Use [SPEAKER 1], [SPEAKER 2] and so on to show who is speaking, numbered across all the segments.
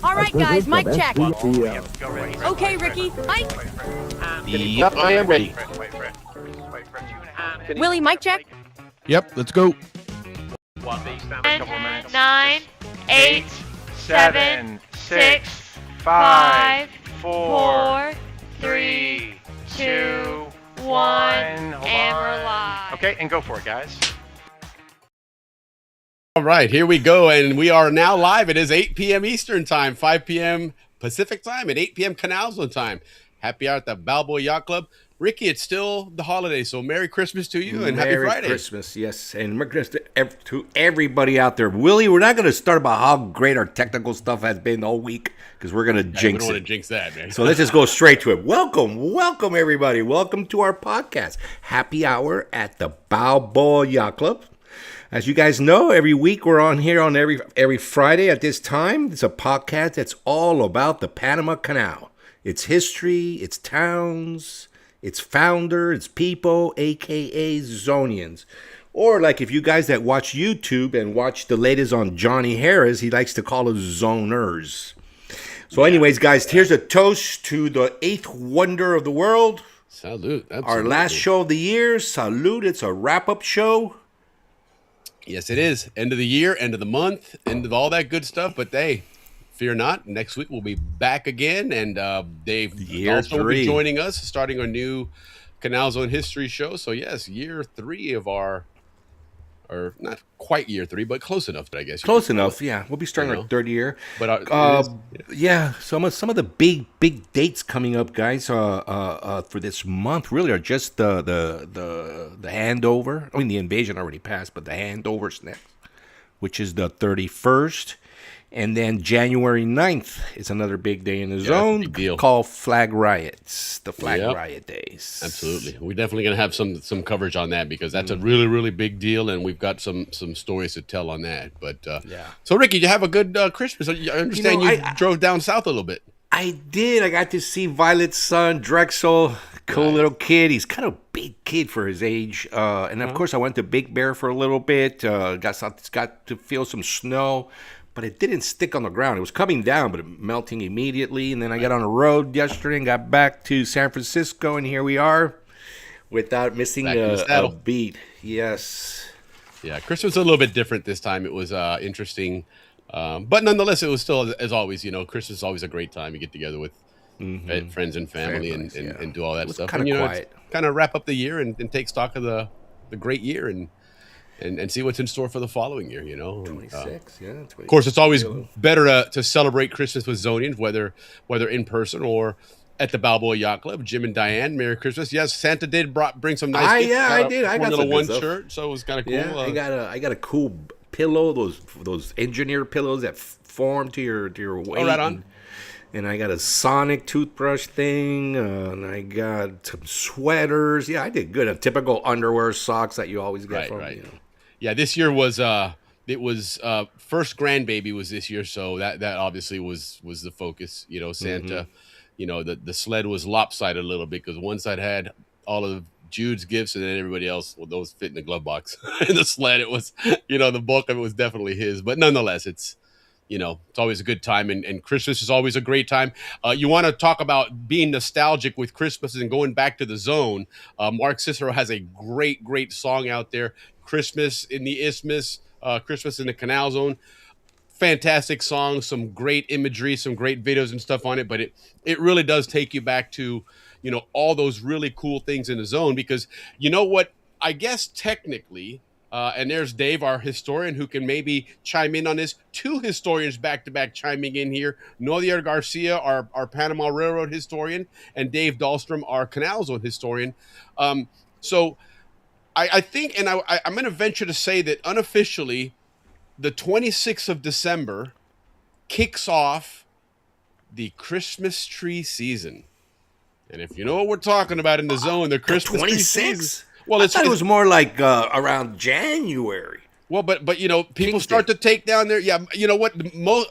[SPEAKER 1] All right, guys, mic check.
[SPEAKER 2] FPL.
[SPEAKER 1] Okay, Ricky, mic.
[SPEAKER 2] Yep, I am ready.
[SPEAKER 1] Willie, mic check.
[SPEAKER 3] Yep, let's go.
[SPEAKER 4] 10, 9, 8, 7, 6, 5, 4, 3, 2, 1, and we're live.
[SPEAKER 5] Okay, and go for it, guys.
[SPEAKER 3] All right, here we go, and we are now live. It is 8 p.m. Eastern time, 5 p.m. Pacific time, and 8 p.m. Canal Zone time. Happy hour at the Balboa Yacht Club. Ricky, it's still the holiday, so Merry Christmas to you and Happy Friday.
[SPEAKER 6] Merry Christmas, yes. And Merry Christmas to everybody out there. Willie, we're not going to start about how great our technical stuff has been all week because we're going to jinx
[SPEAKER 3] we don't
[SPEAKER 6] it.
[SPEAKER 3] want to jinx that, man.
[SPEAKER 6] So let's just go straight to it. Welcome, everybody. Welcome to our podcast, Happy Hour at the Balboa Yacht Club. As you guys know, every week we're on here on every Friday at this time. It's a podcast that's all about the Panama Canal, its history, its towns, its founder, its people, a.k.a. Zonians. Or like if you guys that watch YouTube and watch the latest on Johnny Harris, he likes to call us zoners. So anyways, guys, here's a toast to the eighth wonder of the world.
[SPEAKER 3] Salute. Absolutely.
[SPEAKER 6] Our last show of the year. Salute. It's a wrap-up show.
[SPEAKER 3] Yes, it is. End of the year, end of the month, end of all that good stuff. But hey, fear not. Next week we'll be back again, and Dave also will be joining us, starting our new Canal Zone history show. So yes, year 3 of our, or not quite year 3, but close enough, I guess.
[SPEAKER 6] Close enough, yeah. We'll be starting our third year.
[SPEAKER 3] But
[SPEAKER 6] yeah, some of the big dates coming up, guys, for this month really are just the handover. I mean, the invasion already passed, but the handover's next, which is the 31st. And then January 9th is another big day in the zone called Flag Riots, the Flag Riot Days.
[SPEAKER 3] Absolutely. We're definitely going to have some coverage on that because that's a really, really big deal, and we've got some stories to tell on that. But So, Ricky, you have a good Christmas. I understand you drove down south a little bit.
[SPEAKER 6] I did. I got to see Violet's son, Drexel. Cool little kid. He's kind of a big kid for his age. And, of course, I went to Big Bear for a little bit. Got to feel some snow. But it didn't stick on the ground. It was coming down, but it melting immediately. And then I got on the road yesterday and got back to San Francisco, and here we are without missing a beat. Yes.
[SPEAKER 3] Yeah, Christmas was a little bit different this time. It was interesting. But nonetheless, it was still, as always, Christmas is always a great time. You get together with friends and family and do all that stuff.
[SPEAKER 6] Kind of quiet.
[SPEAKER 3] Kind of wrap up the year and take stock of the great year and see what's in store for the following year,
[SPEAKER 6] 26, yeah.
[SPEAKER 3] Of course, it's always better to celebrate Christmas with Zonians, whether in person or at the Balboa Yacht Club. Jim and Diane, Merry Christmas. Yes, Santa did bring some nice gifts.
[SPEAKER 6] I did. I got
[SPEAKER 3] one
[SPEAKER 6] some
[SPEAKER 3] shirt, so it was kind of cool.
[SPEAKER 6] Yeah, I got a cool pillow, those engineer pillows that form to your weight.
[SPEAKER 3] Oh, right on.
[SPEAKER 6] And I got a Sonic toothbrush thing, and I got some sweaters. Yeah, I did good. A typical underwear, socks that you always get from.
[SPEAKER 3] Right. Yeah, this year was first grandbaby was this year, so that obviously was the focus. Santa, the sled was lopsided a little bit because one side had all of Jude's gifts, and then everybody else, those fit in the glove box. In the sled, it was, the bulk of it was definitely his. But nonetheless, it's always a good time, and Christmas is always a great time. You want to talk about being nostalgic with Christmas and going back to the zone. Mark Cicero has a great song out there, Christmas in the Isthmus, Christmas in the Canal Zone. Fantastic song, some great imagery, some great videos and stuff on it, but it really does take you back to, all those really cool things in the zone because you know what, I guess technically, and there's Dave, our historian, who can maybe chime in on this. 2 historians back-to-back chiming in here. Nodier Garcia, our Panama Railroad historian, and Dave Dahlstrom, our Canal Zone historian. So I think, and I'm going to venture to say that unofficially, the 26th of December kicks off the Christmas tree season. And if you know what we're talking about in the zone, the Christmas tree season. Well,
[SPEAKER 6] I thought it was more like around January.
[SPEAKER 3] Well, but people start to take down their you know what,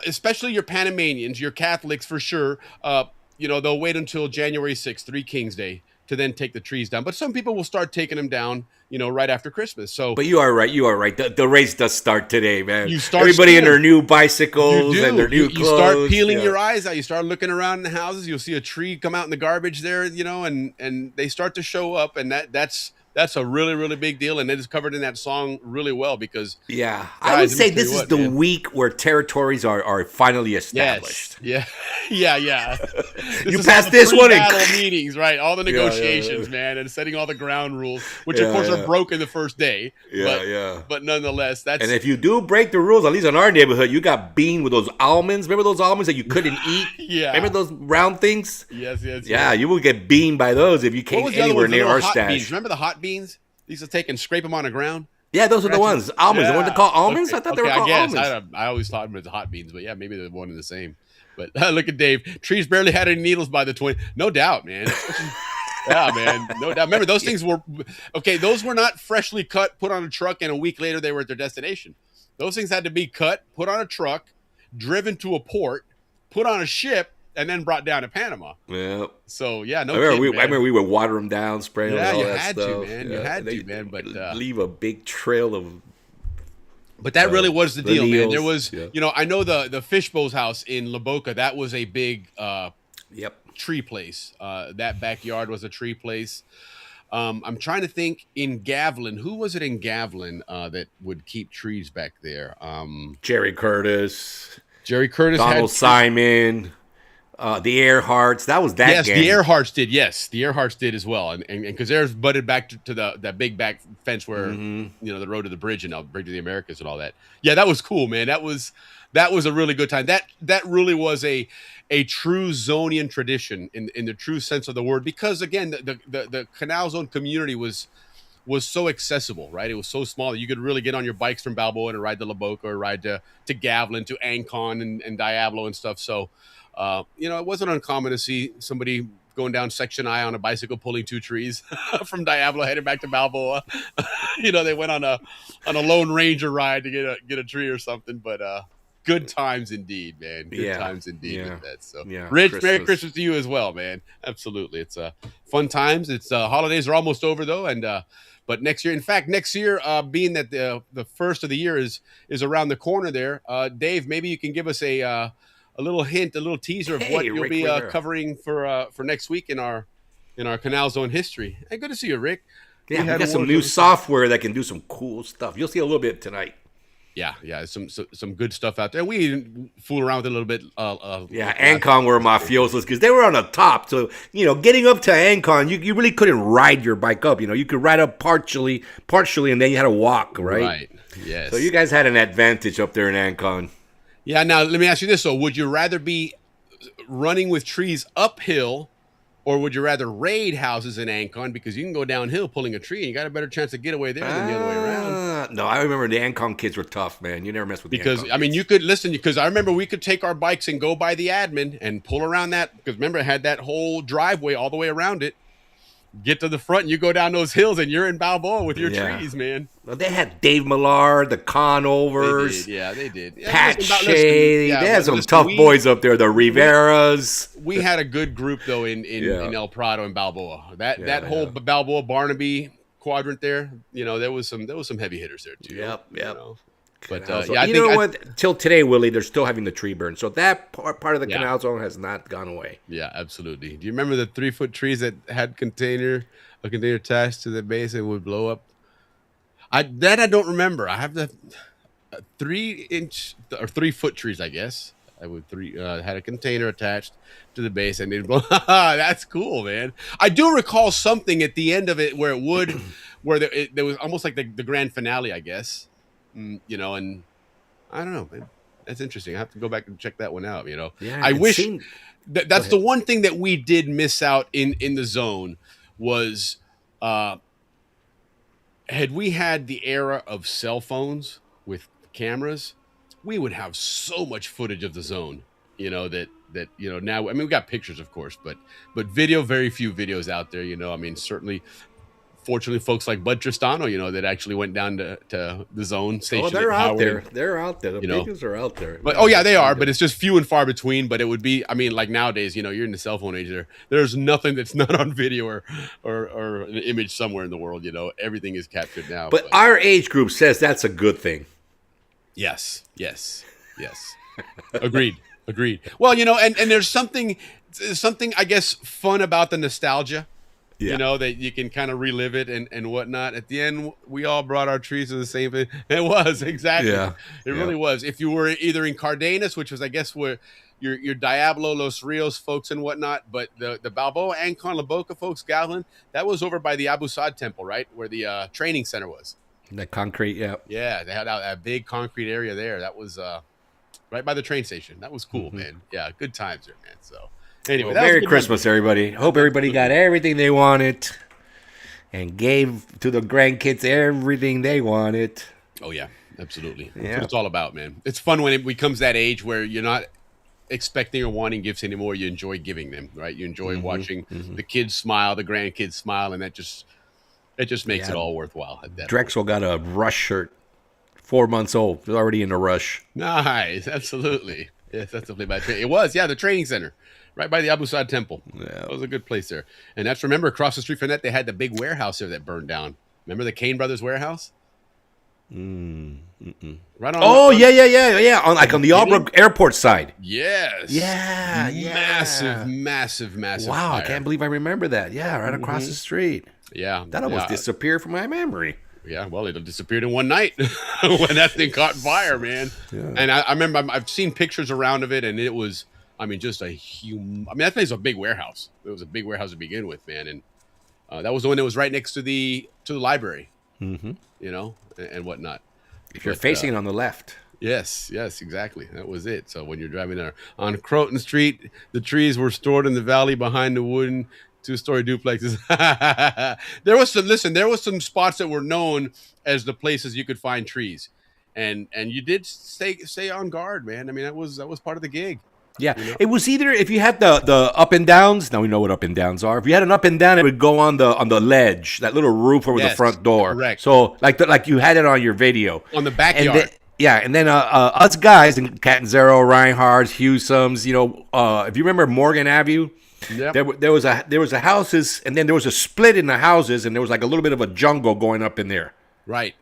[SPEAKER 3] especially your Panamanians, your Catholics for sure. They'll wait until January 6th, 3 Kings Day, to then take the trees down. But some people will start taking them down, right after Christmas. So
[SPEAKER 6] But you are right. You are right. The race does start today, man.
[SPEAKER 3] you start
[SPEAKER 6] Everybody in
[SPEAKER 3] seeing-
[SPEAKER 6] their new
[SPEAKER 3] you
[SPEAKER 6] bicycles and their new
[SPEAKER 3] you
[SPEAKER 6] clothes.
[SPEAKER 3] start peeling
[SPEAKER 6] Yeah.
[SPEAKER 3] your eyes out. You start looking around in the houses. You'll see a tree come out in the garbage there, and they start to show up, and that's a really, really big deal, and it is covered in that song really well because
[SPEAKER 6] Yeah,
[SPEAKER 3] guys,
[SPEAKER 6] I would
[SPEAKER 3] let me
[SPEAKER 6] say
[SPEAKER 3] tell
[SPEAKER 6] this
[SPEAKER 3] you
[SPEAKER 6] is
[SPEAKER 3] what,
[SPEAKER 6] the
[SPEAKER 3] man.
[SPEAKER 6] week where territories are finally established.
[SPEAKER 3] yes, yeah.
[SPEAKER 6] You
[SPEAKER 3] is
[SPEAKER 6] passed
[SPEAKER 3] all the
[SPEAKER 6] this one and-
[SPEAKER 3] pre-battle meetings, right? All the
[SPEAKER 6] Yeah, yeah,
[SPEAKER 3] negotiations,
[SPEAKER 6] yeah.
[SPEAKER 3] man, and setting all the ground rules, which
[SPEAKER 6] Yeah,
[SPEAKER 3] of course
[SPEAKER 6] yeah.
[SPEAKER 3] are broken the first day.
[SPEAKER 6] Yeah.
[SPEAKER 3] But nonetheless, that's
[SPEAKER 6] And if you do break the rules, at least in our neighborhood, you got bean with those almonds. Remember those almonds that you couldn't eat?
[SPEAKER 3] Yeah.
[SPEAKER 6] Remember those round things?
[SPEAKER 3] yes.
[SPEAKER 6] Yeah, you will get beaned by those if you
[SPEAKER 3] What
[SPEAKER 6] came
[SPEAKER 3] was the other
[SPEAKER 6] anywhere
[SPEAKER 3] one? The
[SPEAKER 6] near
[SPEAKER 3] little
[SPEAKER 6] our
[SPEAKER 3] hot
[SPEAKER 6] stash.
[SPEAKER 3] beans. Remember the hot beans? They used to take and scrape them on the ground.
[SPEAKER 6] Yeah, those are the ones. Almonds. The ones they call almonds?
[SPEAKER 3] Okay,
[SPEAKER 6] I thought they were called
[SPEAKER 3] I guess.
[SPEAKER 6] almonds.
[SPEAKER 3] I always thought them as hot beans, but yeah, maybe they're one and the same. But look at Dave. Trees barely had any needles by the 20. No doubt, man. Yeah, man. No doubt. Remember, those things were okay. Those were not freshly cut, put on a truck, and a week later they were at their destination. Those things had to be cut, put on a truck, driven to a port, put on a ship, and then brought down to Panama.
[SPEAKER 6] Yeah.
[SPEAKER 3] So yeah, no.
[SPEAKER 6] I remember,
[SPEAKER 3] kidding,
[SPEAKER 6] I
[SPEAKER 3] man.
[SPEAKER 6] remember we would water them down, spray them,
[SPEAKER 3] Yeah,
[SPEAKER 6] and all
[SPEAKER 3] you
[SPEAKER 6] that
[SPEAKER 3] had to,
[SPEAKER 6] stuff.
[SPEAKER 3] man. You had to, man, but,
[SPEAKER 6] leave a big trail of.
[SPEAKER 3] But that really was the deal, man.
[SPEAKER 6] eels,
[SPEAKER 3] There was,
[SPEAKER 6] yeah.
[SPEAKER 3] I know the Fishbow's house in La Boca. That was a big
[SPEAKER 6] Yep.
[SPEAKER 3] tree place. That backyard was a tree place. I'm trying to think in Gavlin. Who was it in Gavlin that would keep trees back there?
[SPEAKER 6] Jerry Curtis,
[SPEAKER 3] Jerry Curtis,
[SPEAKER 6] Donald Simon, the Earharts. That was that.
[SPEAKER 3] Yes,
[SPEAKER 6] gang.
[SPEAKER 3] the Earharts did. Yes, the Earharts did as well, and because theirs butted back to that big back fence where the road to the bridge and Bridge of the Americas and all that. Yeah, that was cool, man. That was a really good time. That really was a true Zonian tradition in the true sense of the word, because again, the Canal Zone community was so accessible, right? It was so small that you could really get on your bikes from Balboa and ride to La Boca or ride to Gavlin, to Ancon and Diablo and stuff. So. It wasn't uncommon to see somebody going down Section I on a bicycle pulling two trees from Diablo headed back to Balboa. They went on a Lone Ranger ride to get a tree or something. But good times indeed, man. Good times indeed with that. So, Rich, Merry Christmas to you as well, man. Absolutely, it's fun times. It's holidays are almost over though, and but next year, being that the first of the year is around the corner there, Dave, maybe you can give us a little hint, a little teaser of what you'll
[SPEAKER 6] Rick
[SPEAKER 3] be
[SPEAKER 6] Rivera.
[SPEAKER 3] covering for next week in our Canal Zone history. Hey, good to see you, Rick.
[SPEAKER 6] Yeah, we
[SPEAKER 3] had
[SPEAKER 6] got some
[SPEAKER 3] more
[SPEAKER 6] new
[SPEAKER 3] for-
[SPEAKER 6] software that can do some cool stuff. You'll see a little bit tonight.
[SPEAKER 3] Yeah, some good stuff out there. We fool around with it a little bit.
[SPEAKER 6] Yeah, Ancon were mafiosos because they were on the top. So, getting up to Ancon, you really couldn't ride your bike up. You could ride up partially, and then you had to walk, right?
[SPEAKER 3] Right, yes.
[SPEAKER 6] So you guys had an advantage up there in Ancon.
[SPEAKER 3] Yeah, now let me ask you this. So would you rather be running with trees uphill, or would you rather raid houses in Ancon because you can go downhill pulling a tree and you got a better chance of getaway there than the other way around?
[SPEAKER 6] No, I remember the Ancon kids were tough, man. You never mess with
[SPEAKER 3] Because,
[SPEAKER 6] the Ancon kids.
[SPEAKER 3] you could listen, because I remember we could take our bikes and go by the admin and pull around that, because remember, it had that whole driveway all the way around it. Get to the front and you go down those hills and you're in Balboa with your trees, man.
[SPEAKER 6] Well, they had Dave Millard, the Conovers,
[SPEAKER 3] They did. Yeah,
[SPEAKER 6] Pat
[SPEAKER 3] listen,
[SPEAKER 6] Shea. They had some tough boys up there, the Riveras.
[SPEAKER 3] We had a good group though in El Prado and Balboa. That whole Balboa Barnaby quadrant there, there was some heavy hitters there too.
[SPEAKER 6] Yep.
[SPEAKER 3] But
[SPEAKER 6] So,
[SPEAKER 3] I
[SPEAKER 6] you
[SPEAKER 3] think
[SPEAKER 6] know what? Till today, Willie, they're still having the tree burn. So that part of the
[SPEAKER 3] Yeah.
[SPEAKER 6] Canal Zone has not gone away.
[SPEAKER 3] Yeah, absolutely. Do you remember the 3-foot trees that had a container attached to the base and would blow up? I don't remember. I have the 3-inch or 3-foot trees, I guess. I would had a container attached to the base and they'd blow. That's cool, man. I do recall something at the end of it where it would, where there was almost like the grand finale, I guess. And I don't know, man. That's interesting. I have to go back and check that one out.
[SPEAKER 6] Yeah,
[SPEAKER 3] I wish
[SPEAKER 6] seemed-
[SPEAKER 3] that's the one thing that we did miss out in the zone was, had we had the era of cell phones with cameras, we would have so much footage of the zone. That now, I mean, we got pictures, of course, but video, very few videos out there. Certainly fortunately, folks like Bud Tristano, that actually went down to the zone station.
[SPEAKER 6] Oh, they're
[SPEAKER 3] at
[SPEAKER 6] out
[SPEAKER 3] Howard.
[SPEAKER 6] there. They're out there. The
[SPEAKER 3] You know.
[SPEAKER 6] pagans are out there.
[SPEAKER 3] But they are. But it's just few and far between. But it would be, like nowadays, you're in the cell phone age. There's nothing that's not on video or an image somewhere in the world. Everything is captured now.
[SPEAKER 6] But our age group says that's a good thing.
[SPEAKER 3] Yes. Agreed. Well, and there's something I guess fun about the nostalgia.
[SPEAKER 6] Yeah.
[SPEAKER 3] That you can kind of relive it and whatnot. At the end, we all brought our trees to the same thing. It was, exactly.
[SPEAKER 6] Yeah.
[SPEAKER 3] It really was. If you were either in Cardenas, which was, I guess, where your Diablo, Los Rios folks and whatnot, but the Balboa and Con La Boca folks, Gatlin, that was over by the Abu Sad Temple, right? Where the training center was.
[SPEAKER 6] The concrete, yeah.
[SPEAKER 3] Yeah, they had that big concrete area there. That was right by the train station. That was cool, man. Yeah, good times there, man. So... Anyway,
[SPEAKER 6] Well, Merry Christmas, everybody. Hope everybody got everything they wanted and gave to the grandkids everything they wanted.
[SPEAKER 3] Oh, yeah, absolutely.
[SPEAKER 6] Yeah.
[SPEAKER 3] That's what it's all about, man. It's fun when it becomes that age where you're not expecting or wanting gifts anymore. You enjoy giving them, right? You enjoy watching the kids smile, the grandkids smile, and it just makes it all worthwhile. At that
[SPEAKER 6] Drexel got a Rush shirt, 4 months old. He's already in a Rush.
[SPEAKER 3] Nice, absolutely. Yes, that's definitely by train. It was, the training center. Right by the Abu Sad Temple. Yeah. That was a good place there. And that's, remember, across the street from that, they had the big warehouse there that burned down. Remember the Kane Brothers warehouse? Right on.
[SPEAKER 6] Oh, yeah. On the Albrook Airport side.
[SPEAKER 3] Yes.
[SPEAKER 6] Yeah.
[SPEAKER 3] Massive.
[SPEAKER 6] Wow,
[SPEAKER 3] fire.
[SPEAKER 6] I can't believe I remember that. Yeah, right across the street.
[SPEAKER 3] Yeah.
[SPEAKER 6] That almost disappeared from my memory.
[SPEAKER 3] Yeah, well, it disappeared in one night when that thing caught fire, man. Yeah. And I remember, I've seen pictures around of it, and it was... just a huge... that place was a big warehouse. It was a big warehouse to begin with, man. And that was the one that was right next to the library, and whatnot.
[SPEAKER 6] If you're facing it on the left.
[SPEAKER 3] Yes, exactly. That was it. So when you're driving there on Croton Street, the trees were stored in the valley behind the wooden 2-story duplexes. There was some spots that were known as the places you could find trees. And you did stay on guard, man. That was part of the gig.
[SPEAKER 6] Yeah, It was either if you had the up and downs. Now we know what up and downs are. If you had an up and down, it would go on the ledge, that little roof over the front door.
[SPEAKER 3] Correct.
[SPEAKER 6] So like you had it on your video
[SPEAKER 3] on the backyard.
[SPEAKER 6] And then us guys and Catanzaro, Reinhardt's, Hewsom's. If you remember Morgan Avenue, there was a houses, and then there was a split in the houses, and there was like a little bit of a jungle going up in there.
[SPEAKER 3] Right.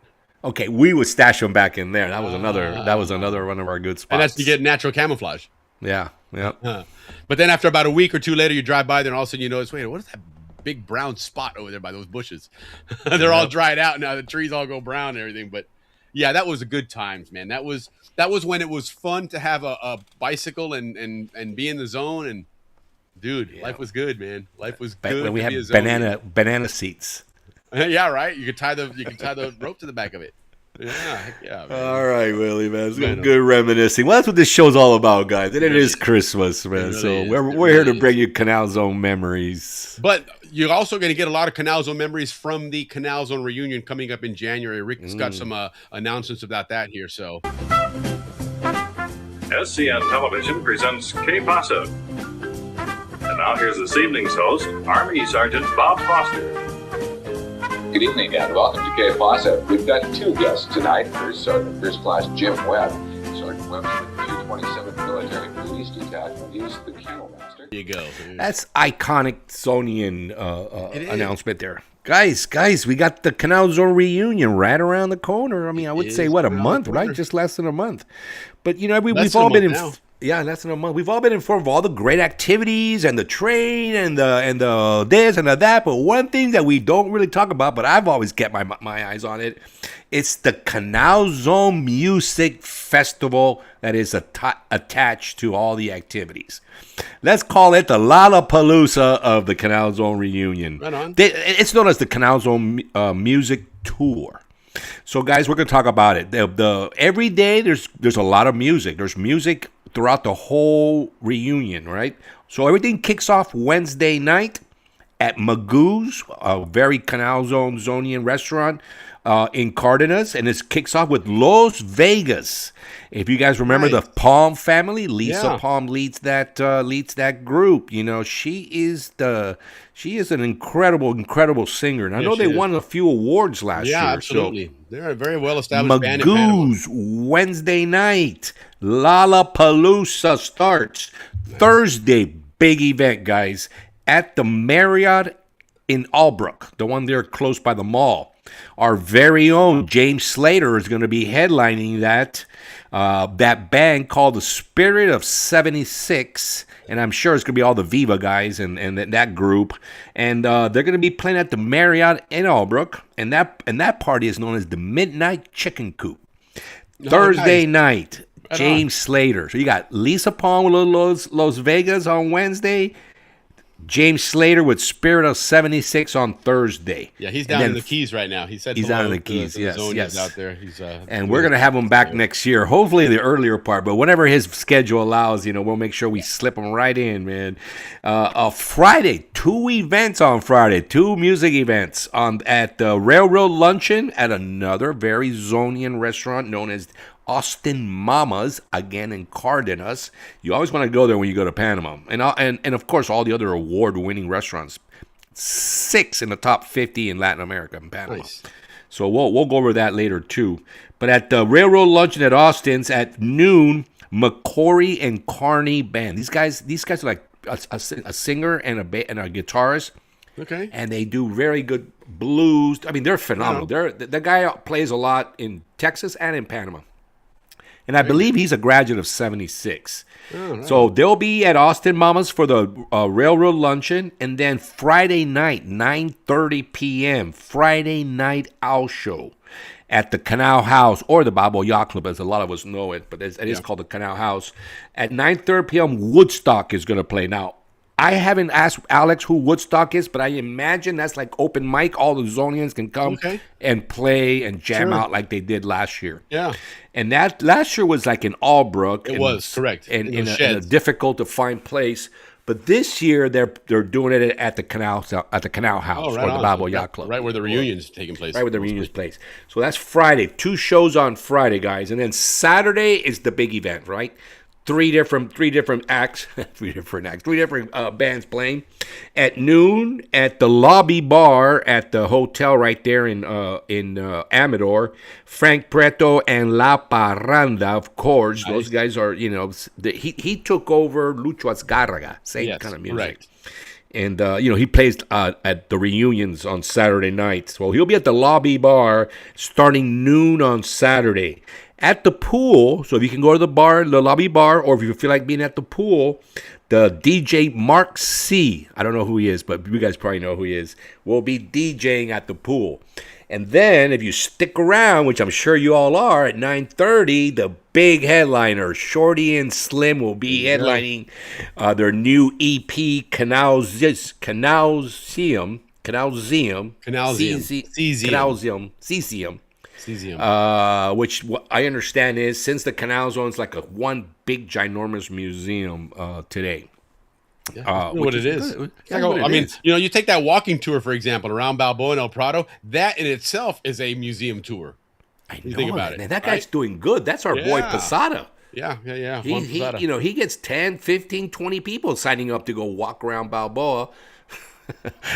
[SPEAKER 6] Okay, we would stash them back in there. That was another one of our good spots.
[SPEAKER 3] And that's to get natural camouflage.
[SPEAKER 6] Yeah.
[SPEAKER 3] But then after about a week or two later, you drive by there, and all of a sudden you notice, wait, what is that big brown spot over there by those bushes? They're all dried out now. The trees all go brown and everything. But yeah, that was a good times, man. That was when it was fun to have a bicycle and be in the zone. And dude, life was good, man. Life was good.
[SPEAKER 6] When we had banana seats.
[SPEAKER 3] Yeah, right. You could tie the rope to the back of it. Yeah. Man.
[SPEAKER 6] All right, Willie, man. It's good reminiscing. Well, that's what this show's all about, guys. And it is Christmas, man. So we're here to bring you Canal Zone memories.
[SPEAKER 3] But you're also going to get a lot of Canal Zone memories from the Canal Zone reunion coming up in January. Rick's got some announcements about that here. So
[SPEAKER 5] SCN Television presents K Pasa. And now here's this evening's host, Army Sergeant Bob Foster.
[SPEAKER 7] Good evening and welcome to K Plaza. We've got two guests tonight. First Sergeant First Class Jim Webb. Sergeant Webb is with the 227th Military Police Detachment. He's the kennel master.
[SPEAKER 3] There you go.
[SPEAKER 6] That's iconic Zonian announcement there. Guys, we got the Canal Zone reunion right around the corner. I would say, a month, right? Just less than a month. But, we've all been in... Yeah, less than a month. We've all been informed of all the great activities and the train and the this and the that. But one thing that we don't really talk about, but I've always kept my eyes on it, it's the Canal Zone Music Festival that is attached to all the activities. Let's call it the Lollapalooza of the Canal Zone reunion.
[SPEAKER 3] Right on.
[SPEAKER 6] It's known as the Canal Zone Music Tour. So, guys, we're going to talk about it. Every day there's a lot of music. There's music throughout the whole reunion, right? So everything kicks off Wednesday night at Magoo's, a very Canal Zone Zonian restaurant. in Cardenas, and it kicks off with Las Vegas. If you guys remember the Palm family, Lisa Palm leads that group. You know, she is an incredible singer, and I know they won a few awards last year.
[SPEAKER 3] Yeah, absolutely. So they're a very well established band in
[SPEAKER 6] Magoo's Wednesday night, Lollapalooza starts Thursday. Big event, guys, at the Marriott in Albrook, the one there close by the mall. Our very own James Slater is going to be headlining that band called the Spirit of 76, and I'm sure it's going to be all the Viva guys and that group, and they're going to be playing at the Marriott in Albrook, and that party is known as the Midnight Chicken Coop. Thursday night, James Slater. So you got Lisa Palm with Las Vegas on Wednesday, James Slater with Spirit of 76 on Thursday.
[SPEAKER 3] Yeah, he's down in the Keys right now. He said
[SPEAKER 6] he's down in the Keys.
[SPEAKER 3] The Zonians out there. He's
[SPEAKER 6] and we're gonna have him back next year. Hopefully the earlier part, but whenever his schedule allows, we'll make sure we slip him right in, man. Friday, 2 events on Friday, 2 music events at the Railroad Luncheon at another very Zonian restaurant known as Austin Mama's, again in Cardenas. You always want to go there when you go to Panama. And of course, all the other award-winning restaurants. 6 in the top 50 in Latin America and Panama. Nice. So we'll go over that later, too. But at the Railroad Luncheon at Austin's at noon, McCory and Carney Band. These guys are like a singer and a guitarist.
[SPEAKER 3] Okay.
[SPEAKER 6] And they do very good blues. I mean, they're phenomenal. The guy plays a lot in Texas and in Panama. And I believe he's a graduate of 76. Oh, right. So they'll be at Austin Mama's for the Railroad Luncheon. And then Friday night, 9:30 p.m., Friday Night Owl Show at the Canal House, or the Balboa Yacht Club, as a lot of us know it. But it is called the Canal House. At 9:30 p.m., Woodstock is going to play. Now, I haven't asked Alex who Woodstock is, but I imagine that's like open mic. All the Zonians can come and play and jam out like they did last year.
[SPEAKER 3] Yeah.
[SPEAKER 6] And that last year was like in Albrook.
[SPEAKER 3] It was, correct.
[SPEAKER 6] And in a difficult to find place. But this year they're doing it at the Canal House or the Balboa Yacht Club.
[SPEAKER 3] Right where the reunion's taking place.
[SPEAKER 6] Right where the reunion's place. So that's Friday. 2 shows on Friday, guys. And then Saturday is the big event, right? Three different acts, three different bands playing at noon at the lobby bar at the hotel right there in Amador. Frank Preto and La Parranda, of course. Nice. Those guys are, he took over Lucho Azcárraga, same kind of music. Correct. And, he plays at the reunions on Saturday nights. Well, he'll be at the lobby bar starting noon on Saturday. At the pool, so if you can go to the lobby bar, or if you feel like being at the pool, the DJ Mark C, I don't know who he is, but you guys probably know who he is, will be DJing at the pool. And then, if you stick around, which I'm sure you all are, at 9:30, the big headliner, Shorty and Slim, will be headlining their new EP, Canalzium, which I understand is, since the Canal Zone is like one big ginormous museum today.
[SPEAKER 3] What it is. You take that walking tour, for example, around Balboa and El Prado. That in itself is a museum tour.
[SPEAKER 6] I know, think about it. That guy's doing good. That's our boy Posada.
[SPEAKER 3] Yeah.
[SPEAKER 6] He gets 10, 15, 20 people signing up to go walk around Balboa.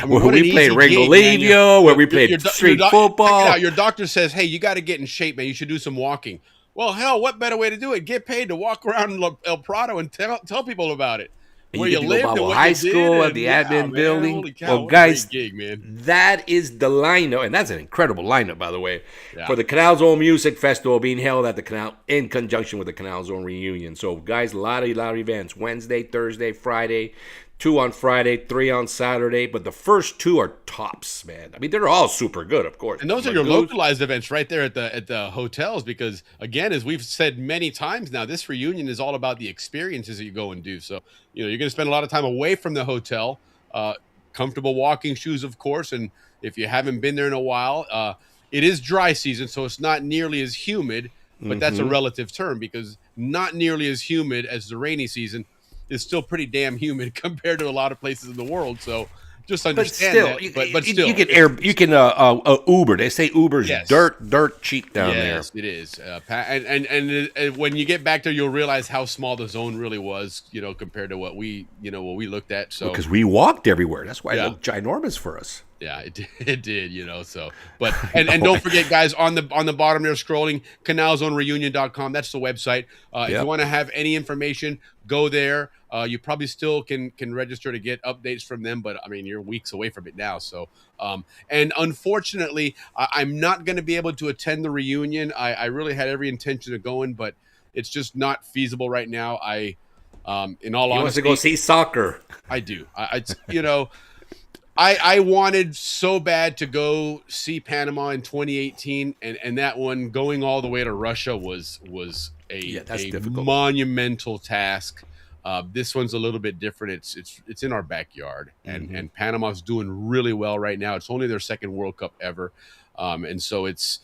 [SPEAKER 6] Where we played Ringolivio, where we played street football.
[SPEAKER 3] Your doctor says, hey, you got to get in shape, man. You should do some walking. Well, hell, what better way to do it? Get paid to walk around El Prado and tell people about it. Where you live,
[SPEAKER 6] high school, at the admin building.
[SPEAKER 3] Holy cow,
[SPEAKER 6] well, guys,
[SPEAKER 3] gig, man.
[SPEAKER 6] That is the lineup, and that's an incredible lineup, by the way, for the Canal Zone Music Festival being held at the Canal in conjunction with the Canal Zone reunion. So, guys, a lot of events: Wednesday, Thursday, Friday. 2 on Friday, 3 on Saturday, but the first 2 are tops, man. I mean, they're all super good, of course.
[SPEAKER 3] And those are your localized events right there at the hotels, because, again, as we've said many times now, this reunion is all about the experiences that you go and do. So, you're going to spend a lot of time away from the hotel, comfortable walking shoes, of course, and if you haven't been there in a while, it is dry season, so it's not nearly as humid, but that's a relative term, because not nearly as humid as the rainy season is still pretty damn humid compared to a lot of places in the world. So, just
[SPEAKER 6] But
[SPEAKER 3] understand
[SPEAKER 6] still,
[SPEAKER 3] that. But still,
[SPEAKER 6] you can Uber. They say Uber's
[SPEAKER 3] Yes.
[SPEAKER 6] dirt cheap down
[SPEAKER 3] yes, it is. And when you get back there, you'll realize how small the zone really was, compared to what we looked at. So
[SPEAKER 6] there. Because we walked everywhere. That's why
[SPEAKER 3] Yeah.
[SPEAKER 6] it looked ginormous for us.
[SPEAKER 3] yeah, it did, So, but and don't forget, guys, on the bottom there, scrolling, canalzonereunion.com. That's the website. If
[SPEAKER 6] Yep.
[SPEAKER 3] you want to have any information, go there. You probably still can register to get updates from them, but I mean, you're weeks away from it now. So, and unfortunately, I'm not going to be able to attend the reunion. I really had every intention of going, but it's just not feasible right now. In all
[SPEAKER 6] He wants
[SPEAKER 3] honesty,
[SPEAKER 6] to go see soccer.
[SPEAKER 3] I do. I wanted so bad to go see Panama in 2018, and that one going all the way to Russia was
[SPEAKER 6] that's difficult.
[SPEAKER 3] monumental task. This one's a little bit different. It's in our backyard, and Panama's doing really well right now. It's only their second World Cup ever, and so it's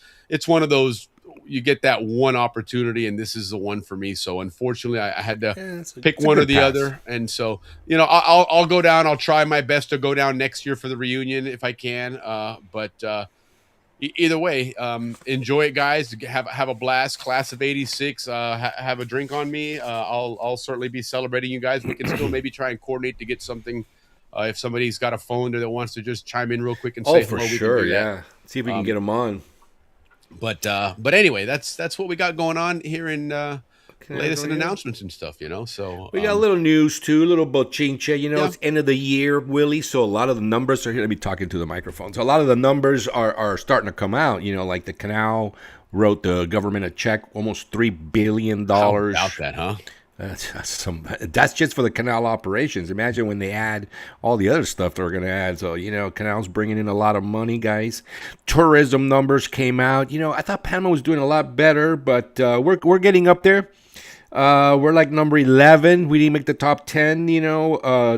[SPEAKER 3] one of those. You get that one opportunity, and this is the one for me. So unfortunately, I had to pick one or the other. And so, I'll go down. I'll try my best to go down next year for the reunion if I can. But either way, enjoy it, guys. Have a blast. Class of '86. Have a drink on me. I'll certainly be celebrating you guys. We can still maybe try and coordinate to get something. If somebody's got a phone that wants to just chime in real quick and say
[SPEAKER 6] For
[SPEAKER 3] hello, we
[SPEAKER 6] sure.
[SPEAKER 3] can do that.
[SPEAKER 6] Yeah. See if we can get them on.
[SPEAKER 3] But anyway, that's what we got going on here in latest
[SPEAKER 6] Zonians.
[SPEAKER 3] announcements and stuff, So
[SPEAKER 6] We got a little news too, a little bochincha.
[SPEAKER 3] Yeah.
[SPEAKER 6] It's end of the year, Willie. So a lot of the numbers are going to be talking to the microphone. So a lot of the numbers are starting to come out. Like the Canal wrote the government a check, almost $3 billion.
[SPEAKER 3] How about that, huh?
[SPEAKER 6] That's just for the Canal operations. Imagine when they add all the other stuff they're going to add. So, Canal's bringing in a lot of money, guys. Tourism numbers came out. I thought Panama was doing a lot better, but we're getting up there. We're like number 11. We didn't make the top 10,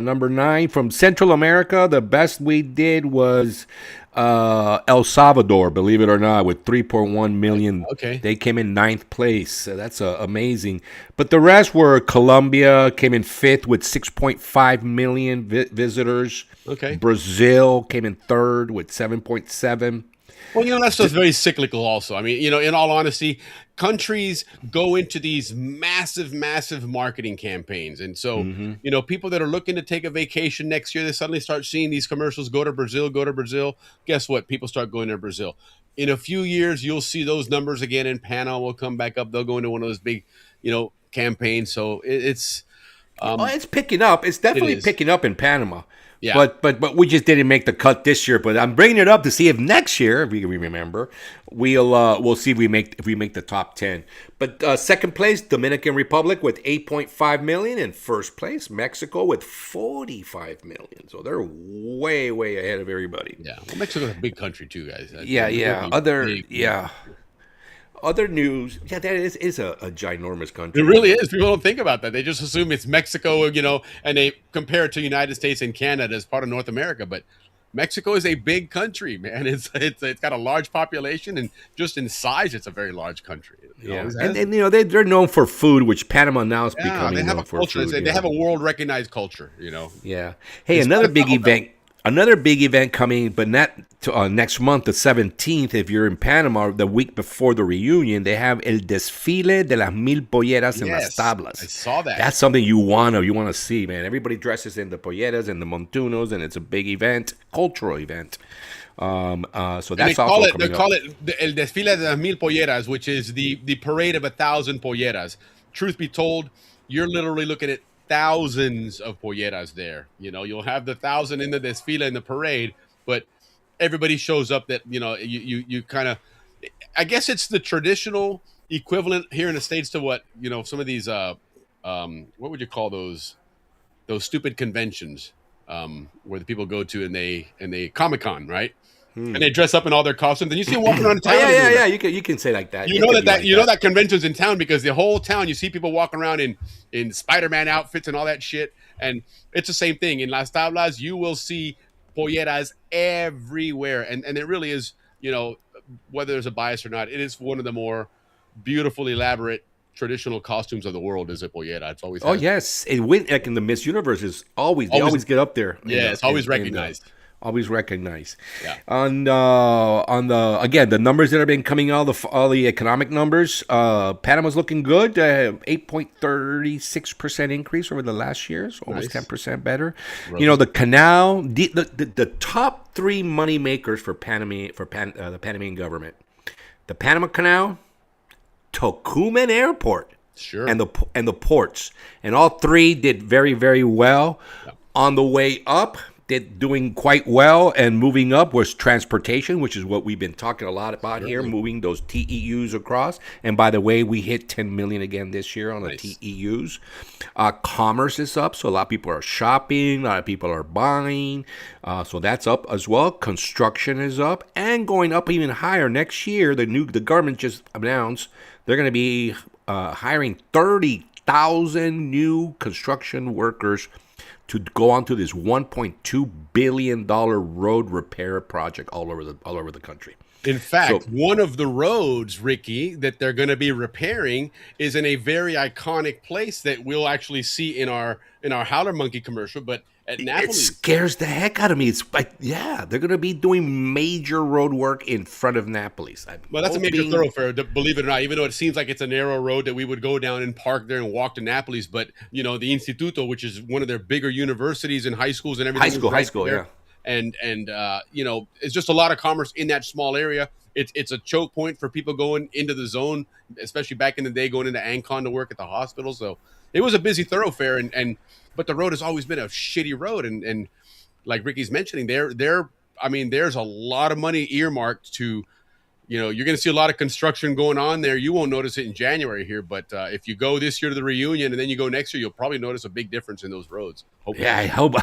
[SPEAKER 6] number 9. From Central America, the best we did was El Salvador, believe it or not, with 3.1 million.
[SPEAKER 3] Okay.
[SPEAKER 6] They came in 9th place. So that's amazing. But the rest were Colombia came in 5th with 6.5 million visitors.
[SPEAKER 3] Okay.
[SPEAKER 6] Brazil came in 3rd with 7.7.
[SPEAKER 3] Well, that stuff's very cyclical also. I mean, in all honesty, countries go into these massive, massive marketing campaigns. And so, people that are looking to take a vacation next year, they suddenly start seeing these commercials, go to Brazil. Guess what? People start going to Brazil. In a few years, you'll see those numbers again, and Panama will come back up. They'll go into one of those big, campaigns. So it's...
[SPEAKER 6] it's picking up. It's definitely picking up in Panama.
[SPEAKER 3] Yeah.
[SPEAKER 6] But we just didn't make the cut this year. But I'm bringing it up to see if next year, if we remember, we'll see if we make the top 10. But second place, Dominican Republic with 8.5 million, and first place, Mexico with 45 million. So they're way ahead of everybody.
[SPEAKER 3] Yeah. Well, Mexico's a big country too, guys.
[SPEAKER 6] Other news, that is a ginormous country.
[SPEAKER 3] It really is. People don't think about that. They just assume it's Mexico, and they compare it to United States and Canada as part of North America. But Mexico is a big country, man. It's got a large population, and just in size, it's a very large country.
[SPEAKER 6] And they're known for food, which Panama now is becoming
[SPEAKER 3] they have
[SPEAKER 6] known
[SPEAKER 3] a
[SPEAKER 6] for
[SPEAKER 3] culture.
[SPEAKER 6] food.
[SPEAKER 3] They have a world recognized culture.
[SPEAKER 6] Yeah. Hey, another big event coming, but not next month, the 17th. If you're in Panama, the week before the reunion, they have El Desfile de las Mil Polleras en las Tablas.
[SPEAKER 3] I saw that.
[SPEAKER 6] That's something you wanna see, man. Everybody dresses in the polleras and the montunos, and it's a big event, cultural event. So that's
[SPEAKER 3] they
[SPEAKER 6] call it
[SPEAKER 3] El Desfile de las Mil Polleras, which is the parade of 1,000 polleras. Truth be told, you're literally looking at thousands of polleras there. You'll have the 1,000 in the desfile in the parade, but everybody shows up that you kind of, I guess it's the traditional equivalent here in the States to what some of these what would you call those stupid conventions where the people go to and they Comic-Con, right? And they dress up in all their costumes, and you see them walking around town.
[SPEAKER 6] Yeah. You can say like that.
[SPEAKER 3] That convention's in town because the whole town you see people walking around in Spider-Man outfits and all that shit. And it's the same thing in Las Tablas. You will see polleras everywhere, and it really is. Whether there's a bias or not, it is one of the more beautiful, elaborate traditional costumes of the world is a pollera. It's always
[SPEAKER 6] Oh
[SPEAKER 3] has.
[SPEAKER 6] yes, it went like in the Miss Universe is always they always get up there.
[SPEAKER 3] Yeah, it's always recognized.
[SPEAKER 6] Always recognized.
[SPEAKER 3] Yeah.
[SPEAKER 6] On the again the numbers that have been coming out, all the economic numbers, Panama's looking good. 8.36% increase over the last year, so almost 10% better. You know, the Canal, the top three money makers for the Panamanian government, the Panama Canal, Tocumen Airport,
[SPEAKER 3] Sure,
[SPEAKER 6] and the ports, and all three did very, very well.
[SPEAKER 3] Yeah.
[SPEAKER 6] On the way up, doing quite well and moving up was transportation, which is what we've been talking a lot about here, moving those TEUs across. And by the way, we hit 10 million again this year on the TEUs. Commerce is up, so a lot of people are shopping, a lot of people are buying, so that's up as well. Construction is up and going up even higher next year. The government just announced they're going to be hiring 30,000 new construction workers to go onto this $1.2 billion road repair project all over the country.
[SPEAKER 3] In fact, one of the roads, Ricky, that they're going to be repairing is in a very iconic place that we'll actually see in our Howler Monkey commercial, but at Napoli.
[SPEAKER 6] It scares the heck out of me. It's like, yeah, they're going to be doing major road work in front of Napoli's.
[SPEAKER 3] Well, that's a major thoroughfare, believe it or not, even though it seems like it's a narrow road that we would go down and park there and walk to Napoli's. But, you know, the Instituto, which is one of their bigger universities and high schools and everything.
[SPEAKER 6] High school, yeah.
[SPEAKER 3] And you know, it's just a lot of commerce in that small area. It's a choke point for people going into the zone, especially back in the day, going into Ancon to work at the hospital. So it was a busy thoroughfare, but the road has always been a shitty road. And like Ricky's mentioning, there's a lot of money earmarked to, you know, you're going to see a lot of construction going on there. You won't notice it in January here, but if you go this year to the reunion and then you go next year, you'll probably notice a big difference in those roads. Hopefully.
[SPEAKER 6] Yeah, I hope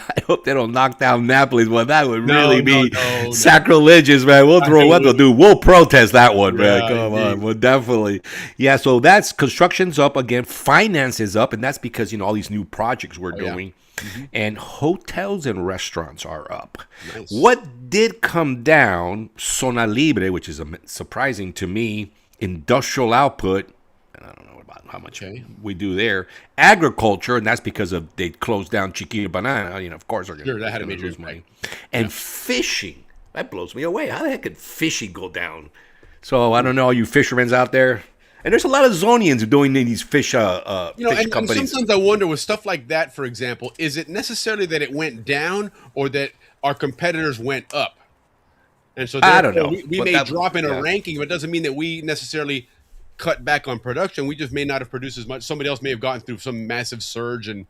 [SPEAKER 6] they don't knock down Napoli's. Well, that would really be sacrilegious, man. We'll We'll protest that one, man. Come on, well, definitely. Yeah, so that's construction's up again, finance is up, and that's because, you know, all these new projects we're doing. Mm-hmm. And hotels and restaurants are up. Nice. What did come down, Zona Libre, which is surprising to me, industrial output, and I don't know about how much we do there, agriculture, and that's because they closed down Chiquita Banana, you know, of course, they're going to lose money. And fishing, that blows me away. How the heck could fishing go down? So I don't know, you fishermen out there. And there's a lot of Zonians doing these fish companies.
[SPEAKER 3] And sometimes I wonder with stuff like that, for example, is it necessarily that it went down or that our competitors went up? And so
[SPEAKER 6] I don't know.
[SPEAKER 3] We may drop in a ranking, but it doesn't mean that we necessarily cut back on production. We just may not have produced as much. Somebody else may have gotten through some massive surge and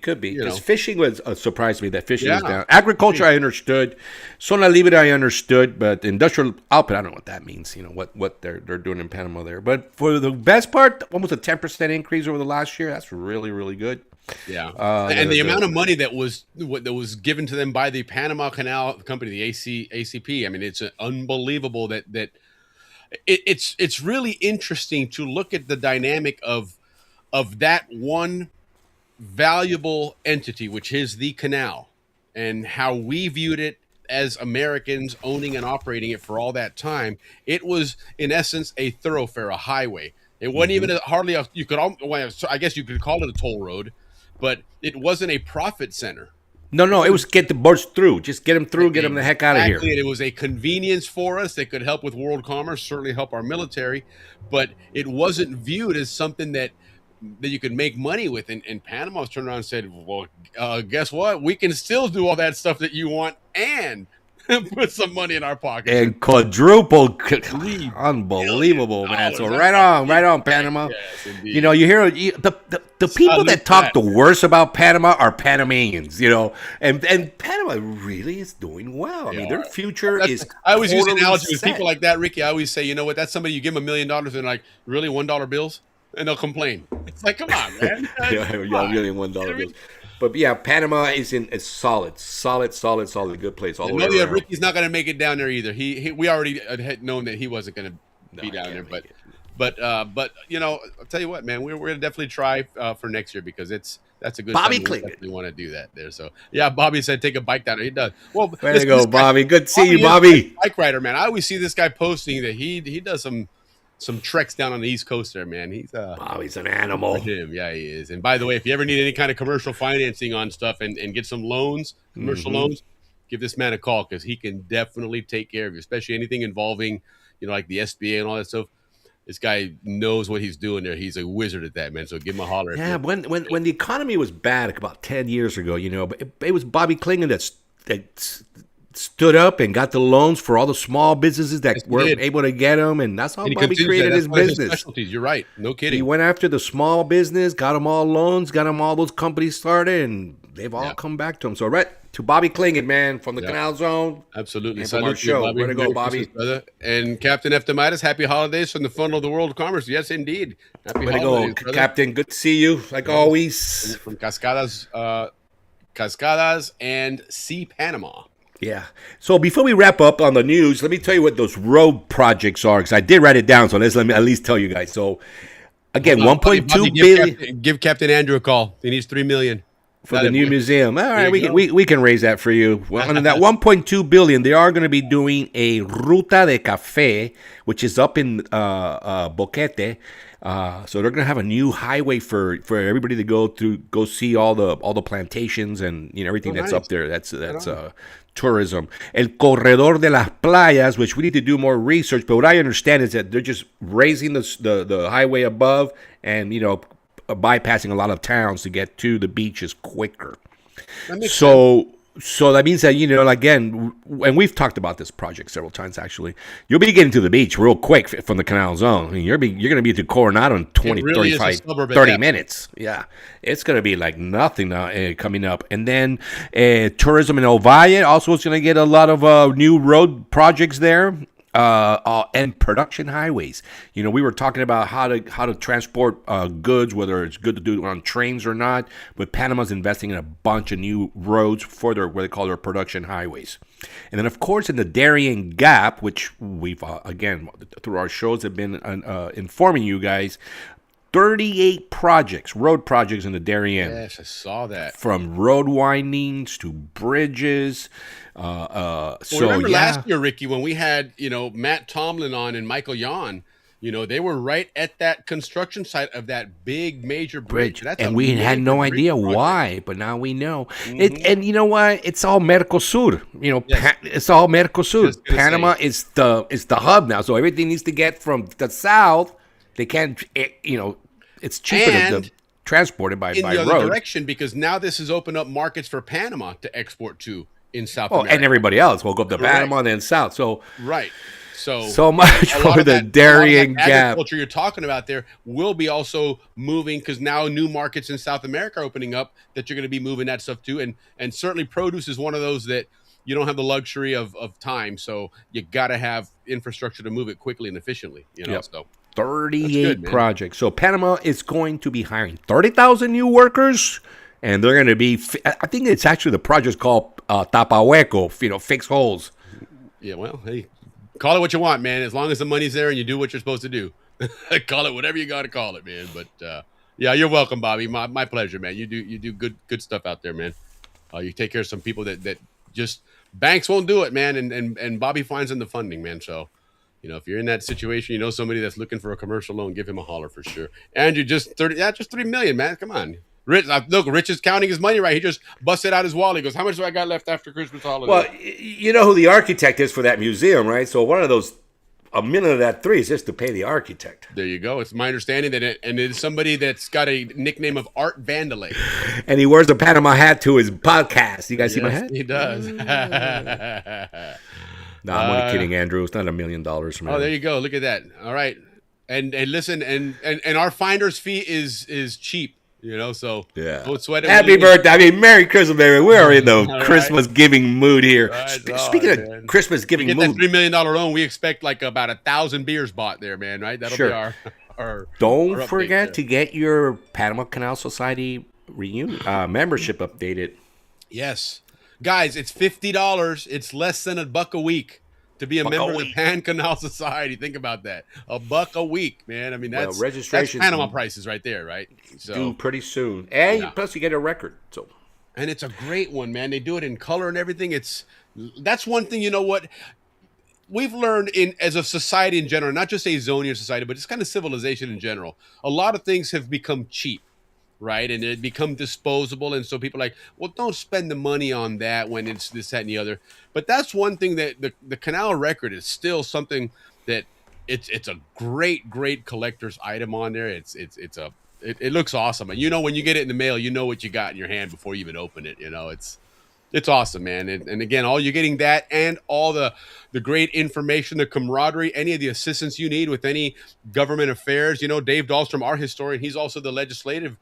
[SPEAKER 6] could be because fishing was surprised me that fishing is down. Agriculture I understood, Zona Libre I understood, but industrial output I don't know what that means. You know what they're doing in Panama there. But for the best part, almost a 10% increase over the last year. That's really, really good.
[SPEAKER 3] Yeah, and the amount of money that was given to them by the Panama Canal company, the ACP. I mean, it's unbelievable that it's really interesting to look at the dynamic of that one valuable entity, which is the canal, and how we viewed it as Americans owning and operating it for all that time. It was in essence a thoroughfare, a highway. It wasn't even I guess you could call it a toll road, but it wasn't a profit center.
[SPEAKER 6] No, it was get the boats through. Just get them through, get them the heck out of here.
[SPEAKER 3] And it was a convenience for us that could help with world commerce, certainly help our military, but it wasn't viewed as something that you could make money with. And Panama was turned around and said, well, guess what? We can still do all that stuff that you want and put some money in our pocket.
[SPEAKER 6] And quadruple. Unbelievable, man. So right on, Panama. Yes, you know, you hear the people that talk the worst about Panama are Panamanians, you know, and Panama really is doing well. I mean, their future is
[SPEAKER 3] I always use the analogy with people like that, Ricky. I always say, you know what, that's somebody, you give them $1 million and they're like, really, $1 bills? And they'll complain. It's like, come on, man.
[SPEAKER 6] Really $1 bills. But yeah, Panama is in a solid, good place all the way around.
[SPEAKER 3] Ricky's not going to make it down there either. We already had known that he wasn't going to be down there. But you know, I'll tell you what, man, we're going to definitely try for next year because that's a good.
[SPEAKER 6] Bobby Clinton.
[SPEAKER 3] We want to do that there. So yeah, Bobby said take a bike down there. He does. Well,
[SPEAKER 6] there you go, Bobby. Good to see you, Bobby.
[SPEAKER 3] Bike rider, man. I always see this guy posting that he does some some treks down on the East Coast there, man. He's
[SPEAKER 6] Bobby's an animal.
[SPEAKER 3] him. Yeah, he is. And by the way, if you ever need any kind of commercial financing on stuff and get some loans, commercial loans, give this man a call because he can definitely take care of you, especially anything involving, like the SBA and all that stuff. This guy knows what he's doing there. He's a wizard at that, man. So give him a holler.
[SPEAKER 6] Yeah, when the economy was bad about 10 years ago, it was Bobby Klingon that stood up and got the loans for all the small businesses that weren't able to get them, and that's how Bobby created his business.
[SPEAKER 3] Specialties. You're right. No kidding.
[SPEAKER 6] He went after the small business, got them all loans, got them all those companies started, and they've all come back to him. So right to Bobby Klingon, man, from the Canal Zone.
[SPEAKER 3] Absolutely.
[SPEAKER 6] And from our show. Way to go, Bobby.
[SPEAKER 3] Brother. And Captain Eftimitis, happy holidays from the funnel of the world of commerce. Yes, indeed. Happy
[SPEAKER 6] Way
[SPEAKER 3] holidays,
[SPEAKER 6] to go, Captain. Good to see you, like always.
[SPEAKER 3] From Cascadas and Sea Panama.
[SPEAKER 6] Yeah. So before we wrap up on the news, let me tell you what those road projects are, because I did write it down. So let me at least tell you guys. So again, 1.2 billion.
[SPEAKER 3] Give Captain Andrew a call. He needs $3 million
[SPEAKER 6] for the new museum. All right, we can raise that for you. Well, under that 1.2 billion, they are going to be doing a Ruta de Café, which is up in Boquete. So they're going to have a new highway for everybody to go see all the plantations and everything that's up there. That's tourism. El Corredor de las Playas, which we need to do more research, but what I understand is that they're just raising the highway above and bypassing a lot of towns to get to the beaches quicker. So that means that, again, and we've talked about this project several times, actually. You'll be getting to the beach real quick from the Canal Zone. I mean, you're going to be to Coronado in 20, really 35, 30 minutes. Yeah. It's going to be like nothing coming up. And then tourism in Ovalle also is going to get a lot of new road projects there. And production highways. We were talking about how to transport goods, whether it's good to do it on trains or not. But Panama's investing in a bunch of new roads for what they call their production highways. And then, of course, in the Darien Gap, which we've again through our shows have been informing you guys. 38 road projects in the Darien.
[SPEAKER 3] Yes, I saw that.
[SPEAKER 6] From road windings to bridges.
[SPEAKER 3] Remember last year, Ricky, when we had, Matt Tomlin on and Michael Yon, they were right at that construction site of that big major bridge.
[SPEAKER 6] And we had no idea why, but now we know. And you know what? It's all Mercosur. It's all Mercosur. Panama is the hub now, so everything needs to get from the south. They can't, it's cheaper to transport it by road. In the other
[SPEAKER 3] direction, because now this has opened up markets for Panama to export to in South America.
[SPEAKER 6] And everybody else will go up to Panama and then south. So
[SPEAKER 3] so
[SPEAKER 6] much for the Darien Gap.
[SPEAKER 3] Agriculture you're talking about there will be also moving, because now new markets in South America are opening up that you're going to be moving that stuff to. And certainly produce is one of those that you don't have the luxury of time. So you got to have infrastructure to move it quickly and efficiently. So
[SPEAKER 6] 38 projects. So Panama is going to be hiring 30,000 new workers, and they're going to be, I think it's actually the project's called Tapahueco, fix holes.
[SPEAKER 3] Yeah, well, hey, call it what you want, man. As long as the money's there and you do what you're supposed to do. Call it whatever you got to call it, man. But yeah, you're welcome, Bobby. My pleasure, man. You do good stuff out there, man. You take care of some people that just banks won't do it, man, and Bobby finds them the funding, man. So, if you're in that situation, somebody that's looking for a commercial loan, give him a holler for sure. And you just $3 million, man. Come on. Rich is counting his money right. He just busted out his wallet. He goes, how much do I got left after Christmas holiday?
[SPEAKER 6] Well, you know who the architect is for that museum, right? So one of those, a minute of that $3 is just to pay the architect.
[SPEAKER 3] There you go. It's my understanding that it is somebody that's got a nickname of Art Vandalay.
[SPEAKER 6] And he wears a Panama hat to his podcast. You guys see my hat?
[SPEAKER 3] He does.
[SPEAKER 6] No, I'm only kidding, Andrew. It's not $1 million. Man.
[SPEAKER 3] Oh, there you go. Look at that. All right. And listen, and our finder's fee is cheap. So
[SPEAKER 6] yeah.
[SPEAKER 3] Don't sweat it.
[SPEAKER 6] Happy birthday! I mean, Merry Christmas, baby. We're in the Christmas giving mood here. Speaking of Christmas giving mood,
[SPEAKER 3] get that $3 million loan. We expect like about 1,000 beers bought there, man. Right? That'll be our.
[SPEAKER 6] Don't forget to get your Panama Canal Society membership updated.
[SPEAKER 3] Yes, guys, it's $50. It's less than $1 a week to be a member of the Pan Canal Society. Think about that. $1 a week, man. I mean, that's Panama prices right there, right? So
[SPEAKER 6] due pretty soon. And plus you get a record. So,
[SPEAKER 3] and it's a great one, man. They do it in color and everything. That's one thing, you know what? we've learned as a society in general, not just a Zonian society, but just kind of civilization in general. A lot of things have become cheap, right? And it become disposable. And so people are like, well, don't spend the money on that when it's this, that, and the other. But that's one thing that the Canal record is still something that it's a great collector's item on there. It looks awesome. And when you get it in the mail, you know what you got in your hand before you even open it. It's awesome, man. And again, all you're getting that and all the great information, the camaraderie, any of the assistance you need with any government affairs. Dave Dahlstrom, our historian, he's also the legislative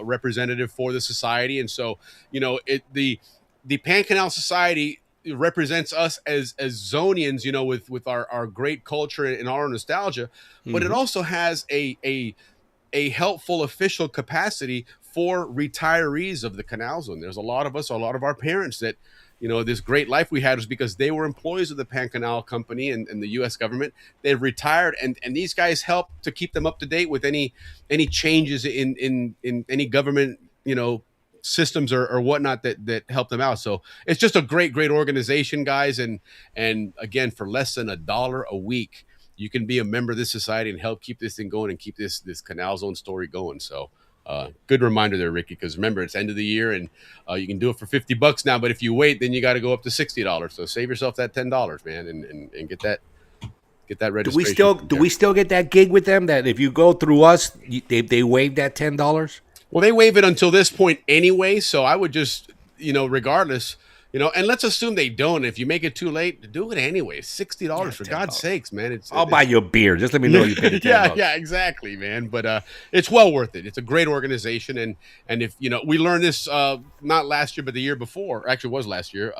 [SPEAKER 3] representative for the society. And so, the Pan Canal Society represents us as Zonians, with our great culture and our nostalgia, but it also has a helpful official capacity for retirees of the Canal Zone. There's a lot of our parents that, this great life we had was because they were employees of the Pan Canal Company and the U.S. government. They've retired, and these guys help to keep them up to date with any changes in any government, systems or whatnot that help them out. So it's just a great organization, guys. And again, for less than $1 a week, you can be a member of this society and help keep this thing going and keep this Canal Zone story going. So good reminder there, Ricky, because remember, it's end of the year and you can do it for $50 now, but if you wait, then you got to go up to $60. So save yourself that $10, man, and get that registration.
[SPEAKER 6] Do we still get that gig with them that if you go through us, they waive that $10?
[SPEAKER 3] Well, they waive it until this point anyway, so I would just, regardless, and let's assume they don't. If you make it too late, do it anyway. $60 for God's sakes, man.
[SPEAKER 6] I'll buy you a beer. Just let me know you paid the $10.
[SPEAKER 3] Yeah, exactly, man. But it's well worth it. It's a great organization, and if we learned this not last year, but the year before. Actually, it was last year.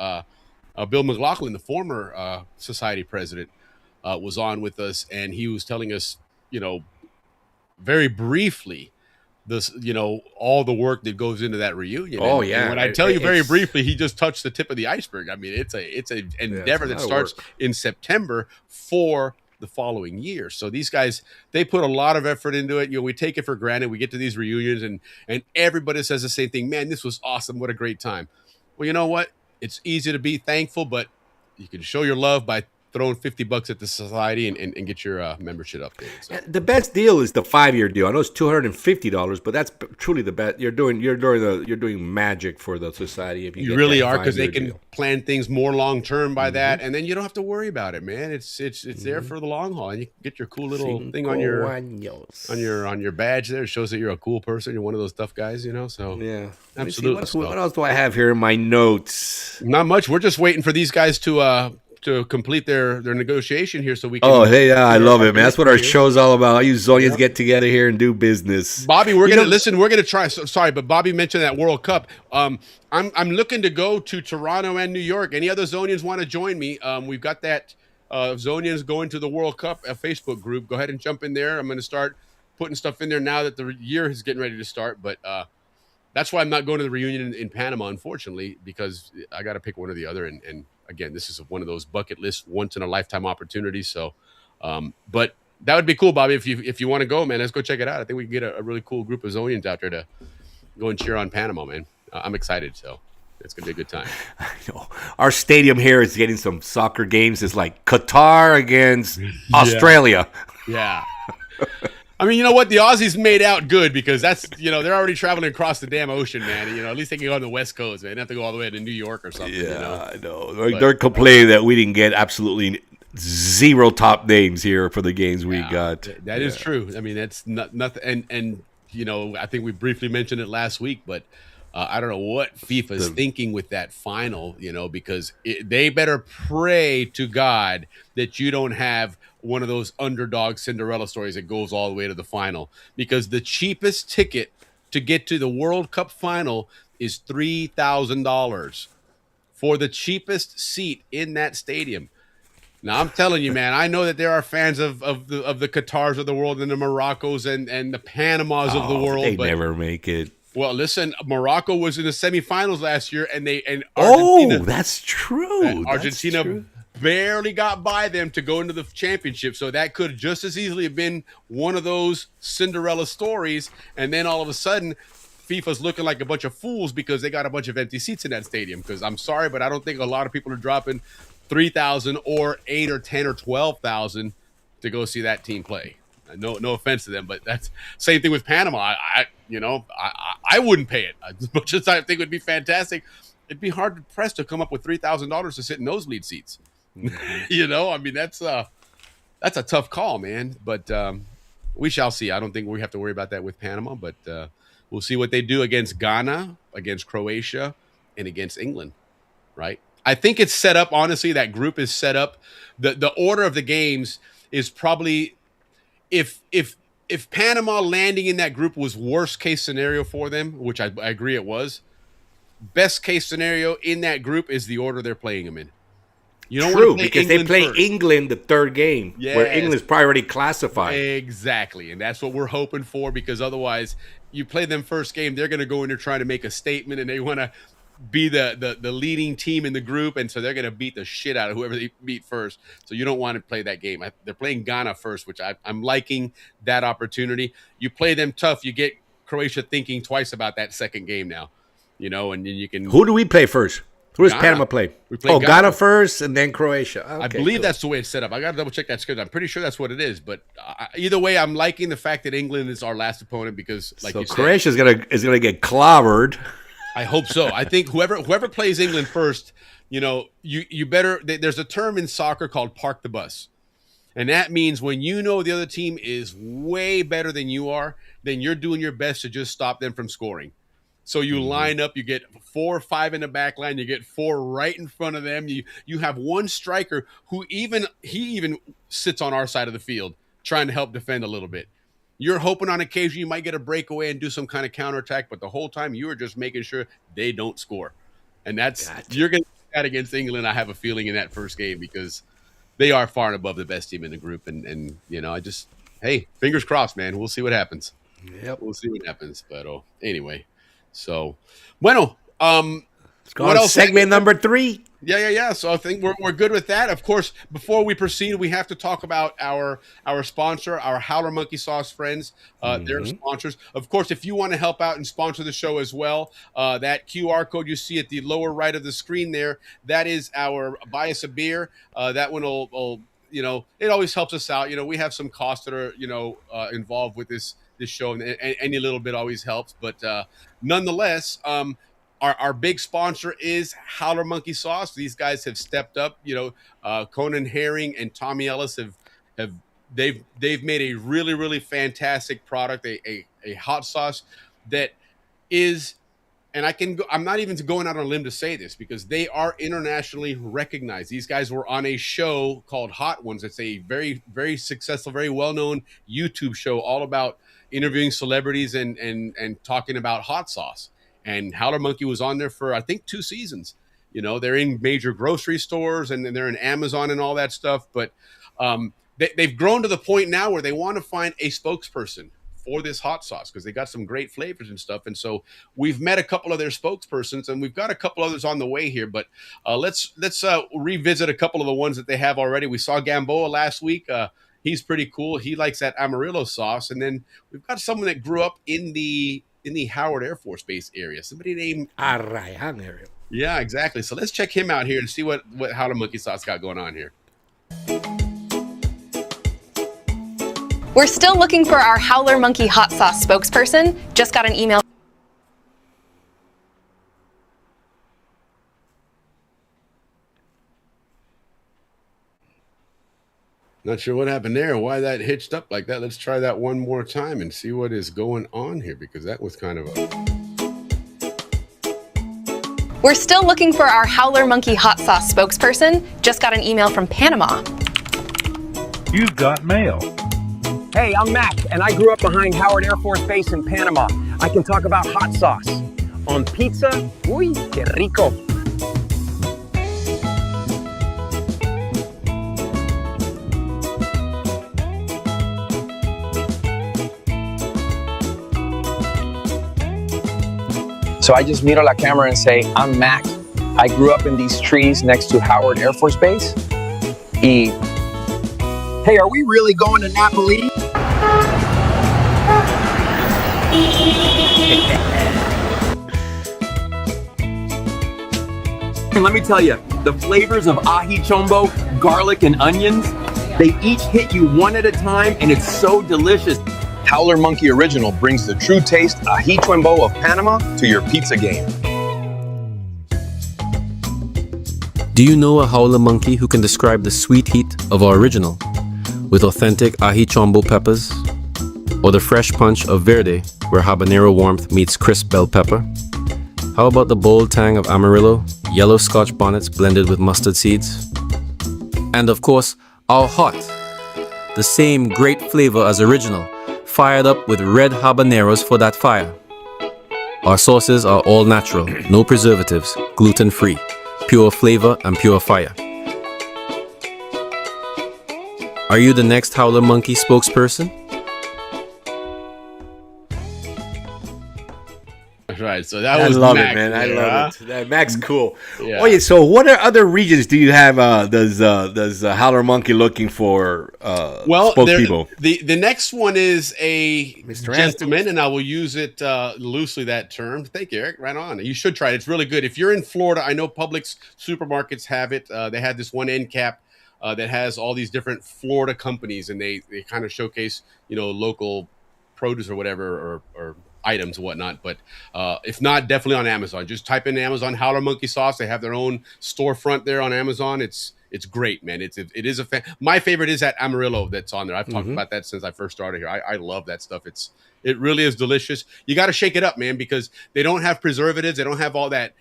[SPEAKER 3] Bill McLaughlin, the former society president, was on with us, and he was telling us, very briefly, this, all the work that goes into that reunion.
[SPEAKER 6] Oh,
[SPEAKER 3] and,
[SPEAKER 6] yeah.
[SPEAKER 3] And when I tell you very briefly, he just touched the tip of the iceberg. I mean, it's an endeavor that starts in September for the following year. So these guys, they put a lot of effort into it. We take it for granted. We get to these reunions and everybody says the same thing. Man, this was awesome. What a great time. Well, you know what? It's easy to be thankful, but you can show your love by throwing $50 at the society and get your membership updated. So.
[SPEAKER 6] The best deal is the 5-year deal. I know it's $250, but that's truly the best. You're doing magic for the society if you
[SPEAKER 3] really are, because they
[SPEAKER 6] deal.
[SPEAKER 3] can plan things more long term by that, and then you don't have to worry about it, man. It's there for the long haul, and you can get your cool little thing on your badge there. It shows that you're a cool person. You're one of those tough guys, So
[SPEAKER 6] yeah,
[SPEAKER 3] absolutely.
[SPEAKER 6] What else do I have here in my notes?
[SPEAKER 3] Not much. We're just waiting for these guys to complete their negotiation here so we can.
[SPEAKER 6] Oh, hey, I love it, man. That's what our show's all about. All you Zonians get together here and do business.
[SPEAKER 3] Bobby, we're going to try. Sorry, but Bobby mentioned that World Cup. I'm looking to go to Toronto and New York. Any other Zonians want to join me? We've got that Zonians going to the World Cup Facebook group. Go ahead and jump in there. I'm going to start putting stuff in there now that the year is getting ready to start. But that's why I'm not going to the reunion in Panama, unfortunately, because I got to pick one or the other. And again, this is one of those bucket list, once in a lifetime opportunities. So, but that would be cool, Bobby. If you want to go, man, let's go check it out. I think we can get a really cool group of Zonians out there to go and cheer on Panama, man. I'm excited. So it's going to be a good time.
[SPEAKER 6] I know. Our stadium here is getting some soccer games. It's like Qatar against Australia.
[SPEAKER 3] Yeah. I mean, you know what? The Aussies made out good because that's, they're already traveling across the damn ocean, man. At least they can go on the West Coast, man. They don't have to go all the way to New York or something.
[SPEAKER 6] Yeah, I know. They're complaining that we didn't get absolutely zero top names here for the games we got.
[SPEAKER 3] That is true. I mean, that's nothing. And I think we briefly mentioned it last week, but I don't know what FIFA's thinking with that final, because they better pray to God that you don't have one of those underdog Cinderella stories that goes all the way to the final, because the cheapest ticket to get to the World Cup final is $3,000 for the cheapest seat in that stadium. Now, I'm telling you, man, I know that there are fans of the Qatars of the world and the Moroccos and the Panamas of the world.
[SPEAKER 6] They never make it.
[SPEAKER 3] Well, listen, Morocco was in the semifinals last year, and Argentina,
[SPEAKER 6] that's true.
[SPEAKER 3] Argentina barely got by them to go into the championship, so that could just as easily have been one of those Cinderella stories. And then all of a sudden, FIFA's looking like a bunch of fools because they got a bunch of empty seats in that stadium. Because I'm sorry, but I don't think a lot of people are dropping $3,000 or $8,000 or $10,000 or $12,000 to go see that team play. No offense to them, but that's same thing with Panama. I wouldn't pay it as much as I think it would be fantastic. It'd be hard pressed to come up with $3,000 to sit in nosebleed seats. I mean, that's a tough call, man. But we shall see. I don't think we have to worry about that with Panama, but we'll see what they do against Ghana, against Croatia, and against England. Right? I think it's set up. Honestly, that group is set up. The order of the games is probably. If Panama landing in that group was worst case scenario for them, which I agree it was, best case scenario in that group is the order they're playing them in. You don't
[SPEAKER 6] True,
[SPEAKER 3] want to
[SPEAKER 6] because
[SPEAKER 3] England
[SPEAKER 6] they play
[SPEAKER 3] first.
[SPEAKER 6] England the third game, where England's probably already classified.
[SPEAKER 3] Exactly, and that's what we're hoping for, because otherwise you play them first game, they're going to go in there trying to make a statement, and they want to be the leading team in the group, and so they're going to beat the shit out of whoever they beat first. So you don't want to play that game. They're playing Ghana first, which I'm liking that opportunity. You play them tough, you get Croatia thinking twice about that second game now, and then you can.
[SPEAKER 6] Who do we play first? Who does
[SPEAKER 3] Ghana.
[SPEAKER 6] Panama play?
[SPEAKER 3] We play
[SPEAKER 6] Ghana first and then Croatia. Okay,
[SPEAKER 3] I believe
[SPEAKER 6] cool.
[SPEAKER 3] that's the way it's set up. I got to double check that schedule. I'm pretty sure that's what it is. But either way, I'm liking the fact that England is our last opponent because, like you said,
[SPEAKER 6] Croatia is gonna get clobbered.
[SPEAKER 3] I hope so. I think whoever plays England first, you better. There's a term in soccer called park the bus, and that means when the other team is way better than you are, then you're doing your best to just stop them from scoring. So you line up, you get 4 or 5 in the back line, you get 4 right in front of them. You have one striker who even sits on our side of the field trying to help defend a little bit. You're hoping on occasion you might get a breakaway and do some kind of counterattack, but the whole time you are just making sure they don't score. And you're going to do that against England, I have a feeling, in that first game, because they are far and above the best team in the group. And hey, fingers crossed, man. We'll see what happens.
[SPEAKER 6] Yep.
[SPEAKER 3] We'll see what happens. But anyway, so, bueno.
[SPEAKER 6] Let's go on segment number 3.
[SPEAKER 3] Yeah. So I think we're good with that. Of course, before we proceed, we have to talk about our sponsor, our Howler Monkey Sauce friends. They're sponsors. Of course, if you want to help out and sponsor the show as well, that QR code you see at the lower right of the screen there, that is our buy us a beer. That one will it always helps us out. We have some costs that are involved with this show, and any little bit always helps. But nonetheless, Our big sponsor is Howler Monkey Sauce. These guys have stepped up. Conan Herring and Tommy Ellis they've made a really, really fantastic product, a hot sauce that is, and I'm not even going out on a limb to say this, because they are internationally recognized. These guys were on a show called Hot Ones. It's a very, very successful, very well-known YouTube show all about interviewing celebrities and talking about hot sauce. And Howler Monkey was on there for, I think, 2 seasons. They're in major grocery stores and they're in Amazon and all that stuff. But they've grown to the point now where they want to find a spokesperson for this hot sauce, because they got some great flavors and stuff. And so we've met a couple of their spokespersons, and we've got a couple others on the way here. But let's revisit a couple of the ones that they have already. We saw Balboa last week. He's pretty cool. He likes that Amarillo sauce. And then we've got someone that grew up in the Howard Air Force Base area. Somebody named
[SPEAKER 6] Arrayan area.
[SPEAKER 3] Yeah, exactly. So let's check him out here and see what Howler Monkey Sauce got going on here.
[SPEAKER 8] We're still looking for our Howler Monkey Hot Sauce spokesperson. Just got an email.
[SPEAKER 3] Not sure what happened there, why that hitched up like that. Let's try that one more time and see what is going on here, because that was kind of
[SPEAKER 8] We're still looking for our Howler Monkey Hot Sauce spokesperson. Just got an email from Panama.
[SPEAKER 9] You've got mail.
[SPEAKER 10] Hey, I'm Mac, and I grew up behind Howard Air Force Base in Panama. I can talk about hot sauce. On pizza, uy, que rico. So I just miro la camera and say, I'm Mac. I grew up in these trees next to Howard Air Force Base. Hey, are we really going to Napoli? And let me tell you, The flavors of ají chombo, garlic, and onions, they each hit you one at a time, and it's so delicious. Howler Monkey Original brings the true taste ají chombo of Panama to your pizza game.
[SPEAKER 11] Do you know a howler monkey who can describe the sweet heat of our original with authentic ají chombo peppers, or the fresh punch of verde where habanero warmth meets crisp bell pepper? How about the bold tang of Amarillo, yellow Scotch bonnets blended with mustard seeds? And of course, our hot, the same great flavor as original, fired up with red habaneros for that fire. Our sauces are all natural, no preservatives, gluten-free, pure flavor and pure fire. Are you the next Howler Monkey spokesperson?
[SPEAKER 3] Right, so that
[SPEAKER 6] I
[SPEAKER 3] was
[SPEAKER 6] love
[SPEAKER 3] Mac
[SPEAKER 6] it, man. I
[SPEAKER 3] there,
[SPEAKER 6] love it. That Mac's cool.
[SPEAKER 3] Yeah.
[SPEAKER 6] Oh yeah. So, what other regions do you have? Does Howler Monkey looking for spokespeople?
[SPEAKER 3] The next one is a
[SPEAKER 6] Mr.
[SPEAKER 3] gentleman, and I will use it loosely, that term. Thank you, Eric. Right on. You should try it. It's really good. If you're in Florida, I know Publix supermarkets have it. They had this one end cap that has all these different Florida companies, and they kind of showcase local produce or whatever or items and whatnot. But if not, definitely on Amazon. Just type in Amazon Howler Monkey Sauce. They have their own storefront there on Amazon. It's great, man. It is my favorite is that Amarillo that's on there. I've talked about that since I first started here. I love that stuff. It really is delicious. You got to shake it up, man, because they don't have preservatives. They don't have all that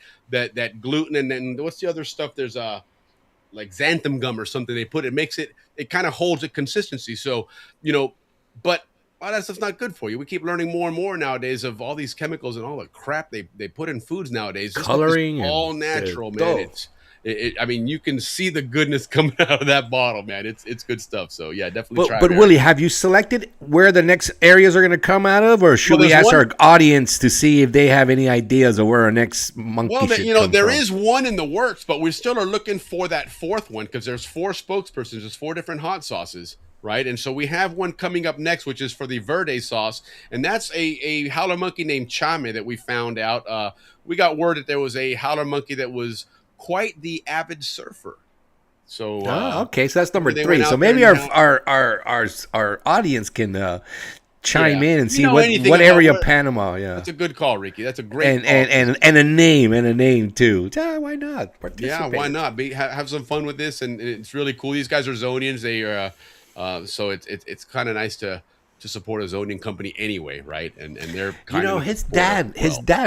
[SPEAKER 3] gluten, and then what's the other stuff? There's like xanthan gum or something they put. It kind of holds a consistency. So but a lot of that stuff's not good for you. We keep learning more and more nowadays of all these chemicals and all the crap they put in foods nowadays. This
[SPEAKER 6] Coloring,
[SPEAKER 3] all natural, man. I mean, you can see the goodness coming out of that bottle, man. It's good stuff. So yeah, definitely try it.
[SPEAKER 6] But Willie, have you selected where the next areas are going to come out of, or should we ask our audience to see if they have any ideas of where our next monkey should come from?
[SPEAKER 3] There is one in the works, but we still are looking for that fourth one because there's 4 spokespersons. There's 4 different hot sauces. Right, and so we have one coming up next, which is for the verde sauce, and that's a howler monkey named Chame that we found out. We got word that there was a howler monkey that was quite the avid surfer. So
[SPEAKER 6] okay, so that's number 3. So maybe our audience can chime in and see what area of Panama. Yeah,
[SPEAKER 3] that's a good call, Ricky. That's a great call.
[SPEAKER 6] and a name too. Why not?
[SPEAKER 3] Yeah, why not? Have some fun with this, and it's really cool. These guys are Zonians. They are. So it's kind of nice to support a Zonian company anyway, right? And they're kind of
[SPEAKER 6] his dad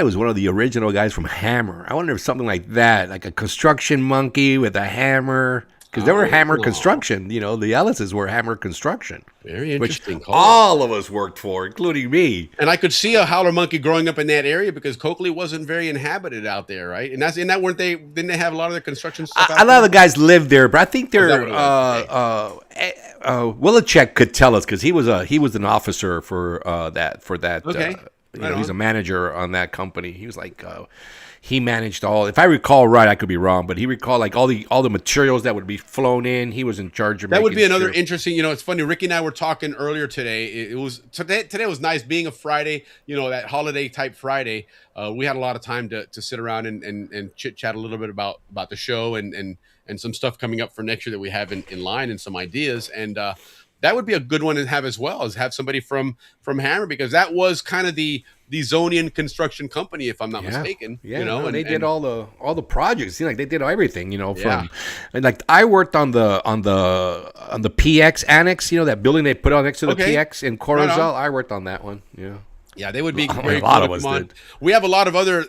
[SPEAKER 6] was one of the original guys from Hammer. I wonder if something like that, like a construction monkey with a hammer, because they were Hammer Construction. The Ellises were Hammer Construction.
[SPEAKER 3] Very interesting.
[SPEAKER 6] Which all of us worked for, including me.
[SPEAKER 3] And I could see a howler monkey growing up in that area because Coakley wasn't very inhabited out there, right? And didn't they have a lot of their construction stuff?
[SPEAKER 6] A lot of the guys lived there, but I think they're Willichek could tell us because he was an officer for that.
[SPEAKER 3] Okay.
[SPEAKER 6] He's a manager on that company. He was like he managed all. If I recall right, I could be wrong, but he recalled like all the materials that would be flown in. He was in charge of
[SPEAKER 3] that. Would be another interesting. It's funny. Ricky and I were talking earlier today. Today was nice being a Friday. That holiday type Friday. We had a lot of time to sit around and chit chat a little bit about the show and some stuff coming up for next year that we have in line and some ideas. And that would be a good one to have as well, as have somebody from Hammer, because that was kind of the Zonian construction company, if I'm not mistaken.
[SPEAKER 6] Yeah, they did all the projects. Like they did everything. From and like I worked on the PX annex. That building they put on next to the PX in Corozal. Right, I worked on that one. Yeah.
[SPEAKER 3] Yeah, they would be very
[SPEAKER 6] a lot of us did.
[SPEAKER 3] We have a lot of other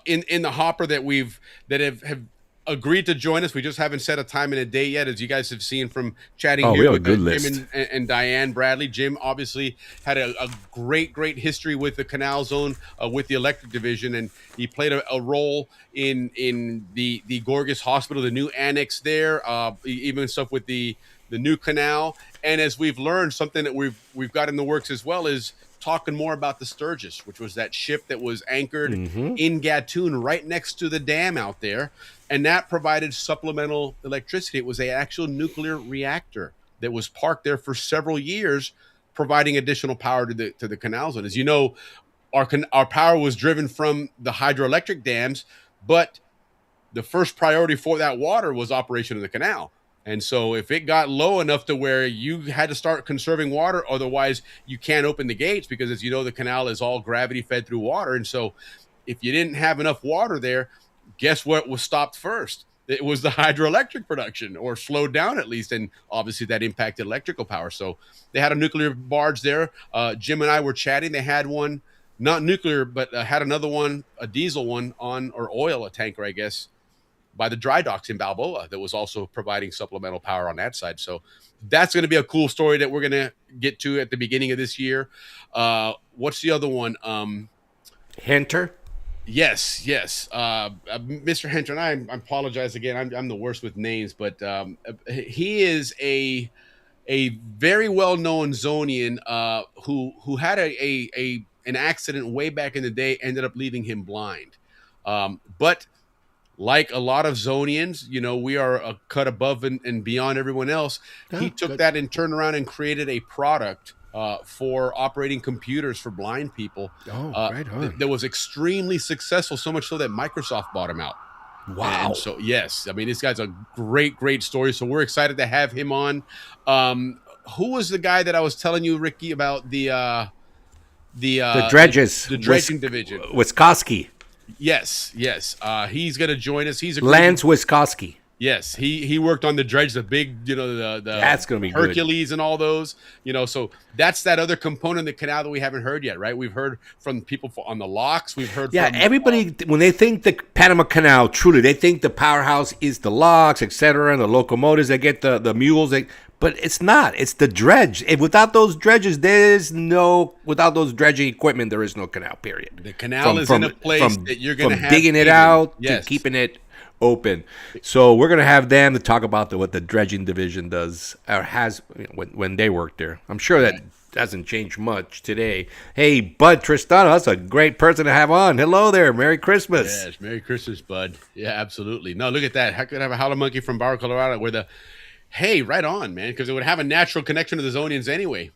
[SPEAKER 3] in the hopper that have agreed to join us. We just haven't set a time and a date yet, as you guys have seen from chatting here with Jim and Diane Bradley. Jim obviously had a great history with the Canal Zone, with the electric division, and he played a role in the Gorgas Hospital, the new annex there, even stuff with the new canal. And as we've learned, something that we've got in the works as well is talking more about the Sturgis, which was that ship that was anchored in Gatun right next to the dam out there. And that provided supplemental electricity. It was an actual nuclear reactor that was parked there for several years, providing additional power to the Canal Zone. As you know, our power was driven from the hydroelectric dams, but the first priority for that water was operation of the canal. And so if it got low enough to where you had to start conserving water, otherwise you can't open the gates, because as you know, the canal is all gravity fed through water. And so if you didn't have enough water there, guess what was stopped first? It was the hydroelectric production, or slowed down at least. And obviously that impacted electrical power. So they had a nuclear barge there. Jim and I were chatting. They had one, not nuclear, but had another one, a diesel one on, or oil, a tanker, I guess, by the dry docks in Balboa that was also providing supplemental power on that side. So that's going to be a cool story that we're going to get to at the beginning of this year. What's the other one?
[SPEAKER 6] Hunter?
[SPEAKER 3] Yes. Mr. Hunter, and I apologize again. I'm the worst with names, but he is a very well-known Zonian who had an accident way back in the day, ended up leaving him blind. But like a lot of Zonians, we are a cut above and beyond everyone else. He took that and turned around and created a product for operating computers for blind people.
[SPEAKER 6] Right on.
[SPEAKER 3] That was extremely successful, so much so that Microsoft bought him out.
[SPEAKER 6] Wow.
[SPEAKER 3] And so, yes, I mean, this guy's a great story. So we're excited to have him on. Who was the guy that I was telling you, Ricky, about the
[SPEAKER 6] dredges,
[SPEAKER 3] the dredging division?
[SPEAKER 6] Wiskoski.
[SPEAKER 3] Yes. He's going to join us. He's
[SPEAKER 6] Lance Wiskoski.
[SPEAKER 3] Yes, he worked on the dredge, the big, the
[SPEAKER 6] that's gonna be
[SPEAKER 3] Hercules
[SPEAKER 6] good.
[SPEAKER 3] And all those, so that's that other component of the canal that we haven't heard yet, right? We've heard from people on the locks. We've heard from
[SPEAKER 6] everybody when they think the Panama Canal, truly they think the powerhouse is the locks, etc., and the locomotives that get the mules. But it's not. It's the dredge. Without those dredges, without those dredging equipment, there is no canal. Period.
[SPEAKER 3] The canal is in a place that you're going to have
[SPEAKER 6] digging it out to keeping it open. So we're going to have them to talk about what the dredging division does or has when they worked there. I'm sure that hasn't changed much today. Hey, Bud Tristano, that's a great person to have on. Hello there. Merry Christmas.
[SPEAKER 3] Yes, Merry Christmas, Bud. Yeah, absolutely. No, look at that. How could I have a howler monkey from Barrow, Colorado, where hey, right on, man, because it would have a natural connection to the Zonians anyway,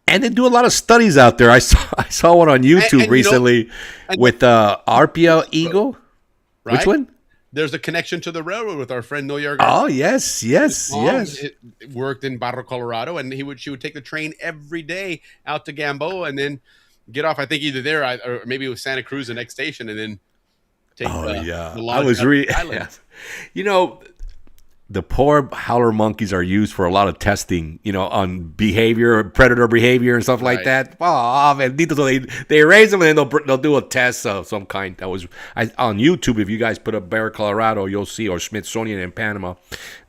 [SPEAKER 6] And they do a lot of studies out there. I saw one on YouTube recently with Arpia Eagle.
[SPEAKER 3] Right?
[SPEAKER 6] Which one?
[SPEAKER 3] There's a connection to the railroad with our friend Noyarga.
[SPEAKER 6] Oh, yes.
[SPEAKER 3] It worked in Barrow, Colorado, and she would take the train every day out to Gamboa and then get off. I think either there or maybe it was Santa Cruz, the next station, and then take the
[SPEAKER 6] I was the poor howler monkeys are used for a lot of testing, on behavior, predator behavior and stuff like that. Oh, man, they raise them and then they'll do a test of some kind. That was on YouTube. If you guys put up Barrow, Colorado, you'll see, or Smithsonian in Panama,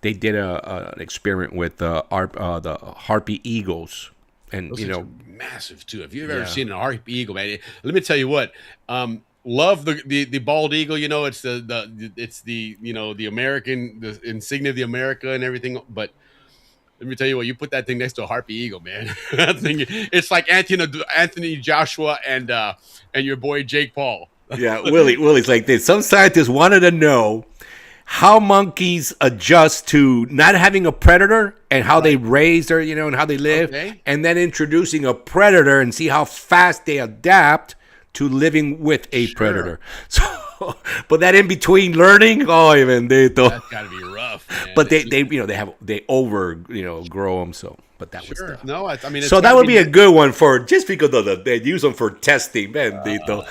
[SPEAKER 6] they did an experiment with the harpy eagles, and
[SPEAKER 3] those are massive too. If you've ever seen an harpy eagle, man, let me tell you what. Love the bald eagle, it's the American, the insignia of the America and everything. But let me tell you what, you put that thing next to a harpy eagle, man. That thing, it's like Anthony Joshua and your boy Jake Paul.
[SPEAKER 6] Yeah, Willie's like this. Some scientists wanted to know how monkeys adjust to not having a predator and how they raise their, and how they live, and then introducing a predator and see how fast they adapt to living with a predator. So, but that in between learning, that's
[SPEAKER 3] got to be rough, man.
[SPEAKER 6] But they grow them. So, but that was tough.
[SPEAKER 3] No, I mean,
[SPEAKER 6] so that would be a good one for just because they use them for testing, man.
[SPEAKER 3] We could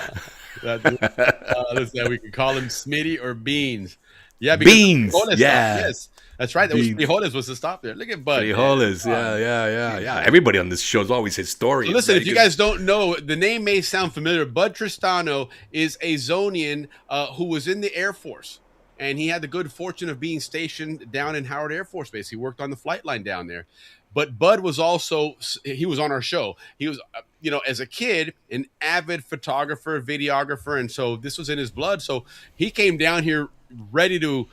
[SPEAKER 3] call him Smitty or Beans. Yeah,
[SPEAKER 6] Beans.
[SPEAKER 3] Yes. That's right. That was Frijoles was the stop there. Look at Bud.
[SPEAKER 6] Frijoles. Yeah. Everybody on this show is always historians.
[SPEAKER 3] So listen, if you guys don't know, the name may sound familiar. Bud Tristano is a Zonian who was in the Air Force, and he had the good fortune of being stationed down in Howard Air Force Base. He worked on the flight line down there. But Bud was he was on our show. He was, as a kid, an avid photographer, videographer, and so this was in his blood. So he came down here ready to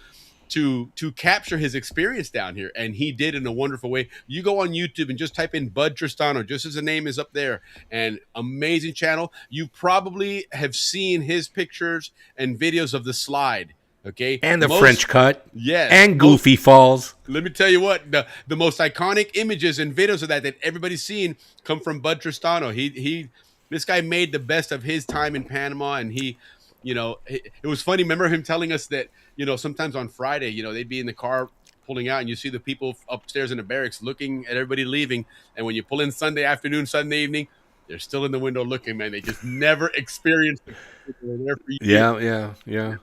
[SPEAKER 3] capture his experience down here, and he did in a wonderful way. You go on YouTube and just type in Bud Tristano, just as the name is up there, and amazing channel. You probably have seen his pictures and videos of the slide, okay?
[SPEAKER 6] And the French cut.
[SPEAKER 3] Yes.
[SPEAKER 6] And Goofy Falls.
[SPEAKER 3] Let me tell you what, the most iconic images and videos of that everybody's seen come from Bud Tristano. This guy made the best of his time in Panama, and he you know, it was funny. Remember him telling us that, you know, sometimes on Friday, you know, they'd be in the car pulling out and you see the people upstairs in the barracks looking at everybody leaving. And when you pull in Sunday afternoon, Sunday evening, they're still in the window looking, man. They just never experienced it. They're there for years.
[SPEAKER 6] Yeah.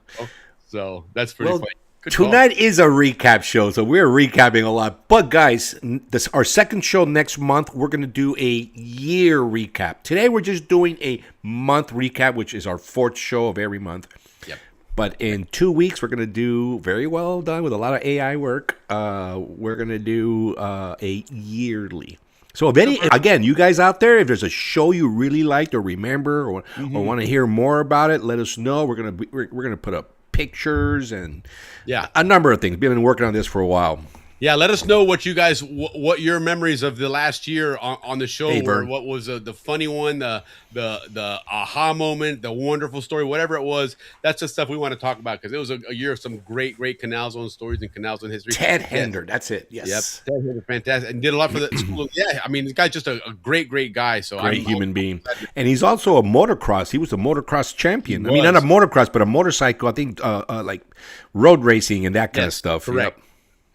[SPEAKER 3] So that's pretty funny. Good
[SPEAKER 6] Tonight is a recap show, so we're recapping a lot. But guys, our second show next month, we're going to do a year recap. Today we're just doing a month recap, which is our fourth show of every month.
[SPEAKER 3] Yep.
[SPEAKER 6] But in 2 weeks, we're going to do, very well done with a lot of AI work, we're going to do a yearly. So if again, you guys out there, if there's a show you really liked or remember or want to hear more about it, let us know. We're gonna put up pictures and a number of things. We've been working on this for a while.
[SPEAKER 3] Yeah, let us know what you guys, what your memories of the last year on the show were. What was the funny one, the aha moment, the wonderful story, whatever it was. That's the stuff we want to talk about because it was a year of some great Canal Zone stories and Canal Zone history.
[SPEAKER 6] Ted Hender, that's it. Yes.
[SPEAKER 3] Yep, Ted Hender, fantastic, and did a lot for the school. Yeah, I mean, this guy's just a great guy. So
[SPEAKER 6] great human being, and he's also a motocross. He was a motocross champion. I mean, not a motocross, but a motorcycle. I think like road racing and that kind of stuff.
[SPEAKER 3] Correct. Yep.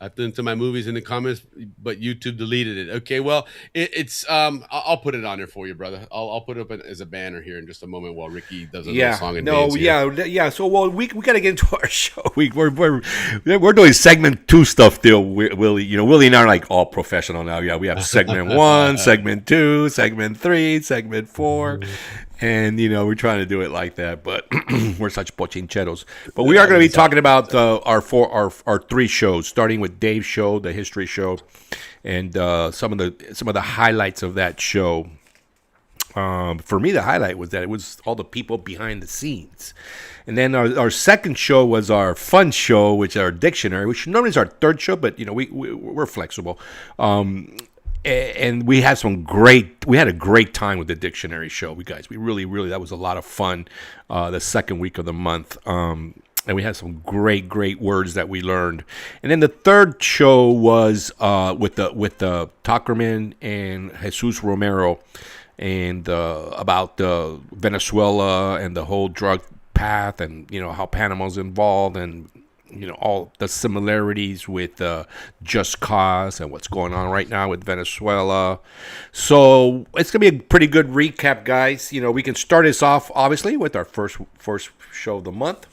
[SPEAKER 3] I put into my movies in the comments, but YouTube deleted it. Okay, well, it's I'll put it on there for you, brother. I'll put it up as a banner here in just a moment while Ricky does a little song and dance here.
[SPEAKER 6] So we got to get into our show. We're doing segment 2 stuff still. Willie, you know, Willie and I are like all professional now. Yeah, we have segment 1, segment 2, segment 3, segment 4. And, you know, we're trying to do it like that, but we're such bochincheros. But we are going to be talking about our 3 shows, starting with Dave's show, the history show, and some of the highlights of that show. For me, the highlight was that it was all the people behind the scenes. And then our second show was our fun show, which is our dictionary, which normally is our third show, but, you know, we're flexible. And we had a great time with the dictionary show. We really, that was a lot of fun. The second week of the month. And we had some great words that we learned. And then the third show was with the Tuckerman and Jesus Romero, and about Venezuela and the whole drug path, and, you know, how Panama's involved, and, you know, all the similarities with Just Cause and what's going on right now with Venezuela. So it's going to be a pretty good recap, guys. You know, we can start us off, obviously, with our first show of the month.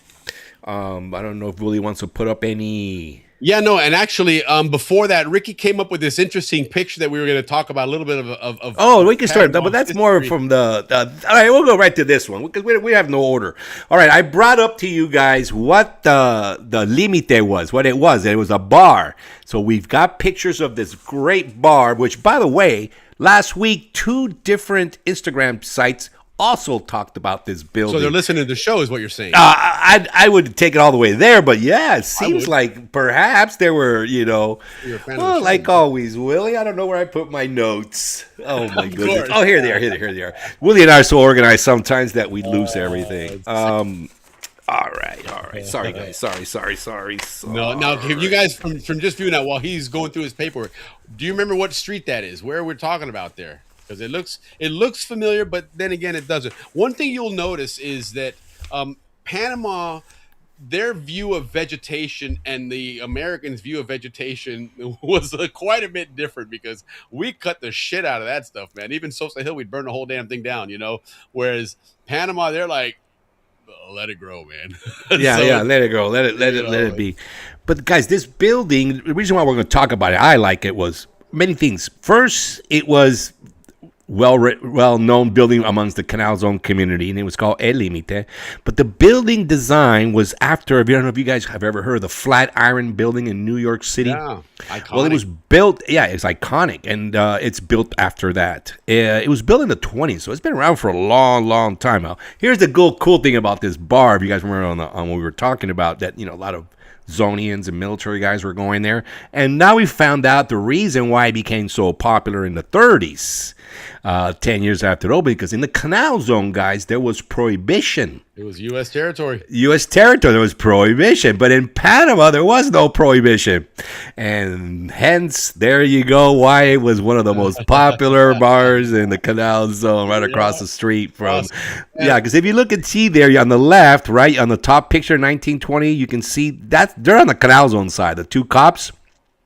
[SPEAKER 6] I don't know if Willie wants to put up any...
[SPEAKER 3] Yeah, no, and actually, before that, Ricky came up with this interesting picture that we were going to talk about a little bit of
[SPEAKER 6] Oh, we can start, but that's more from the all right, we'll go right to this one, because we have no order. All right, I brought up to you guys what the Límite was, what it was. It was a bar. So we've got pictures of this great bar, which, by the way, last week, 2 different Instagram sites also talked about this building.
[SPEAKER 3] So they're listening to the show, is what you're saying?
[SPEAKER 6] I would take it all the way there, but yeah, it seems like perhaps there were, you know, well, like always, Willie. I don't know where I put my notes. Oh my goodness! Oh, here they are. Willie and I are so organized sometimes that we lose everything. All right. Sorry, guys. Sorry.
[SPEAKER 3] No. If you guys from just viewing that while he's going through his paperwork, do you remember what street that is? Where we're talking about there? Because it looks familiar, but then again, it doesn't. One thing you'll notice is that Panama, their view of vegetation and the Americans' view of vegetation was quite a bit different, because we cut the shit out of that stuff, man. Even Sosa Hill, we'd burn the whole damn thing down, you know. Whereas Panama, they're like, let it grow, man.
[SPEAKER 6] Yeah, let it grow, let it be. But guys, this building, the reason why we're going to talk about it, I like it, was many things. First, it was well-known building amongst the Canal Zone community, and it was called El Límite. But the building design was after, I don't know if you guys have ever heard of the Flatiron Building in New York City.
[SPEAKER 3] Yeah, iconic.
[SPEAKER 6] Well, it was built, it's iconic, and it's built after that. It was built in the 20s, so it's been around for a long time now. Here's the cool thing about this bar, if you guys remember on what we were talking about, that, you know, a lot of Zonians and military guys were going there. And now we found out the reason why it became so popular in the 30s, 10 years after it opened, because in the Canal Zone, guys, there was prohibition
[SPEAKER 3] It was U.S. territory.
[SPEAKER 6] U.S. territory. There was prohibition, but in Panama there was no prohibition, and hence there you go. Why it was one of the most popular bars in the Canal Zone, right across the street from. Yeah, because if you look and see there on the left, right on the top picture, 1920, you can see that they're on the Canal Zone side. The two cops.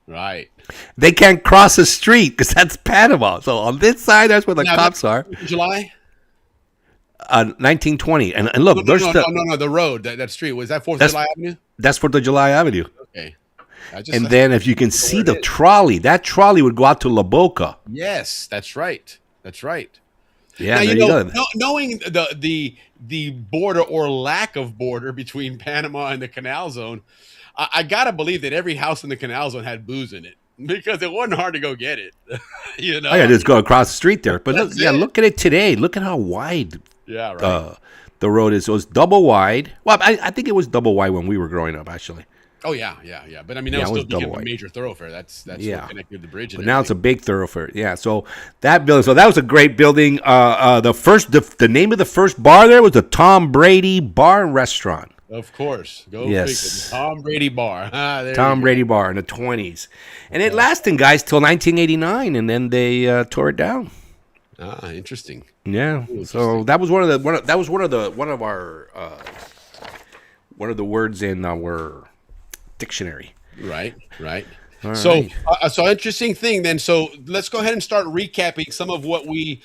[SPEAKER 3] Right.
[SPEAKER 6] They can't cross the street because that's Panama. So on this side, that's where the cops are.
[SPEAKER 3] July.
[SPEAKER 6] 1920, and look,
[SPEAKER 3] no, the road, that street, was that 4th of July Avenue?
[SPEAKER 6] That's 4th of July Avenue.
[SPEAKER 3] Okay.
[SPEAKER 6] And then if you can see the trolley, that trolley would go out to La Boca.
[SPEAKER 3] Yes, that's right. That's right.
[SPEAKER 6] Yeah,
[SPEAKER 3] now,
[SPEAKER 6] there you go.
[SPEAKER 3] Knowing the border or lack of border between Panama and the Canal Zone, I gotta believe that every house in the Canal Zone had booze in it because it wasn't hard to go get it. You know,
[SPEAKER 6] I gotta just go across the street there. But look at it today. Look at how wide.
[SPEAKER 3] Yeah, right.
[SPEAKER 6] The road is. It was double wide. Well, I think it was double wide when we were growing up, actually.
[SPEAKER 3] Oh yeah. But I mean, that was still a major thoroughfare. That's what connected the bridge.
[SPEAKER 6] But now it's a big thoroughfare. Yeah. So that building. So that was a great building. The name of the first bar there was the Tom Brady Bar and Restaurant.
[SPEAKER 3] Of course.
[SPEAKER 6] Yes.
[SPEAKER 3] Figure. Tom Brady Bar.
[SPEAKER 6] Tom Brady Bar in the 20s, and it lasted, guys, till 1989, and then they tore it down.
[SPEAKER 3] Interesting.
[SPEAKER 6] Yeah. So that was one of the words in our dictionary.
[SPEAKER 3] Right.
[SPEAKER 6] All
[SPEAKER 3] so
[SPEAKER 6] right.
[SPEAKER 3] Interesting thing then. So let's go ahead and start recapping some of what we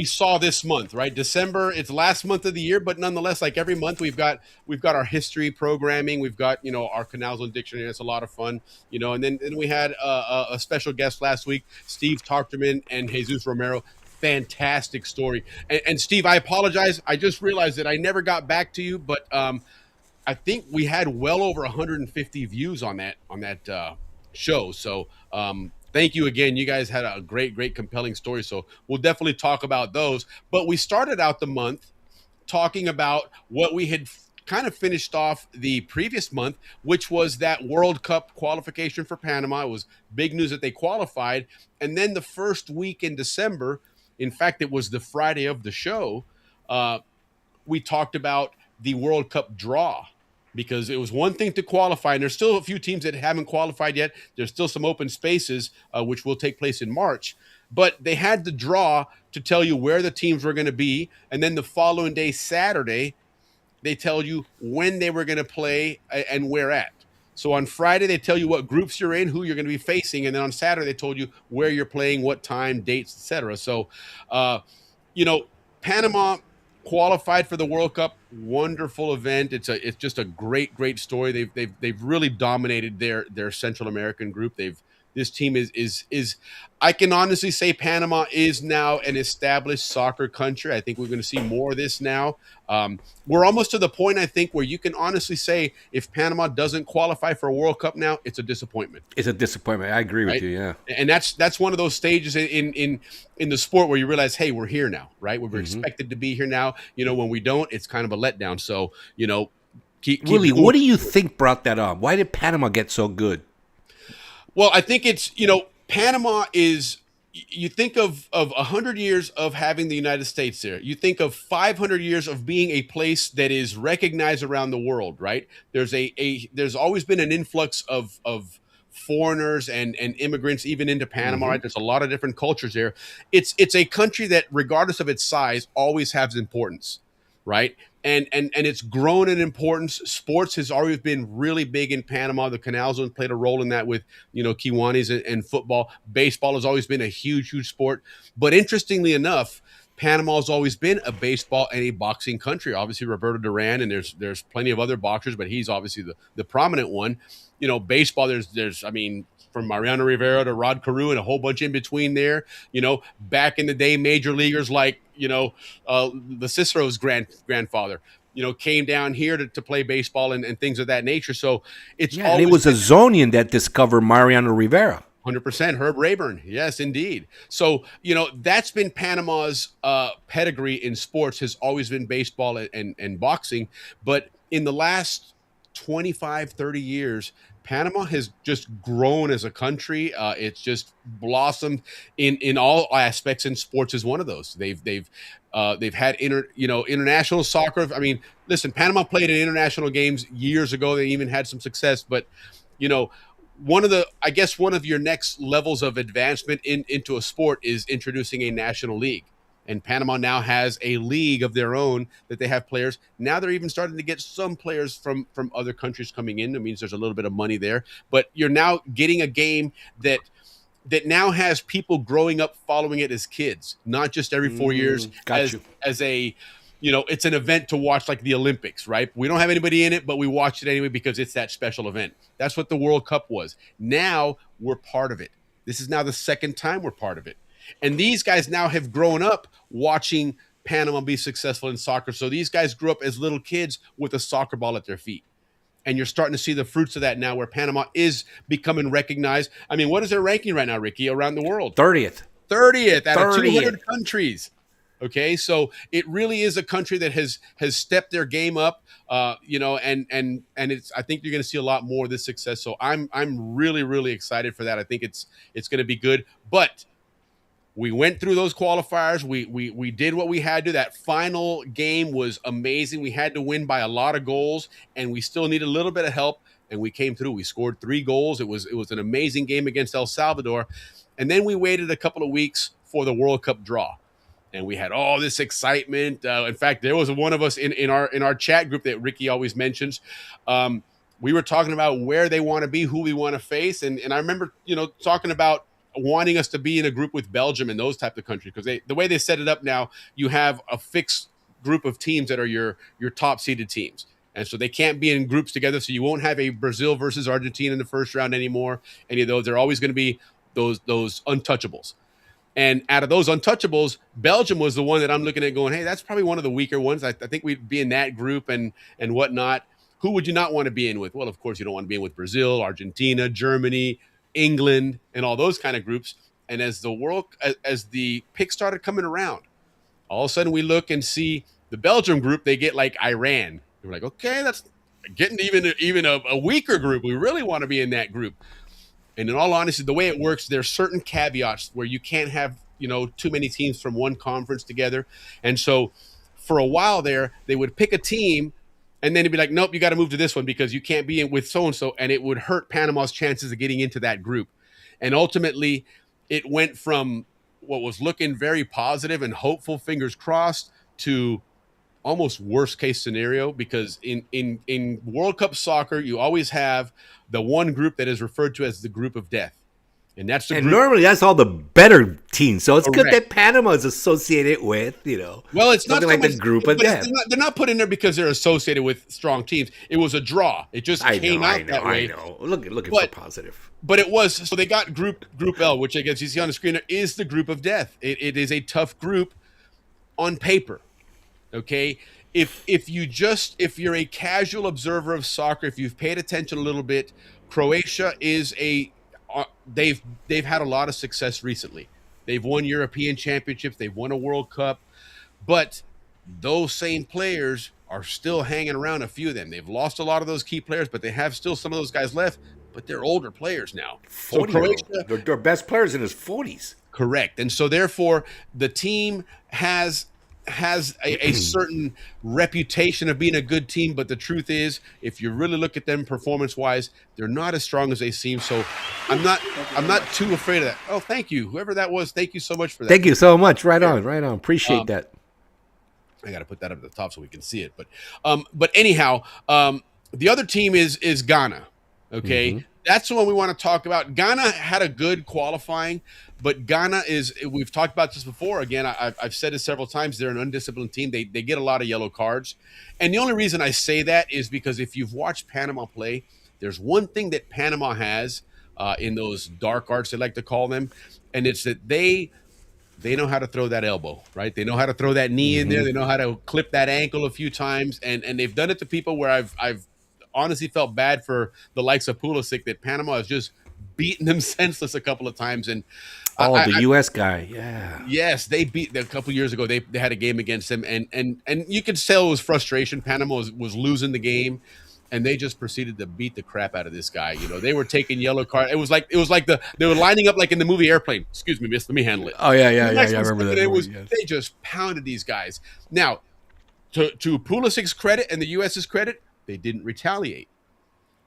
[SPEAKER 3] saw this month. Right, December. It's the last month of the year, but nonetheless, like every month, we've got our history programming. We've got our Canal Zone dictionary. It's a lot of fun. And then we had a special guest last week, Steve Tarterman and Jesus Romero. Fantastic story. And Steve, I apologize. I just realized that I never got back to you, but I think we had well over 150 views on that show. So thank you again. You guys had a great, compelling story. So we'll definitely talk about those. But we started out the month talking about what we had kind of finished off the previous month, which was that World Cup qualification for Panama. It was big news that they qualified. And then the first week in December, in fact, it was the Friday of the show, we talked about the World Cup draw, because it was one thing to qualify, and there's still a few teams that haven't qualified yet. There's still some open spaces, which will take place in March. But they had the draw to tell you where the teams were going to be, and then the following day, Saturday, they tell you when they were going to play and where at. So on Friday, they tell you what groups you're in, who you're going to be facing, and then on Saturday, they told you where you're playing, what time, dates, etc. So, Panama qualified for the World Cup. Wonderful event. It's just a great story. They've really dominated their Central American group. This team is I can honestly say Panama is now an established soccer country. I think we're going to see more of this now. We're almost to the point, I think, where you can honestly say if Panama doesn't qualify for a World Cup now, it's a disappointment.
[SPEAKER 6] It's a disappointment. I agree with you. Yeah,
[SPEAKER 3] and that's one of those stages in the sport where you realize, hey, we're here now, right? We're expected to be here now. When we don't, it's kind of a letdown. So keep
[SPEAKER 6] Willie, what do you think brought that on? Why did Panama get so good?
[SPEAKER 3] Well, I think it's, Panama is, you think of 100 years of having the United States there. You think of 500 years of being a place that is recognized around the world, right? There's always been an influx of foreigners and immigrants even into Panama, right? There's a lot of different cultures there. It's a country that, regardless of its size, always has importance, right? And it's grown in importance. Sports has always been really big in Panama. The Canal Zone played a role in that with, Kiwanis and football. Baseball has always been a huge sport. But interestingly enough, Panama has always been a baseball and a boxing country. Obviously, Roberto Duran, and there's plenty of other boxers, but he's obviously the prominent one. Baseball, there's from Mariano Rivera to Rod Carew and a whole bunch in between there. Back in the day, major leaguers like, the Cicero's grandfather, came down here to play baseball and things of that nature. So it's
[SPEAKER 6] and it was a Zonian that discovered Mariano Rivera.
[SPEAKER 3] 100%. Herb Rayburn. Yes, indeed. So, that's been Panama's pedigree in sports, has always been baseball and boxing. But in the last 25, 30 years, Panama has just grown as a country. It's just blossomed in all aspects, and sports is one of those. They've They've had international soccer. I mean, listen, Panama played in international games years ago. They even had some success, but one of your next levels of advancement into a sport is introducing a national league. And Panama now has a league of their own that they have players. Now they're even starting to get some players from other countries coming in. That means there's a little bit of money there. But you're now getting a game that now has people growing up following it as kids, not just every 4 years as a, it's an event to watch like the Olympics, right? We don't have anybody in it, but we watch it anyway because it's that special event. That's what the World Cup was. Now we're part of it. This is now the second time we're part of it. And these guys now have grown up watching Panama be successful in soccer. So these guys grew up as little kids with a soccer ball at their feet. And you're starting to see the fruits of that now where Panama is becoming recognized. I mean, what is their ranking right now, Ricky, around the world?
[SPEAKER 6] 30th.
[SPEAKER 3] 30th out of 200 countries. Okay, so it really is a country that has stepped their game up, and it's. I think you're going to see a lot more of this success. So I'm really, really excited for that. I think it's going to be good. But we went through those qualifiers. We did what we had to. That final game was amazing. We had to win by a lot of goals, and we still needed a little bit of help, and we came through. We scored 3 goals. It was an amazing game against El Salvador. And then we waited a couple of weeks for the World Cup draw. And we had all this excitement. In fact, there was one of us in our chat group that Ricky always mentions. We were talking about where they want to be, who we want to face. And I remember, talking about wanting us to be in a group with Belgium and those type of countries, because the way they set it up now, you have a fixed group of teams that are your top seeded teams, and so they can't be in groups together. So you won't have a Brazil versus Argentina in the first round anymore. Any of those, they're always going to be those untouchables. And out of those untouchables, Belgium was the one that I'm looking at going, hey, that's probably one of the weaker ones. I think we'd be in that group and whatnot. Who would you not want to be in with? Well, of course, you don't want to be in with Brazil, Argentina, Germany, England, and all those kind of groups. And as the picks started coming around, all of a sudden we look and see the Belgium group, they get like Iran. We're like, okay, that's getting even a weaker group. We really want to be in that group. And in all honesty, the way it works, there's certain caveats where you can't have, too many teams from one conference together. And so for a while there, they would pick a team and then it'd be like, nope, you got to move to this one because you can't be in with so-and-so. And it would hurt Panama's chances of getting into that group. And ultimately, it went from what was looking very positive and hopeful, fingers crossed, to almost worst case scenario, because in World Cup soccer, you always have the one group that is referred to as the group of death. And that's the group.
[SPEAKER 6] Normally that's all the better teams. So it's
[SPEAKER 3] Correct.
[SPEAKER 6] good that Panama is associated with,
[SPEAKER 3] well, it's not
[SPEAKER 6] something like the group of death.
[SPEAKER 3] They're not put in there because they're associated with strong teams. It was a draw. It just came out that way.
[SPEAKER 6] I know. Looking for positive.
[SPEAKER 3] But it was, so they got group L, which I guess you see on the screen is the group of death. It is a tough group on paper. Okay. If you're a casual observer of soccer, if you've paid attention a little bit, Croatia is they've had a lot of success recently. They've won European championships. They've won a World Cup, but those same players are still hanging around. A few of them. They've lost a lot of those key players, but they have still some of those guys left, but they're older players now. So Croatia,
[SPEAKER 6] their best players in his 40s.
[SPEAKER 3] Correct. And so therefore the team has a certain reputation of being a good team, but the truth is, if you really look at them performance-wise, they're not as strong as they seem. So I'm not too afraid of that. Oh, thank you. Whoever that was, thank you so much for that.
[SPEAKER 6] Thank you so much. Right on. Appreciate that.
[SPEAKER 3] I got to put that up at the top so we can see it. But anyhow, the other team is Ghana. Okay. Mm-hmm. That's the one we want to talk about. Ghana had a good qualifying, but Ghana we've talked about this before. Again, I've said it several times. They're an undisciplined team. They get a lot of yellow cards. And the only reason I say that is because if you've watched Panama play, there's one thing that Panama has in those dark arts, they like to call them, and it's that they know how to throw that elbow, right? They know how to throw that knee in there. They know how to clip that ankle a few times, and they've done it to people where I've honestly felt bad for the likes of Pulisic, that Panama has just beaten them senseless a couple of times. And
[SPEAKER 6] the U.S. guy, yeah.
[SPEAKER 3] Yes, they beat them a couple of years ago. They had a game against them, and you could tell it was frustration. Panama was losing the game, and they just proceeded to beat the crap out of this guy. They were taking yellow card. It was like they were lining up like in the movie Airplane. Excuse me, miss, let me handle it.
[SPEAKER 6] Oh yeah. I remember that.
[SPEAKER 3] They just pounded these guys. Now, to Pulisic's credit and the U.S.'s credit, they didn't retaliate.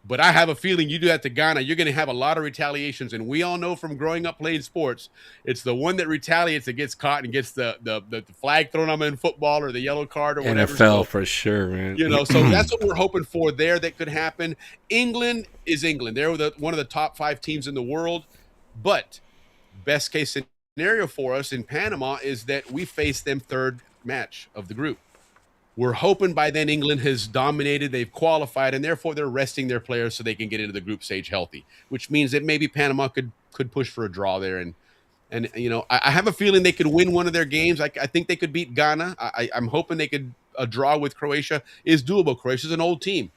[SPEAKER 3] But I have a feeling you do that to Ghana, you're going to have a lot of retaliations. And we all know from growing up playing sports, it's the one that retaliates that gets caught and gets the flag thrown on them in football or the yellow card or whatever.
[SPEAKER 6] NFL for sure, man.
[SPEAKER 3] So that's what we're hoping for there that could happen. England is England. They're one of the top 5 teams in the world. But best case scenario for us in Panama is that we face them third match of the group. We're hoping by then England has dominated, they've qualified, and therefore they're resting their players so they can get into the group stage healthy, which means that maybe Panama could push for a draw there. And I have a feeling they could win one of their games. I think they could beat Ghana. I'm hoping they could. A draw with Croatia is doable. Croatia's an old team.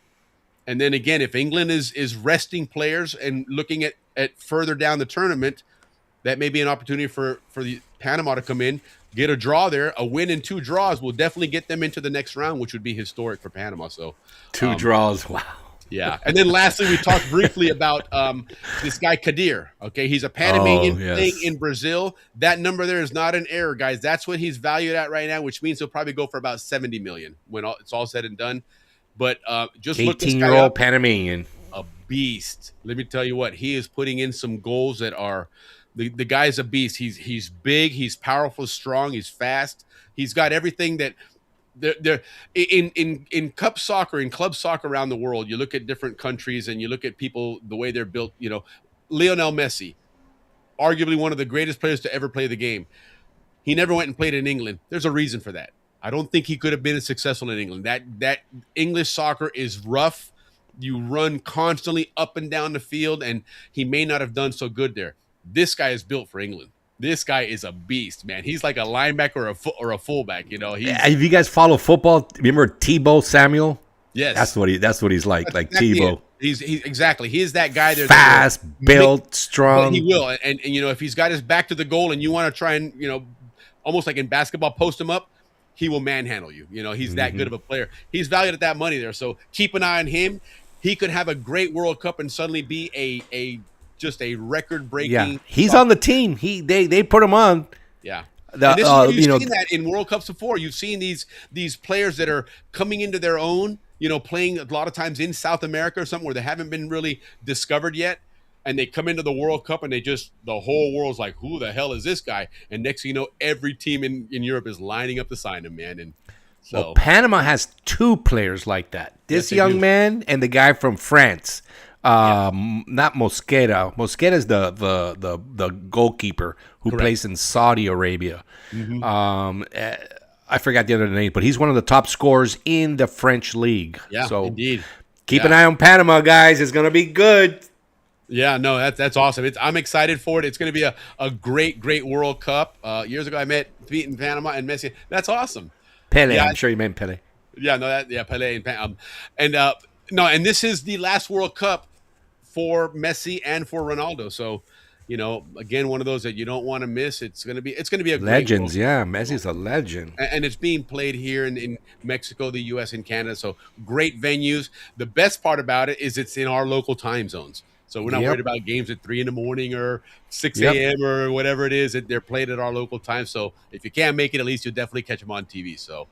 [SPEAKER 3] And then again, if England is resting players and looking at further down the tournament, that may be an opportunity for the Panama to come in, get a draw there. A win and 2 draws will definitely get them into the next round, which would be historic for Panama. So
[SPEAKER 6] 2 draws, wow.
[SPEAKER 3] Yeah. And then lastly, we talked briefly about this guy Kadir. Okay, he's a Panamanian playing in Brazil. That number there is not an error, guys. That's what he's valued at right now, which means he'll probably go for about 70 million when it's all said and done. But just look this guy
[SPEAKER 6] 18-year-old
[SPEAKER 3] up.
[SPEAKER 6] Panamanian.
[SPEAKER 3] A beast. Let me tell you what, he is putting in some goals that are the guy's a beast. He's big, he's powerful, strong, he's fast. He's got everything that they're in cup soccer, in club soccer around the world. You look at different countries and you look at people, the way they're built. Lionel Messi, arguably one of the greatest players to ever play the game. He never went and played in England. There's a reason for that. I don't think he could have been as successful in England. That English soccer is rough. You run constantly up and down the field, and he may not have done so good there. This guy is built for England. This guy is a beast, man. He's like a linebacker or a fullback.
[SPEAKER 6] If you guys follow football, remember Tebow Samuel?
[SPEAKER 3] Yes,
[SPEAKER 6] that's what he's like Tebow.
[SPEAKER 3] He's exactly. He is that guy there.
[SPEAKER 6] Fast, built, strong.
[SPEAKER 3] He will, and if he's got his back to the goal, and you want to try and almost like in basketball, post him up, he will manhandle you. He's that good of a player. He's valued at that money there. So keep an eye on him. He could have a great World Cup and suddenly be just a record-breaking.
[SPEAKER 6] Yeah, he's on the team. They put him on.
[SPEAKER 3] Yeah.
[SPEAKER 6] You've
[SPEAKER 3] seen that in World Cups before. You've seen these players that are coming into their own, playing a lot of times in South America or something where they haven't been really discovered yet. And they come into the World Cup and the whole world's like, who the hell is this guy? And next thing you know, every team in Europe is lining up to sign him, man. And so
[SPEAKER 6] Panama has 2 players like that. This young man and the guy from France. Not Mosquera. Mosquera is the goalkeeper who plays in Saudi Arabia. I forgot the other name, but he's one of the top scorers in the French league.
[SPEAKER 3] Yeah,
[SPEAKER 6] so
[SPEAKER 3] indeed.
[SPEAKER 6] Keep an eye on Panama, guys. It's gonna be good.
[SPEAKER 3] Yeah, no, that's awesome. I'm excited for it. It's going to be a great World Cup. Years ago, I beating Panama and Messi. That's awesome.
[SPEAKER 6] Pele, I'm sure you meant Pele.
[SPEAKER 3] Yeah, no, Pele and this is the last World Cup for Messi and for Ronaldo. So, again, one of those that you don't want to miss. It's going to be a
[SPEAKER 6] legends. Yeah, Messi's a legend,
[SPEAKER 3] and it's being played here in Mexico, the U.S., and Canada. So great venues. The best part about it is it's in our local time zones. So we're not worried about games at 3 a.m. or 6 a.m. or whatever it is. They're played at our local time. So if you can't make it, at least you'll definitely catch them on TV. So,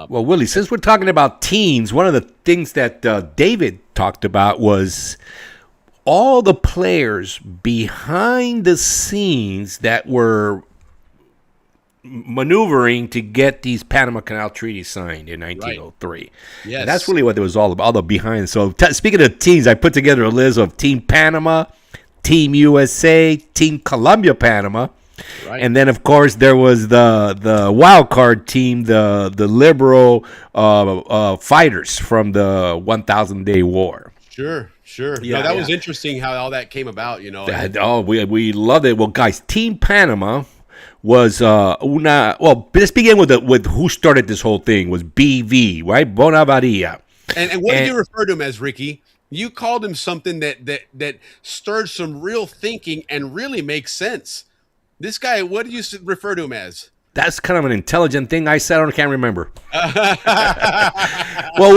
[SPEAKER 6] well, Willie, since we're talking about teams, one of the things that David talked about was all the players behind the scenes that were maneuvering to get these Panama Canal treaties signed in 1903. Right.
[SPEAKER 3] Yes.
[SPEAKER 6] And that's really what it was all about, all the behind. So speaking of teams, I put together a list of Team Panama, Team USA, Team Colombia Panama. Right. And then, of course, there was the wild card team, the liberal fighters from the 1,000-day war.
[SPEAKER 3] Sure. Yeah, that was interesting how all that came about,
[SPEAKER 6] we loved it. Well, guys, Team Panama was let's begin with who started this whole thing. Was BV, right? Bonavaria.
[SPEAKER 3] And what did you refer to him as, Ricky? You called him something that stirred some real thinking and really makes sense. This guy, what did you refer to him as?
[SPEAKER 6] That's kind of an intelligent thing I said. I can't remember. Well,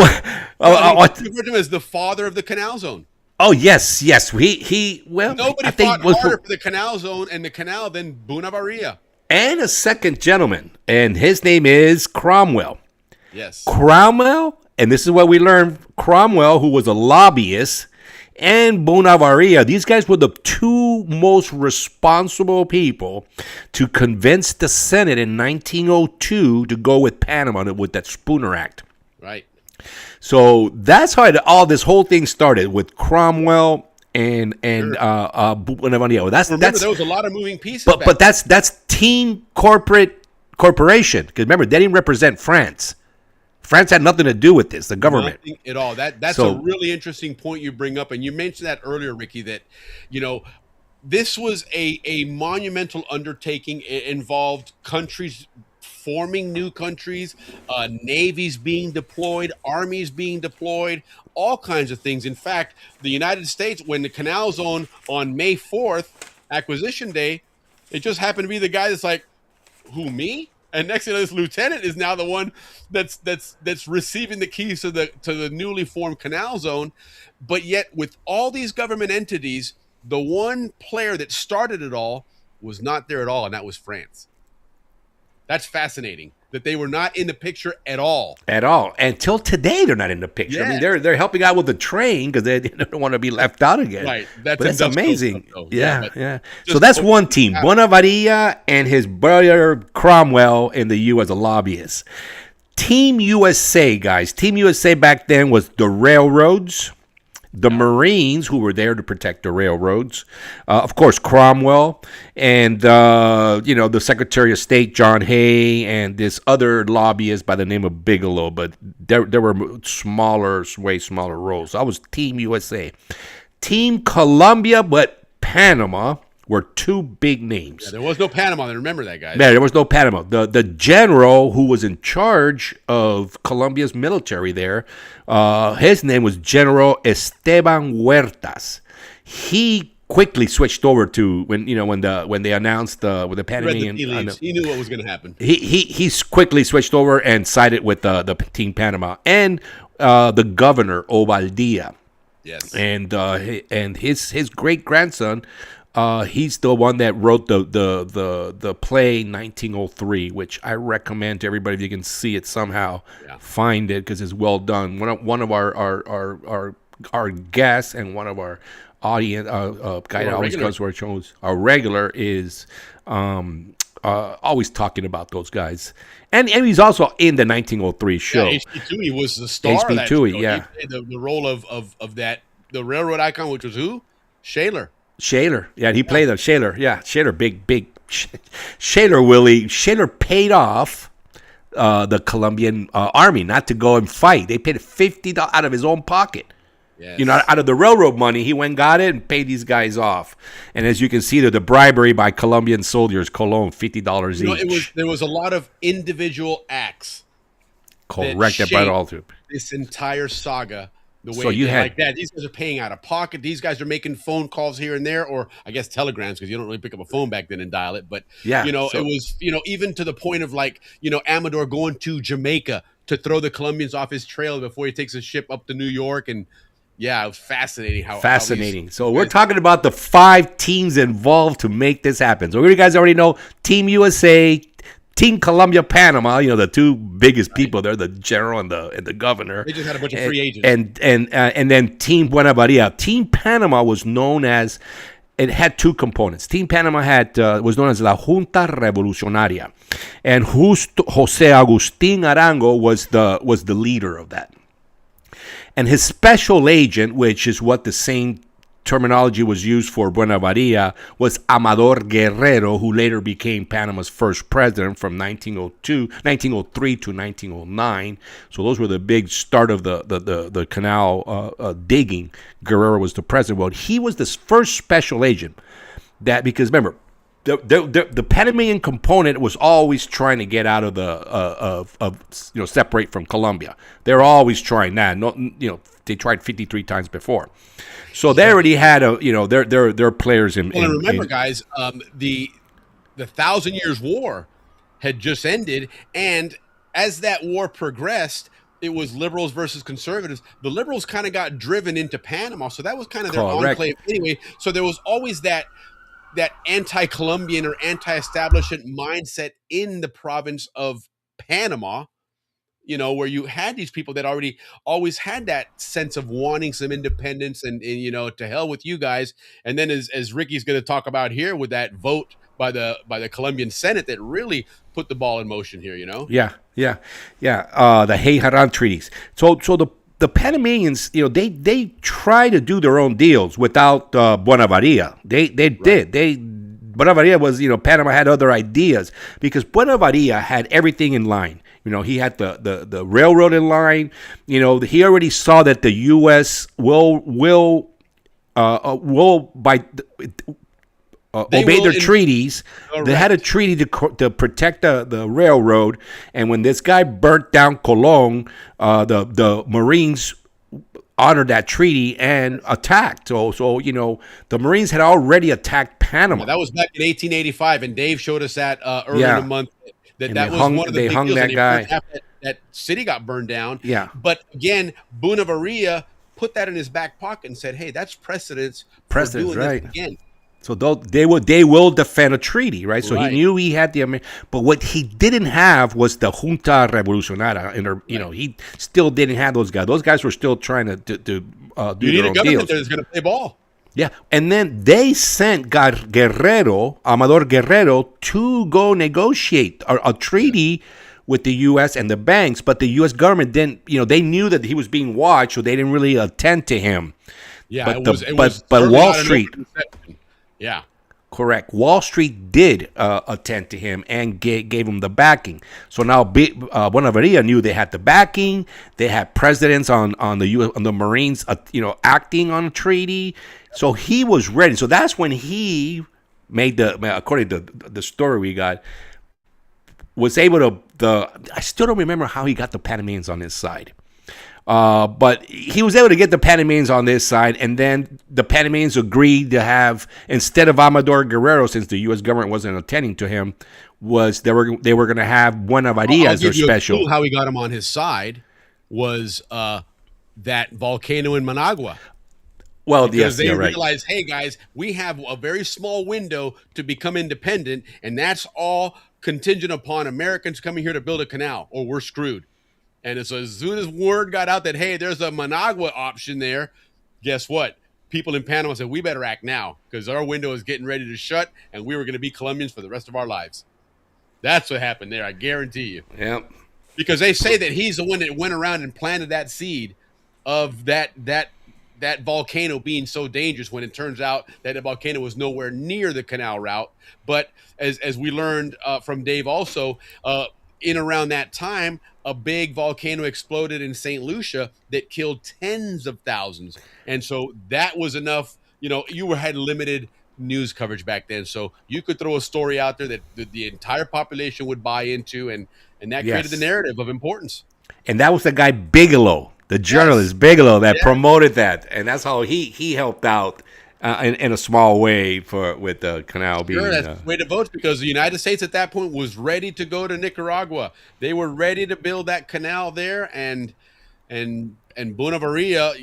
[SPEAKER 3] referred to him as the father of the Canal Zone.
[SPEAKER 6] Oh yes. Well,
[SPEAKER 3] Nobody
[SPEAKER 6] I think
[SPEAKER 3] fought harder for the Canal Zone and the Canal than Bonavaria.
[SPEAKER 6] And a second gentleman, and his name is Cromwell.
[SPEAKER 3] Yes.
[SPEAKER 6] Cromwell, and this is what we learned. Cromwell, who was a lobbyist, and Bonavaria, these guys were the two most responsible people to convince the Senate in 1902 to go with Panama with that Spooner Act.
[SPEAKER 3] Right.
[SPEAKER 6] So that's how all this whole thing started, with Cromwell and Bonavaria.
[SPEAKER 3] Remember, there was a lot of moving pieces.
[SPEAKER 6] But that's team corporation, because remember, they didn't represent France. France had nothing to do with this, the government.
[SPEAKER 3] Nothing at all. That's a really interesting point you bring up. And you mentioned that earlier, Ricky, that, this was a monumental undertaking. It involved countries forming new countries, navies being deployed, armies being deployed, all kinds of things. In fact, the United States, when the Canal Zone on May 4th, acquisition day, it just happened to be the guy that's like, who, me? And next thing you know, this lieutenant is now the one that's receiving the keys to the newly formed Canal Zone. But yet, with all these government entities, the one player that started it all was not there at all, and that was France. That's fascinating that they were not in the picture at all. At all. Until today, they're not in the picture. Yeah. I mean, they're helping out with the train because they don't want to be left out again. Right. That's amazing. Stuff, yeah. So that's one team. Bonavaria and his brother Cromwell in the U as a lobbyist. Team USA, guys. Team USA back then was the railroads, the Marines, who were there to protect the railroads, of course, Cromwell, and, the Secretary of State, John Hay, and this other lobbyist by the name of Bigelow, but there were way smaller roles. So I was Team USA. Team Colombia, but Panama were two big names. Yeah, there was no Panama. Remember that, guys. Yeah, there was no Panama. The general who was in charge of Colombia's military there, his name was General Esteban Huertas. He quickly switched over to when they announced with the Panamanian. He knew what was going to happen. He quickly switched over and sided with the Team Panama and the governor Ovaldia. Yes, and his great grandson. He's the one that wrote the play 1903, which I recommend to everybody if you can see it somehow. Yeah. Find it because it's well done. One of our guests and one of our audience guy that always comes to our shows, our regular, is always talking about those guys. And he's also in the 1903 show. Yeah, H.B. Toohey was the star of that show. Yeah. He played the role of that, the railroad icon, which was who? Shaler. Yeah, he played the Shaler. Yeah, Shaler, big Shaler. Willie Shaler paid off the Colombian army not to go and fight. They paid $50 out of his own pocket. Yes. Out of the railroad money, he went and got it and paid these guys off. And as you can see, the bribery by Colombian soldiers, Colon, $50 each. There was a lot of individual acts. Correct, that brought it all through this entire saga. The way like that, these guys are paying out of pocket. These guys are making phone calls here and there, or I guess telegrams, because you don't really pick up a phone back then and dial it. But it was even to the point of Amador going to Jamaica to throw the Colombians off his trail before he takes a ship up to New York, and it was fascinating. Fascinating. So we're talking about the 5 teams involved to make this happen. So you guys already know Team USA, Team Colombia, Panama, the two biggest people there, the general and the governor. They just had a bunch of free agents. And then Team Bonavaria. Team Panama was known as, it had 2 components. Team Panama was known as La Junta Revolucionaria. And José Agustín Arango was the leader of that. And his special agent, which is what the same terminology was used for Bonavaria, was Amador Guerrero, who later became Panama's first president from 1903 to 1909. So those were the big start of the canal digging. Guerrero was the president. Well, he was the first special agent because remember, the Panamanian component was always trying to get out of separate from Colombia. They're always trying that. They tried 53 times before. So they already had they're players in. Well, remember, guys, the 1,000 Years' War had just ended, and as that war progressed, it was liberals versus conservatives. The liberals kind of got driven into Panama, so that was kind of their enclave anyway. So there was always that anti-Colombian or anti-establishment mindset in the province of Panama, where you had these people that already always had that sense of wanting some independence and to hell with you guys. And then as Ricky's going to talk about here with that vote by the Colombian Senate that really put the ball in motion here,
[SPEAKER 6] Yeah. The Hey-Haran treaties. So the Panamanians, they try to do their own deals without Buenaventura. They did. Buenaventura was, Panama had other ideas because Buenaventura had everything in line. He had the railroad in line. He already saw that the U.S. will obey their treaties. Correct. They had a treaty to protect the railroad, and when this guy burnt down Colón, the Marines honored that treaty and attacked. So the Marines had already attacked Panama.
[SPEAKER 3] Yeah, that was back in 1885, and Dave showed us that early in the month. That was one of the big deals.
[SPEAKER 6] That guy.
[SPEAKER 3] That city got burned down.
[SPEAKER 6] Yeah.
[SPEAKER 3] But again, Buenaventura put that in his back pocket and said, "Hey, that's precedence for doing
[SPEAKER 6] right.
[SPEAKER 3] this again."
[SPEAKER 6] So they will defend a treaty, right? So he knew he had but what he didn't have was the Junta Revolucionaria. And he still didn't have those guys. Those guys were still trying to do their own deals.
[SPEAKER 3] You need a government that is going to play ball.
[SPEAKER 6] Yeah, and then they sent Amador Guerrero, to go negotiate a treaty with the U.S. and the banks, but the U.S. government didn't. They knew that he was being watched, so they didn't really attend to him.
[SPEAKER 3] Yeah,
[SPEAKER 6] but Wall Street.
[SPEAKER 3] Yeah,
[SPEAKER 6] correct. Wall Street did attend to him and gave him the backing. So now Buenaventura knew they had the backing. They had presidents on the U.S. on the Marines, acting on a treaty. So he was ready. So that's when he made according to the story we got, was able to. I still don't remember how he got the Panamanians on his side. But he was able to get the Panamanians on this side, and then the Panamanians agreed to have, instead of Amador Guerrero, since the U.S. government wasn't attending to him, they were going to have Buenaventura as their special.
[SPEAKER 3] How he got him on his side was that volcano in Managua.
[SPEAKER 6] Well,
[SPEAKER 3] because they realized, hey guys, we have a very small window to become independent, and that's all contingent upon Americans coming here to build a canal, or we're screwed. And so as soon as word got out that, hey, there's a Managua option there, guess what? People in Panama said, we better act now because our window is getting ready to shut, and we were going to be Colombians for the rest of our lives. That's what happened there, I guarantee you.
[SPEAKER 6] Yep.
[SPEAKER 3] Because they say that he's the one that went around and planted that seed of that volcano being so dangerous, when it turns out that the volcano was nowhere near the canal route. But as we learned from Dave also, in around that time, a big volcano exploded in St. Lucia that killed tens of thousands. And so that was enough. You had limited news coverage back then. So you could throw a story out there that the entire population would buy into, and that created the narrative of importance.
[SPEAKER 6] And that was the guy Bigelow, the journalist Bigelow, that promoted that. And that's how he helped out in a small way with the canal being.
[SPEAKER 3] Sure, that's the way to vote, because the United States at that point was ready to go to Nicaragua. They were ready to build that canal there, and Buenaventura,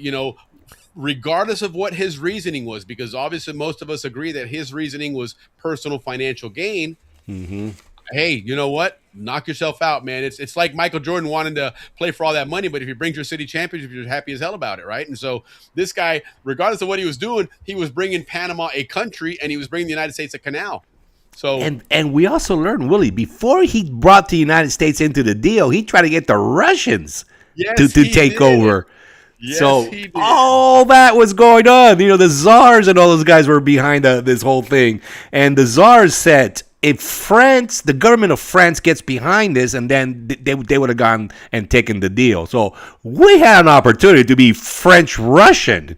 [SPEAKER 3] regardless of what his reasoning was, because obviously most of us agree that his reasoning was personal financial gain.
[SPEAKER 6] Mm-hmm.
[SPEAKER 3] Hey, you know what? Knock yourself out, man. It's like Michael Jordan wanting to play for all that money, but if he brings your city championship, you're happy as hell about it, right? And so this guy, regardless of what he was doing, he was bringing Panama a country, and he was bringing the United States a canal. So
[SPEAKER 6] and we also learned, Willie, before he brought the United States into the deal, he tried to get the Russians to take over.
[SPEAKER 3] Yes,
[SPEAKER 6] so all that was going on. The czars and all those guys were behind this whole thing. And the czars said, if France, the government of France gets behind this, and then they would have gone and taken the deal. So we had an opportunity to be French-Russian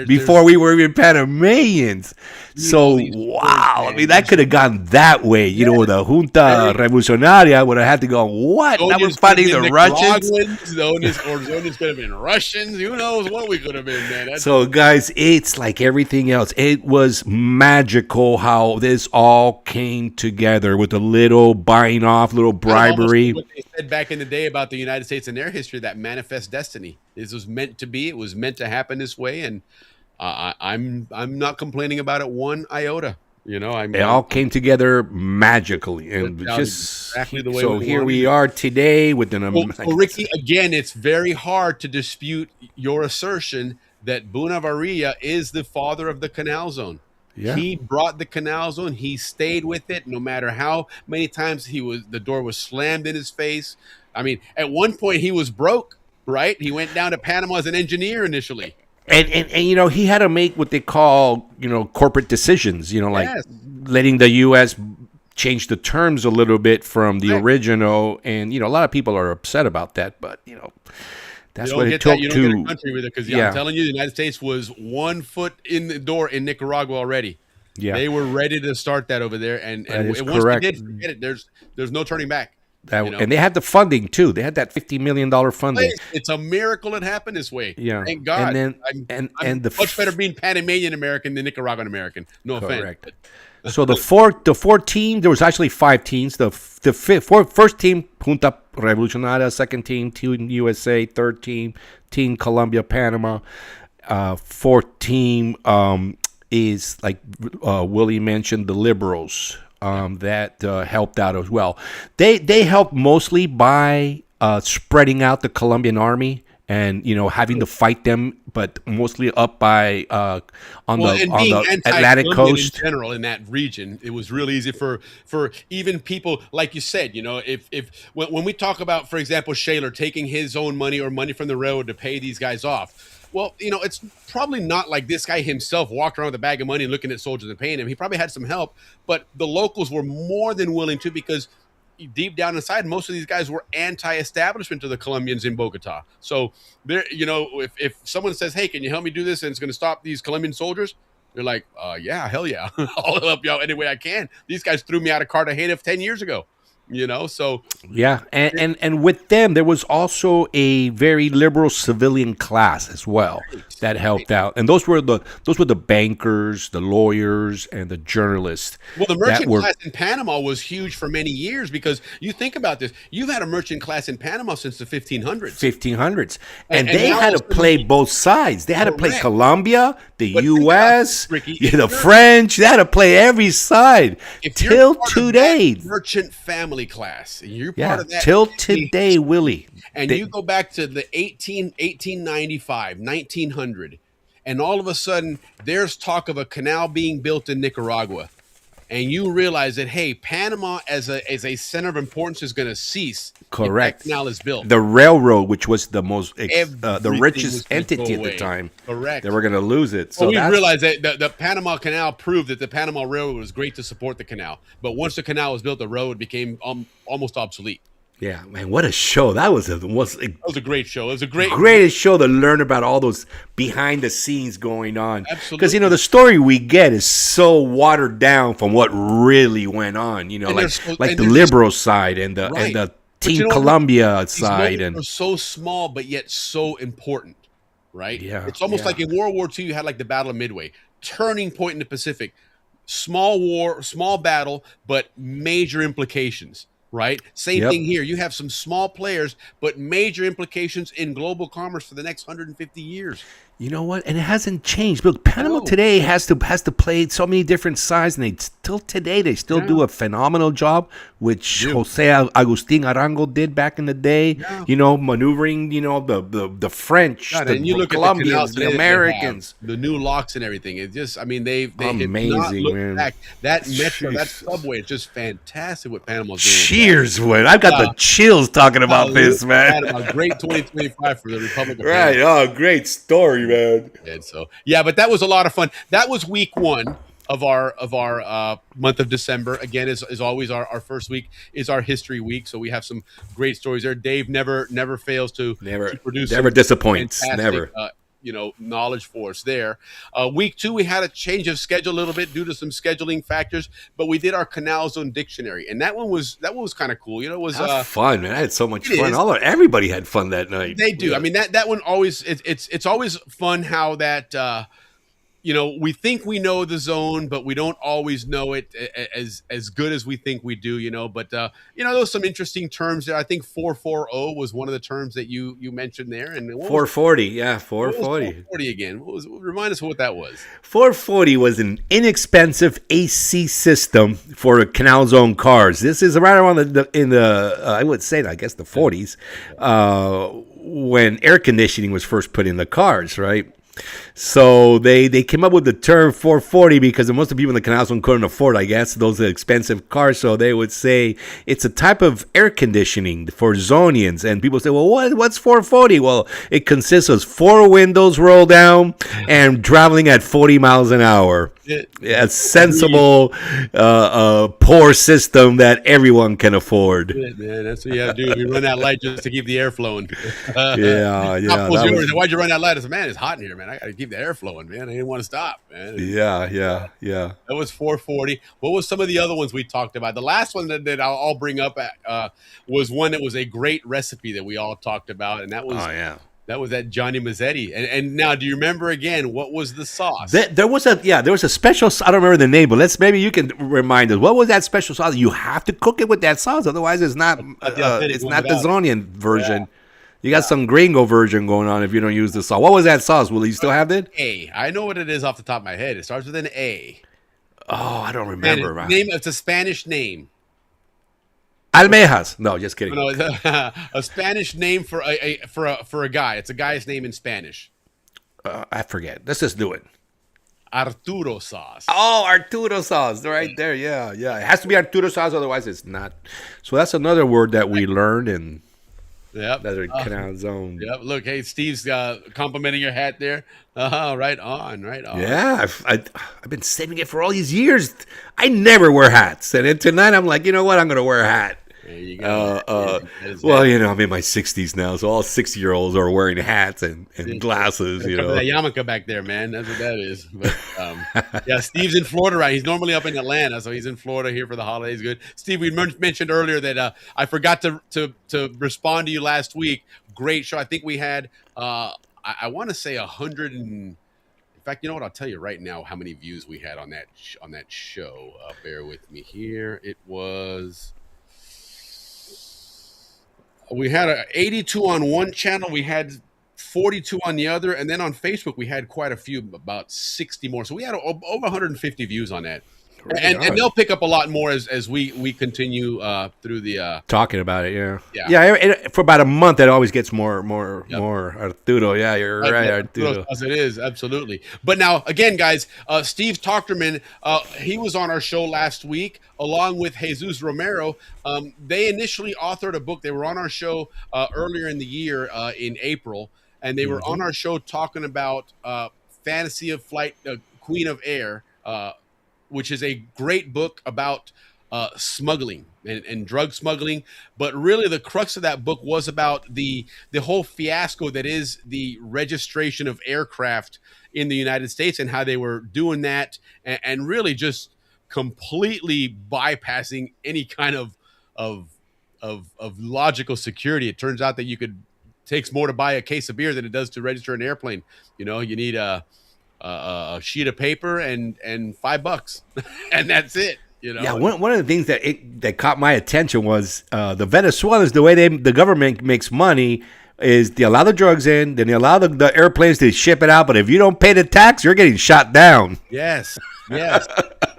[SPEAKER 6] before we were even Panamanians. So, wow. I mean, that could have gone that way. You know, the Junta Revolucionaria would have had to go, what? Now we're fighting the Russians?
[SPEAKER 3] Zonians could have been Russians. Who knows what we could have been, man.
[SPEAKER 6] So, guys, it's like everything else. It was magical how this all came together with a little buying off, little bribery.
[SPEAKER 3] What they said back in the day about the United States and their history, that manifest destiny. This was meant to be. It was meant to happen this way, and I'm not complaining about it one iota. You know,
[SPEAKER 6] it all came together magically, and just
[SPEAKER 3] exactly the way.
[SPEAKER 6] So here we are today with an.
[SPEAKER 3] Well, Ricky, again, it's very hard to dispute your assertion that Buenavarilla is the father of the Canal Zone. Yeah. He brought the Canal Zone. He stayed with it, no matter how many times the door was slammed in his face. I mean, at one point he was broke, right? He went down to Panama as an engineer initially.
[SPEAKER 6] And you know, he had to make what they call, you know, corporate decisions, you know, like letting the U.S. change the terms a little bit from the original. And, you know, a lot of people are upset about that, but, you know, that's what it took to. You don't get a country with it because I'm telling you, the United States was 1 foot in the door in Nicaragua already. Yeah, they were ready to start that over there, and once correct.
[SPEAKER 3] they did, forget it. There's no turning back.
[SPEAKER 6] And they had the funding too. They had that $50 million funding.
[SPEAKER 3] It's a miracle it happened this way.
[SPEAKER 6] Yeah,
[SPEAKER 3] thank God.
[SPEAKER 6] And then
[SPEAKER 3] I'm much better being Panamanian American than Nicaraguan American. No offense.
[SPEAKER 6] So the four team, there was actually 5 teams. The first team, Junta Revolucionaria. Second team, Team USA. Third team, Team Colombia, Panama. Fourth team is, like Willie mentioned, the Liberals. That helped out as well. They helped mostly by spreading out the Colombian army and, you know, having to fight them, but mostly up by on the Atlantic coast.
[SPEAKER 3] In general, in that region, it was really easy for even people like you said. You know, when we talk about, for example, Shaler taking his own money or money from the railroad to pay these guys off. Well, you know, it's probably not like this guy himself walked around with a bag of money and looking at soldiers and paying them. He probably had some help, but the locals were more than willing to, because deep down inside, most of these guys were anti-establishment to the Colombians in Bogota. So, you know, if someone says, "Hey, can you help me do this?" and it's going to stop these Colombian soldiers, they're like, "Yeah, hell yeah, I'll help you out any way I can." These guys threw me out of Cartagena 10 years ago. You know, so
[SPEAKER 6] yeah, and with them there was also a very liberal civilian class as well that helped out, and those were the bankers, the lawyers, and the journalists.
[SPEAKER 3] Well, the merchant class in Panama was huge for many years, because you think about this, you've had a merchant class in Panama since the 1500s,
[SPEAKER 6] and they had to play both sides. They had to play Colombia, the U.S., the French. They had to play every side till today.
[SPEAKER 3] Merchant family class, and you're part of that
[SPEAKER 6] till today, Willie.
[SPEAKER 3] And you go back to the 1895, 1900, and all of a sudden there's talk of a canal being built in Nicaragua, and you realize that, hey, Panama as a center of importance is going to cease.
[SPEAKER 6] Correct.
[SPEAKER 3] If that canal is built.
[SPEAKER 6] The railroad, which was the most the richest entity at the time,
[SPEAKER 3] correct,
[SPEAKER 6] they were going to lose it. So
[SPEAKER 3] we realized that the Panama Canal proved that the Panama Railroad was great to support the canal, but once the canal was built, the road became almost obsolete.
[SPEAKER 6] Yeah, man, what a show that was!
[SPEAKER 3] That was a great show. It was a
[SPEAKER 6] greatest show to learn about all those behind the scenes going on.
[SPEAKER 3] Absolutely,
[SPEAKER 6] because, you know, the story we get is so watered down from what really went on. You know, like the liberal side and the Team Colombia side, and
[SPEAKER 3] are so small but yet so important, right?
[SPEAKER 6] Yeah,
[SPEAKER 3] it's almost like in World War II, you had like the Battle of Midway, turning point in the Pacific, small war, small battle, but major implications. Right? Same thing here. You have some small players, but major implications in global commerce for the next 150 years.
[SPEAKER 6] You know what? And it hasn't changed. But Panama today has to play so many different sides, and they still do a phenomenal job, which Jose Agustin Arango did back in the day. Yeah. You know, maneuvering. You know, the French, the Colombians, the Americans,
[SPEAKER 3] the new locks and everything. It just, I mean, they amazing, man. Back. That metro, that subway, it's just fantastic what Panama's doing.
[SPEAKER 6] Cheers, man! I've got the chills talking about this, man.
[SPEAKER 3] A great 2025 for the Republic of
[SPEAKER 6] Panama. Right? Oh, great story, man.
[SPEAKER 3] And so, yeah, but that was a lot of fun. That was week 1 of our month of December. Again, as always, our first week is our history week, so we have some great stories there. Dave never fails to produce.
[SPEAKER 6] Never disappoints. Never.
[SPEAKER 3] knowledge for us there. Week 2, we had a change of schedule a little bit due to some scheduling factors, but we did our Canal Zone dictionary, and that one was kind of cool. It was
[SPEAKER 6] fun, man. I had so much fun. Everybody had fun that night.
[SPEAKER 3] They do. I mean, that one always it's always fun how that we think we know the zone, but we don't always know it as good as we think we do, but there was some interesting terms there. I think 440 was one of the terms that you mentioned there. And
[SPEAKER 6] 440, yeah, 440.
[SPEAKER 3] 440 again. Remind us what that was.
[SPEAKER 6] 440 was an inexpensive AC system for Canal Zone cars. This is right around I would say, I guess the 40s, when air conditioning was first put in the cars, right? So they came up with the term 440 because most of the people in the Canal Zone couldn't afford, I guess, those expensive cars. So they would say it's a type of air conditioning for Zonians. And people say, well, what's 440? Well, it consists of 4 windows rolled down and traveling at 40 miles an hour. A sensible, poor system that everyone can afford.
[SPEAKER 3] Man, that's what you have to do. We run that light just to keep the air flowing.
[SPEAKER 6] Yeah.
[SPEAKER 3] Why'd you run that light? I said, man, it's hot in here, man. I got to keep the air flowing, man. I didn't want to stop, man.
[SPEAKER 6] Yeah.
[SPEAKER 3] That was 440. What was some of the other ones we talked about? The last one that I'll bring up was one that was a great recipe that we all talked about, and that was that was that Johnny Mazzetti. And now, do you remember again what was the sauce?
[SPEAKER 6] There was a special. I don't remember the name, but maybe you can remind us. What was that special sauce? You have to cook it with that sauce, otherwise it's not the Zonian version. Yeah. You got some gringo version going on if you don't use the sauce. What was that sauce? Will you still have it?
[SPEAKER 3] I know what it is off the top of my head. It starts with an A.
[SPEAKER 6] Oh, I don't remember.
[SPEAKER 3] It's a Spanish name.
[SPEAKER 6] Almejas. No, just kidding.
[SPEAKER 3] No, it's a Spanish name for a guy. It's a guy's name in Spanish.
[SPEAKER 6] I forget. Let's just do it.
[SPEAKER 3] Arturo sauce.
[SPEAKER 6] Oh, Arturo sauce. Right there. Yeah. It has to be Arturo sauce, otherwise it's not. So that's another word that we learned in another Canal Zone.
[SPEAKER 3] Yep. Look, hey, Steve's complimenting your hat there. Right on.
[SPEAKER 6] Yeah, I've been saving it for all these years. I never wear hats, and then tonight I'm like, you know what? I'm gonna wear a hat.
[SPEAKER 3] There you go.
[SPEAKER 6] Well, I'm in my 60s now, so all 60-year-olds are wearing hats and glasses.
[SPEAKER 3] That yarmulke back there, man. That's what that is. But Steve's in Florida, right? He's normally up in Atlanta, so he's in Florida here for the holidays. Good, Steve. We mentioned earlier that I forgot to respond to you last week. Great show. I think we had I want to say 100 and. In fact, you know what? I'll tell you right now how many views we had on that show. Bear with me here. It was. We had 82 on one channel. We had 42 on the other. And then on Facebook, we had quite a few, about 60 more. So we had over 150 views on that. And they'll pick up a lot more as we continue through the
[SPEAKER 6] talking about it. Yeah. For about a month, it always gets more Arturo. Yeah, you're right, Arturo.
[SPEAKER 3] As it is, absolutely. But now again, guys, Steve Tochterman, he was on our show last week along with Jesus Romero. They initially authored a book. They were on our show earlier in the year in April, and they were on our show talking about Fantasy of Flight, Queen of Air. Which is a great book about smuggling and drug smuggling. But really the crux of that book was about the whole fiasco that is the registration of aircraft in the United States and how they were doing that and really just completely bypassing any kind of logical security. It turns out that takes more to buy a case of beer than it does to register an airplane. You need a sheet of paper and $5 and that's it.
[SPEAKER 6] Yeah, one of the things that caught my attention was the Venezuelans, the way the government makes money is they allow the drugs in, then they allow the airplanes to ship it out, but if you don't pay the tax, you're getting shot down.
[SPEAKER 3] Yes.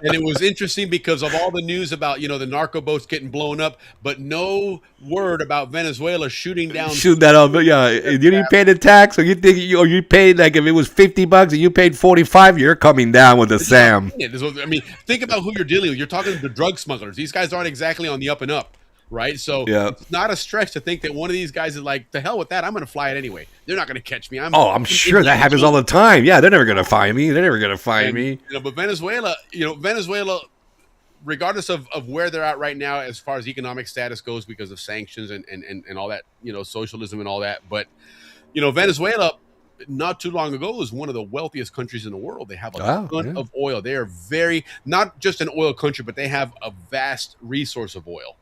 [SPEAKER 3] And it was interesting because of all the news about, the narco boats getting blown up, but no word about Venezuela shooting that up.
[SPEAKER 6] Yeah, you didn't pay the tax, or you paid, like, if it was $50 and you paid $45, you're coming down with the SAM.
[SPEAKER 3] I mean, think about who you're dealing with. You're talking to drug smugglers. These guys aren't exactly on the up and up. Right. So It's not a stretch to think that one of these guys is like, the hell with that. I'm going to fly it anyway. They're not going to catch me.
[SPEAKER 6] I'm sure that happens all the time. Yeah. They're never going to find me.
[SPEAKER 3] But Venezuela, regardless of where they're at right now, as far as economic status goes, because of sanctions and all that, socialism and all that. But, Venezuela, not too long ago was one of the wealthiest countries in the world. They have a
[SPEAKER 6] Oh,
[SPEAKER 3] ton
[SPEAKER 6] yeah.
[SPEAKER 3] of oil. They are very, not just an oil country, but they have a vast resource of oil.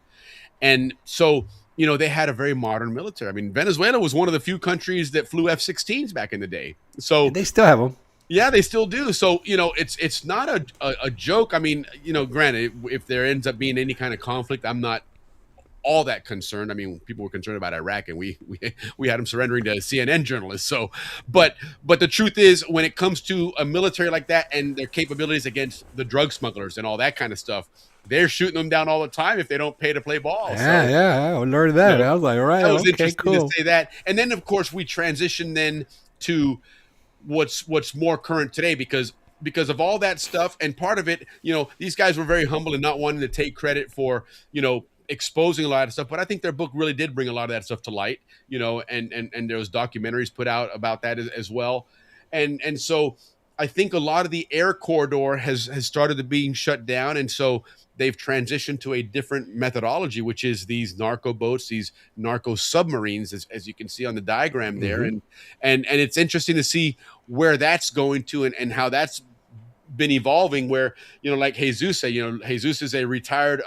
[SPEAKER 3] And so, you know, they had a very modern military. I mean, Venezuela was one of the few countries that flew F-16s back in the day. So
[SPEAKER 6] They still have them.
[SPEAKER 3] yeah, they still do. So, you know, it's not a joke. I mean, you know, granted, if there ends up being any kind of conflict, I'm not all that concerned. I mean, people were concerned about Iraq, and we had them surrendering to CNN journalists. So, but the truth is, when it comes to a military like that and their capabilities against the drug smugglers and all that kind of stuff, they're shooting them down all the time if they don't pay to play ball.
[SPEAKER 6] Yeah, I learned that.
[SPEAKER 3] You know,
[SPEAKER 6] I was like, all right,
[SPEAKER 3] that was
[SPEAKER 6] okay,
[SPEAKER 3] interesting
[SPEAKER 6] cool.
[SPEAKER 3] to say that. And then, of course, we transition then to what's more current today because of all that stuff. And part of it, you know, these guys were very humble and not wanting to take credit for, you know, exposing a lot of stuff, but I think their book really did bring a lot of that stuff to light, you know, and there was documentaries put out about that as well. And so I think a lot of the air corridor has started to being shut down. And so they've transitioned to a different methodology, which is these narco boats, these narco submarines, as you can see on the diagram there.
[SPEAKER 6] Mm-hmm.
[SPEAKER 3] And it's interesting to see where that's going to and how that's been evolving, where, you know, like Jesus said, you know, Jesus is a retired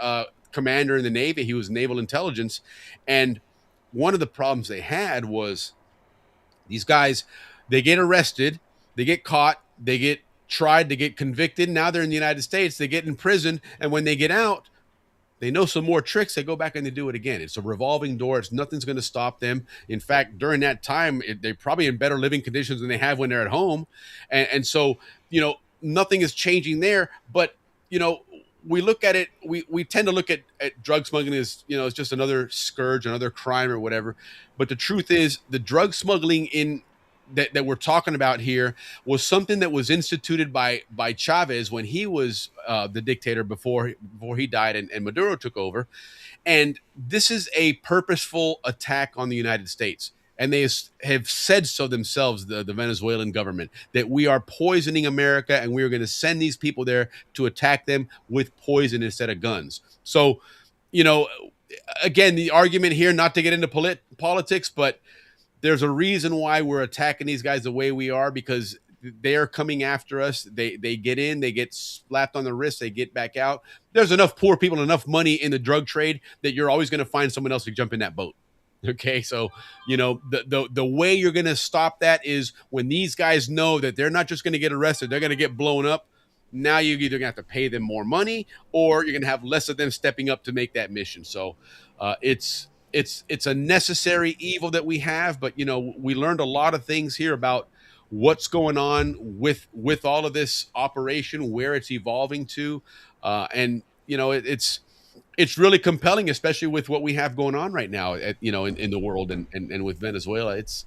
[SPEAKER 3] commander in the Navy. He was naval intelligence. And one of the problems they had was these guys, they get arrested, they get caught, they get tried, they get convicted. Now they're in the United States, they get in prison. And when they get out, they know some more tricks. They go back and they do it again. It's a revolving door. It's nothing's going to stop them. In fact, during that time, they're probably in better living conditions than they have when they're at home. And so, you know, nothing is changing there. But, you know, we look at it, we tend to look at drug smuggling as, you know, it's just another scourge, another crime or whatever. But the truth is, the drug smuggling that we're talking about here was something that was instituted by Chavez when he was the dictator before he died and Maduro took over. And this is a purposeful attack on the United States. And they have said so themselves, the Venezuelan government, that we are poisoning America and we are going to send these people there to attack them with poison instead of guns. So, you know, again, the argument here, not to get into politics, but there's a reason why we're attacking these guys the way we are, because they are coming after us. They get in, they get slapped on the wrist, they get back out. There's enough poor people, enough money in the drug trade that you're always going to find someone else to jump in that boat. Okay, so, you know, the way you're going to stop that is when these guys know that they're not just going to get arrested, they're going to get blown up. Now you're either going to have to pay them more money or you're going to have less of them stepping up to make that mission. So it's a necessary evil that we have. But, you know, we learned a lot of things here about what's going on with all of this operation, where it's evolving to. And, you know, it's really compelling, especially with what we have going on right now, in the world and with Venezuela. It's,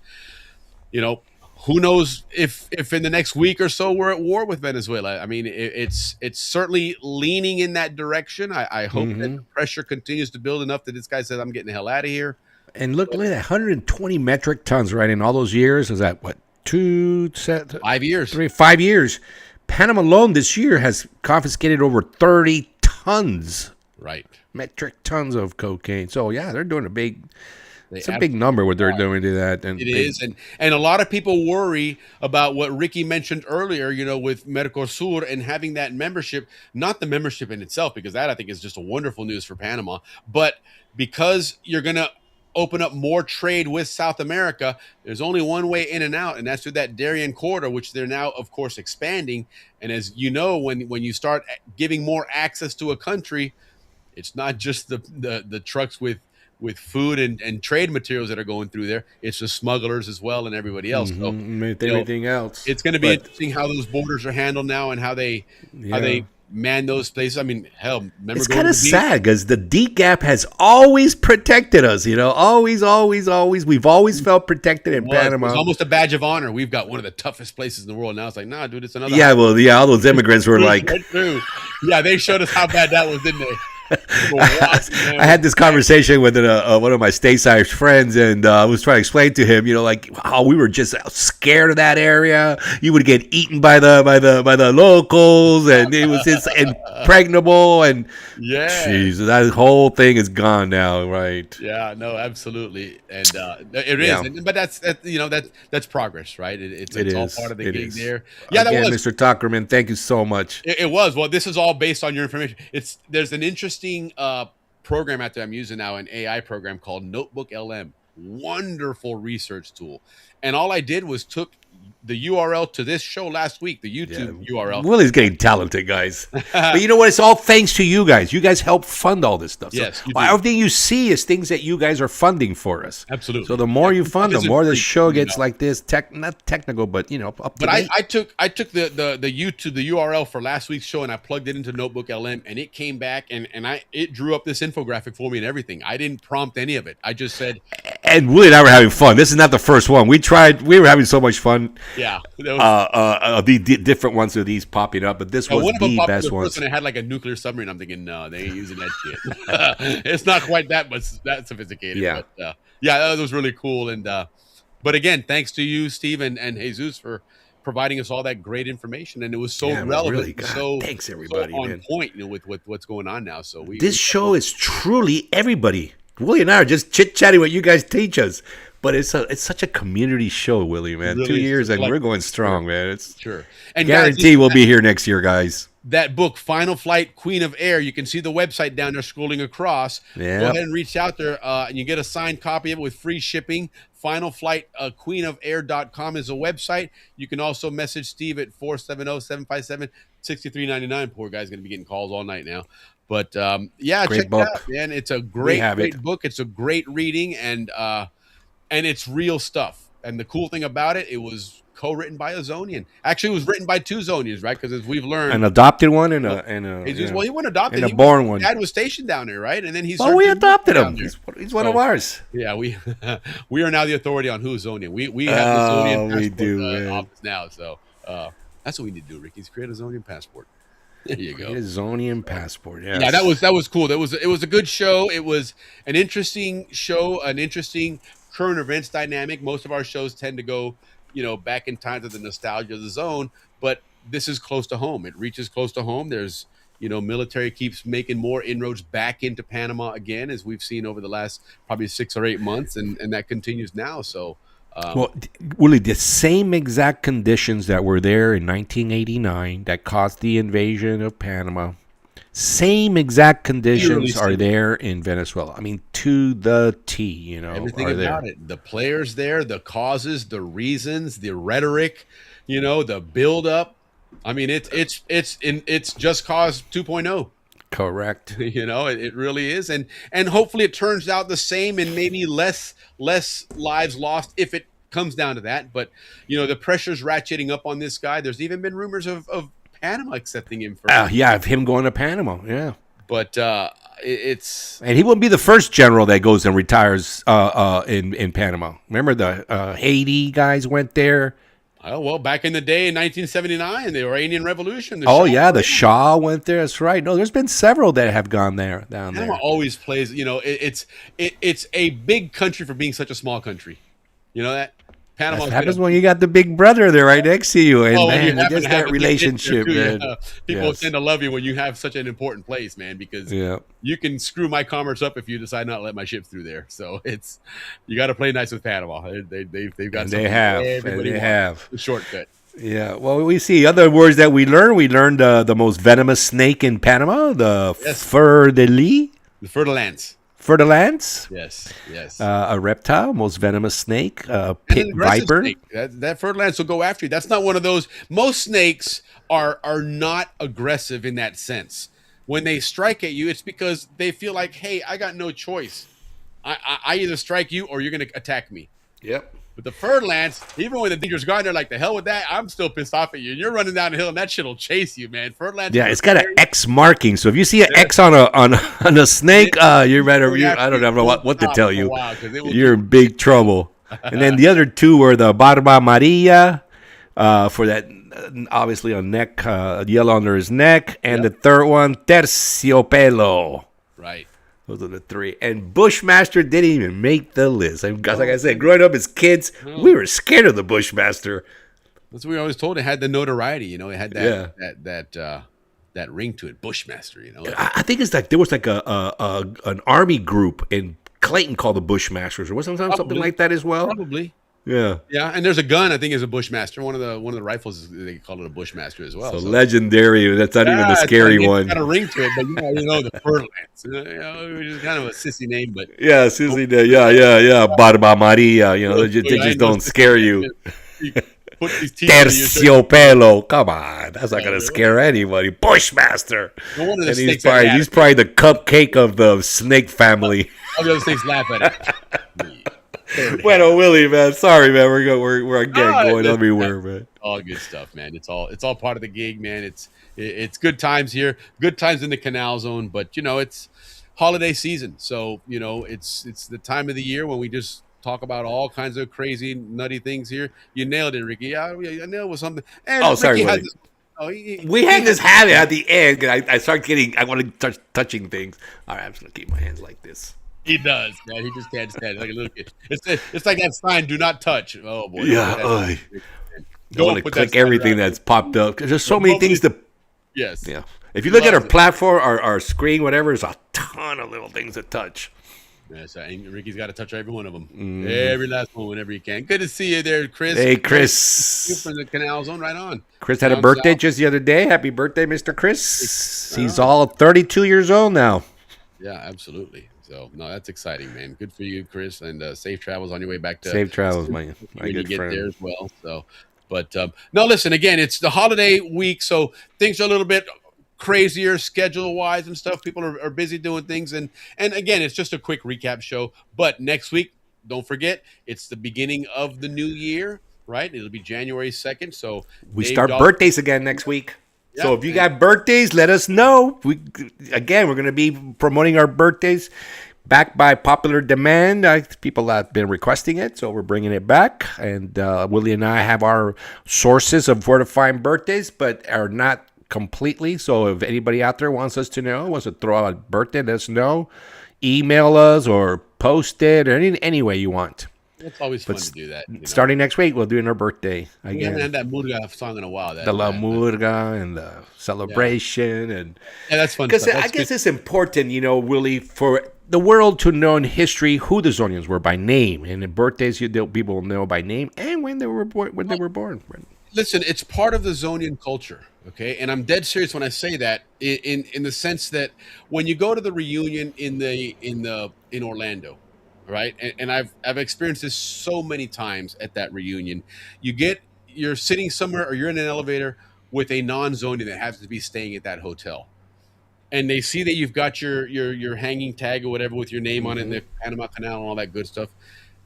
[SPEAKER 3] you know, who knows if in the next week or so we're at war with Venezuela. I mean, it's certainly leaning in that direction. I hope that the pressure continues to build enough that this guy says, I'm getting the hell out of here.
[SPEAKER 6] And look at that, 120 metric tons, right? In all those years, is that what,
[SPEAKER 3] 5 years?
[SPEAKER 6] 5 years. Panama alone this year has confiscated over 30 tons.
[SPEAKER 3] Right.
[SPEAKER 6] Metric tons of cocaine. So, yeah, they're doing it's a big number what they're doing to that. And
[SPEAKER 3] it is. And a lot of people worry about what Ricky mentioned earlier, you know, with Mercosur and having that membership, not the membership in itself, because that I think is just a wonderful news for Panama, but because you're going to open up more trade with South America, there's only one way in and out, and that's through that Darien corridor, which they're now, of course, expanding. And as you know, when you start giving more access to a country, it's not just the trucks with food and trade materials that are going through there. It's the smugglers as well and everybody else. So,
[SPEAKER 6] anything else.
[SPEAKER 3] It's going to be interesting how those borders are handled now and how they man those places. I mean, hell, remember,
[SPEAKER 6] it's kind of sad because the D Gap has always protected us. You know, always. We've always felt protected in Panama.
[SPEAKER 3] It's almost a badge of honor. We've got one of the toughest places in the world. Now it's like, nah, dude, it's another.
[SPEAKER 6] Yeah, well, all those immigrants were like,
[SPEAKER 3] yeah, they showed us how bad that was, didn't they?
[SPEAKER 6] I had this conversation with one of my stateside friends, and I was trying to explain to him, like how we were just scared of that area. You would get eaten by the locals, and it was just impregnable. And jeez, that whole thing is gone now, right?
[SPEAKER 3] Yeah, no, absolutely, and it is. But that's progress, right? It's all part of the gig there. Yeah,
[SPEAKER 6] again,
[SPEAKER 3] that was
[SPEAKER 6] Mr. Tuckerman. Thank you so much.
[SPEAKER 3] It was. Well, this is all based on your information. There's an interesting program out there I'm using now, an AI program called Notebook LM. Wonderful research tool. And all I did was took the URL to this show last week, the YouTube URL.
[SPEAKER 6] Willie's getting talented, guys. But you know what? It's all thanks to you guys. You guys help fund all this stuff.
[SPEAKER 3] Yes,
[SPEAKER 6] so everything you see is things that you guys are funding for us.
[SPEAKER 3] Absolutely.
[SPEAKER 6] So the more you fund, the more the show gets like this. Not technical, but up to date.
[SPEAKER 3] I took the YouTube, the URL for last week's show, and I plugged it into Notebook LM, and it came back, and it drew up this infographic for me and everything. I didn't prompt any of it. I just said.
[SPEAKER 6] And Willie and I were having fun. This is not the first one. We were having so much fun.
[SPEAKER 3] Yeah.
[SPEAKER 6] The different ones of these popping up, but this was the best one.
[SPEAKER 3] And it had like a nuclear submarine. I'm thinking, no, they ain't using that shit. It's not quite that sophisticated.
[SPEAKER 6] Yeah.
[SPEAKER 3] But, that was really cool. And but again, thanks to you, Steve and Jesus, for providing us all that great information. And it was so relevant.
[SPEAKER 6] Really, God, thanks everybody.
[SPEAKER 3] So on point, with what's going on now. So
[SPEAKER 6] this show is truly everybody. Willie and I are just chit-chatting what you guys teach us. But it's such a community show, Willie, man. Really 2 years and we're going strong, man. It's
[SPEAKER 3] sure. And
[SPEAKER 6] guarantee we'll be here next year, guys.
[SPEAKER 3] That book, Final Flight, Queen of Air, you can see the website down there scrolling across.
[SPEAKER 6] Yeah.
[SPEAKER 3] Go ahead and reach out there, and you get a signed copy of it with free shipping. Final Flight, queenofair.com is a website. You can also message Steve at 470-757-6399. Poor guy's going to be getting calls all night now. But, check it out, man. It's a great book. It's a great reading, and it's real stuff. And the cool thing about it, it was co-written by a Zonian. Actually, it was written by two Zonians, right? Because as we've learned,
[SPEAKER 6] an adopted one and
[SPEAKER 3] he wasn't adopted.
[SPEAKER 6] And a born one.
[SPEAKER 3] His dad was stationed down there, right? And then
[SPEAKER 6] we adopted him. He's one of ours.
[SPEAKER 3] Yeah, we are now the authority on who's Zonian. We have the Zonian passport office now. So that's what we need to do, Ricky. Is create a Zonian passport. There you go.
[SPEAKER 6] A Zonian passport. Yes.
[SPEAKER 3] Yeah, that was cool. It was a good show. It was an interesting show, an interesting current events dynamic. Most of our shows tend to go, back in time to the nostalgia of the zone, but this is close to home. It reaches close to home. There's, military keeps making more inroads back into Panama again, as we've seen over the last probably 6 or 8 months, and that continues now. So,
[SPEAKER 6] Willie, the same exact conditions that were there in 1989 that caused the invasion of Panama, same exact conditions are there in Venezuela. I mean, to the T,
[SPEAKER 3] everything about it. The players there, the causes, the reasons, the rhetoric, the buildup. I mean, it's just cause 2.0.
[SPEAKER 6] Correct.
[SPEAKER 3] It really is, and hopefully it turns out the same and maybe less lives lost if it comes down to that. But the pressure's ratcheting up on this guy. There's even been rumors of Panama accepting him for
[SPEAKER 6] of him going to Panama. Yeah,
[SPEAKER 3] but it's
[SPEAKER 6] and he wouldn't be the first general that goes and retires in Panama. Remember the Haiti guys went there.
[SPEAKER 3] Oh, well, back in the day in 1979, the Iranian Revolution.
[SPEAKER 6] The Shah went there. That's right. No, there's been several that have gone there down there.
[SPEAKER 3] Panama always plays. It's a big country for being such a small country. You know that. Panama
[SPEAKER 6] happens when you got the big brother there right next to you, and just that relationship, man.
[SPEAKER 3] People tend to love you when you have such an important place, man, because you can screw my commerce up if you decide not to let my ships through there. So you got to play nice with Panama. They've got.
[SPEAKER 6] They have
[SPEAKER 3] the shortcut.
[SPEAKER 6] Yeah. Well, we see other words that we learned. We learned the most venomous snake in Panama, the fer de lis.
[SPEAKER 3] The fer-de-lance.
[SPEAKER 6] Fer-de-lance?
[SPEAKER 3] Yes.
[SPEAKER 6] A reptile, most venomous snake, pit viper.
[SPEAKER 3] Snake. That fer-de-lance will go after you. That's not one of those. Most snakes are not aggressive in that sense. When they strike at you, it's because they feel like, hey, I got no choice. I either strike you or you're going to attack me.
[SPEAKER 6] Yep.
[SPEAKER 3] But the fer-de-lance, even when the danger's gone, they're like, the hell with that. I'm still pissed off at you. And you're running down the hill, and that shit will chase you, man. Fer-de-lance.
[SPEAKER 6] Yeah, it's got an X marking. So if you see an X on a snake, you better. I don't know what to tell you. You're in big trouble. And then the other two were the Barba Maria, for that obviously a neck, yellow under his neck, and the third one Terciopelo.
[SPEAKER 3] Right.
[SPEAKER 6] Those are the three. And Bushmaster didn't even make the list. I mean, guys, like I said, growing up as kids, we were scared of the Bushmaster.
[SPEAKER 3] That's what we always told. It had the notoriety, you know. It had that ring to it, Bushmaster. You know.
[SPEAKER 6] I think it's like there was like an army group in Clayton called the Bushmasters, or wasn't something like that as well?
[SPEAKER 3] Probably.
[SPEAKER 6] Yeah.
[SPEAKER 3] Yeah, and there's a gun. I think is a Bushmaster. One of the rifles they call it a Bushmaster as well.
[SPEAKER 6] So legendary. That's not even the scary one.
[SPEAKER 3] It's got a ring to it, but you know the Furlance. Which is kind of a sissy name, but
[SPEAKER 6] yeah, sissy. Yeah. Barba Maria. You know, they just don't scare you.
[SPEAKER 3] Put these teeth
[SPEAKER 6] Terciopelo. Come on, that's not gonna scare anybody. Bushmaster.
[SPEAKER 3] And
[SPEAKER 6] he's probably the cupcake of the snake family.
[SPEAKER 3] All the other snakes laugh at it.
[SPEAKER 6] Bueno, Willie, man. Sorry, man. We're again going everywhere, man.
[SPEAKER 3] All good stuff, man. It's all part of the gig, man. It's good times here, good times in the Canal Zone. But you know, it's holiday season, so you know, it's the time of the year when we just talk about all kinds of crazy, nutty things here. You nailed it, Ricky. Yeah, I nailed it with something. And
[SPEAKER 6] sorry,
[SPEAKER 3] Willie.
[SPEAKER 6] We had this habit at the end. I start getting. I want to start touching things. All right, I'm just gonna keep my hands like this.
[SPEAKER 3] He does, man. He just can't stand it like a little kid. It's like that sign, "Do not touch." Oh boy.
[SPEAKER 6] Yeah. I want to click everything that's popped up because there's so many things to.
[SPEAKER 3] Yes.
[SPEAKER 6] Yeah. If you look at our platform, our screen, whatever, there's a ton of little things to touch.
[SPEAKER 3] Yes, and Ricky's got to touch every one of them. Every last one whenever he can. Good to see you there, Chris.
[SPEAKER 6] Hey, Chris.
[SPEAKER 3] You from the Canal Zone, right on.
[SPEAKER 6] Chris had a birthday just the other day. Happy birthday, Mr. Chris. He's all 32 years old now.
[SPEAKER 3] Yeah, absolutely. So, no, that's exciting, man. Good for you, Chris, and safe travels on your way back to.
[SPEAKER 6] Safe travels, my
[SPEAKER 3] when you
[SPEAKER 6] good
[SPEAKER 3] get
[SPEAKER 6] friend.
[SPEAKER 3] there as well. So, but no, listen. Again, it's the holiday week, so things are a little bit crazier schedule-wise and stuff. People are busy doing things, and again, it's just a quick recap show. But next week, don't forget, it's the beginning of the new year, right? It'll be January 2nd. So
[SPEAKER 6] we start birthdays again next week.
[SPEAKER 3] Yeah,
[SPEAKER 6] so if you got birthdays, let us know. We're going to be promoting our birthdays back by popular demand. People have been requesting it, so we're bringing it back. And Willie and I have our sources of where to find birthdays, but are not completely. So if anybody out there wants us to know, wants to throw out a birthday, let us know. Email us or post it or any way you want.
[SPEAKER 3] It's always fun to do that. You know?
[SPEAKER 6] Starting next week, we'll do our birthday again.
[SPEAKER 3] We haven't had that Murga song in a while.
[SPEAKER 6] The La Murga and the celebration. And
[SPEAKER 3] that's fun.
[SPEAKER 6] Because I guess it's important, you know, Willie, for the world to know in history who the Zonians were by name. And in birthdays, people will know by name and when they were born.
[SPEAKER 3] Listen, it's part of the Zonian culture, okay? And I'm dead serious when I say that, in the sense that when you go to the reunion in Orlando, right? And I've experienced this so many times at that reunion. You're sitting somewhere or you're in an elevator with a non-Zonian that happens to be staying at that hotel, and they see that you've got your hanging tag or whatever with your name on it in the Panama Canal and all that good stuff,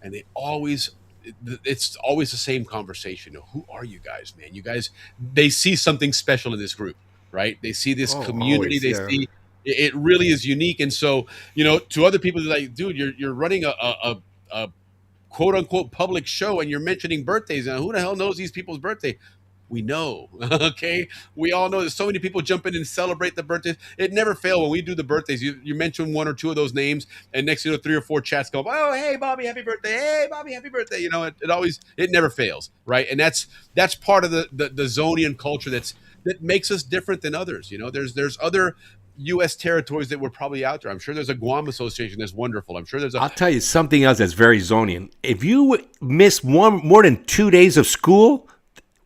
[SPEAKER 3] and it's always the same conversation. Who are you guys, man? You guys, they see something special in this group, right? They see this community. They see it really is unique. And so, you know, to other people, they're like, dude, you're running a quote unquote public show and you're mentioning birthdays. And who the hell knows these people's birthday? We know, okay? We all know there's so many people jump in and celebrate the birthdays. It never fails when we do the birthdays. You mention one or two of those names, and next, you know, 3 or 4 chats go, oh, hey, Bobby, happy birthday. Hey, Bobby, happy birthday. You know, it never fails, right? And that's part of the Zonian culture that makes us different than others. You know, there's other U.S. territories that were probably out there. I'm sure there's a Guam association that's wonderful. I'm sure there's
[SPEAKER 6] I'll tell you something else that's very Zonian. If you miss more than 2 days of school,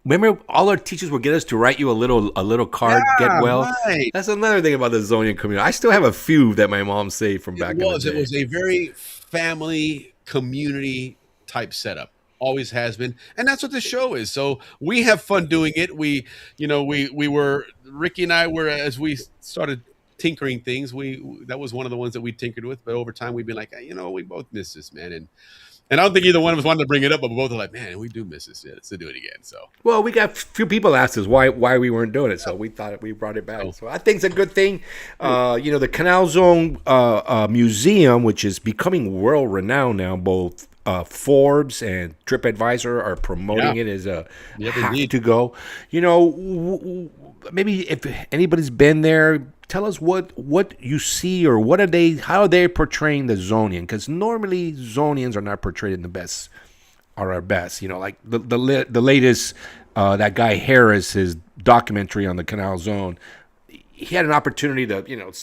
[SPEAKER 6] remember, all our teachers would get us to write you a little card, get well.
[SPEAKER 3] Right.
[SPEAKER 6] That's another thing about the Zonian community. I still have a few that my mom saved from back in the day.
[SPEAKER 3] It was a very family, community type setup. Always has been. And that's what the show is. So we have fun doing it. Ricky and I were, as we started tinkering things, that was one of the ones that we tinkered with. But over time, we've been like, you know, we both miss this, man. And I don't think either one of us wanted to bring it up, but we both are like, man, we do miss this. Yeah, let's do it again. So,
[SPEAKER 6] well, we got a few people asked us why we weren't doing it, so we thought we brought it back. So I think it's a good thing. You know, the Canal Zone Museum, which is becoming world renowned now, both Forbes and TripAdvisor are promoting it as a have to go. You know, maybe if anybody's been there, tell us what you see, or how are they portraying the Zonian? Because normally Zonians are not portrayed in our best. Like the latest that guy Harris, his documentary on the Canal Zone, he had an opportunity to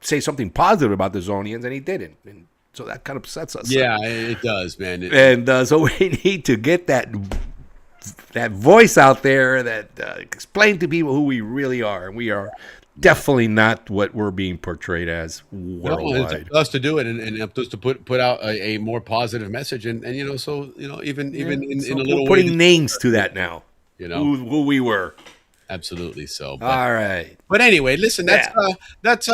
[SPEAKER 6] say something positive about the Zonians, and he didn't. And so that kind of upsets us.
[SPEAKER 3] Yeah, it does, man.
[SPEAKER 6] And so we need to get that voice out there that explain to people who we really are. And we are definitely not what we're being portrayed as worldwide.
[SPEAKER 3] No, it's up to us to do it, and up to us to put out a more positive message, and even in a little
[SPEAKER 6] putting
[SPEAKER 3] way,
[SPEAKER 6] names to that now. Who we were.
[SPEAKER 3] Absolutely. So,
[SPEAKER 6] all right.
[SPEAKER 3] But anyway, listen, it was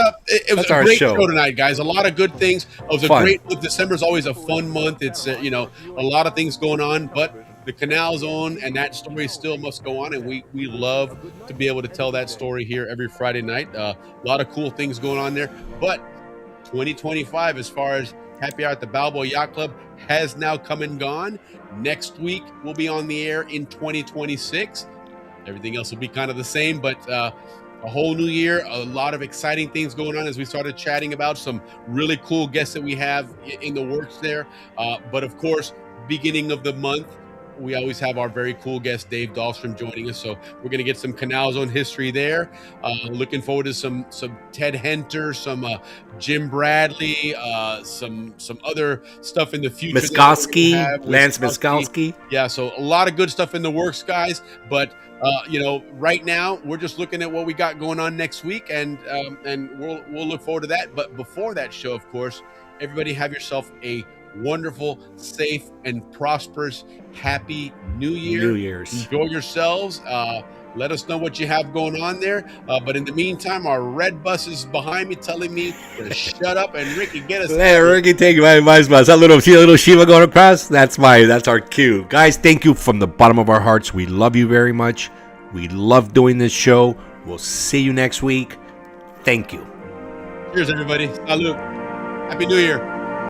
[SPEAKER 3] a great show tonight, guys. A lot of good things. It was a great month. December is always a fun month. It's a lot of things going on, but the Canal Zone and that story still must go on, and we love to be able to tell that story here every Friday night. A lot of cool things going on there. But 2025, as far as Happy Hour at the Balboa Yacht Club, has now come and gone. Next week we'll be on the air in 2026. Everything else will be kind of the same, but a whole new year, a lot of exciting things going on, as we started chatting about some really cool guests that we have in the works there. But of course, beginning of the month, we always have our very cool guest, Dave Dahlstrom, joining us. So we're going to get some Canal Zone history there. Looking forward to some Ted Henter, some Jim Bradley, some other stuff in the future.
[SPEAKER 6] Lance Miskalski.
[SPEAKER 3] Yeah, so a lot of good stuff in the works, guys. But right now we're just looking at what we got going on next week, and we'll look forward to that. But before that show, of course, everybody have yourself a wonderful, safe, and prosperous Happy New Year.
[SPEAKER 6] New Year's.
[SPEAKER 3] Enjoy yourselves. Let us know what you have going on there. But in the meantime, our red bus is behind me telling me to shut up, and Ricky, get us.
[SPEAKER 6] Hey, Ricky, take my advice. That little Shiva going across. That's our cue. Guys, thank you from the bottom of our hearts. We love you very much. We love doing this show. We'll see you next week. Thank you.
[SPEAKER 3] Cheers, everybody. Salud. Happy New Year.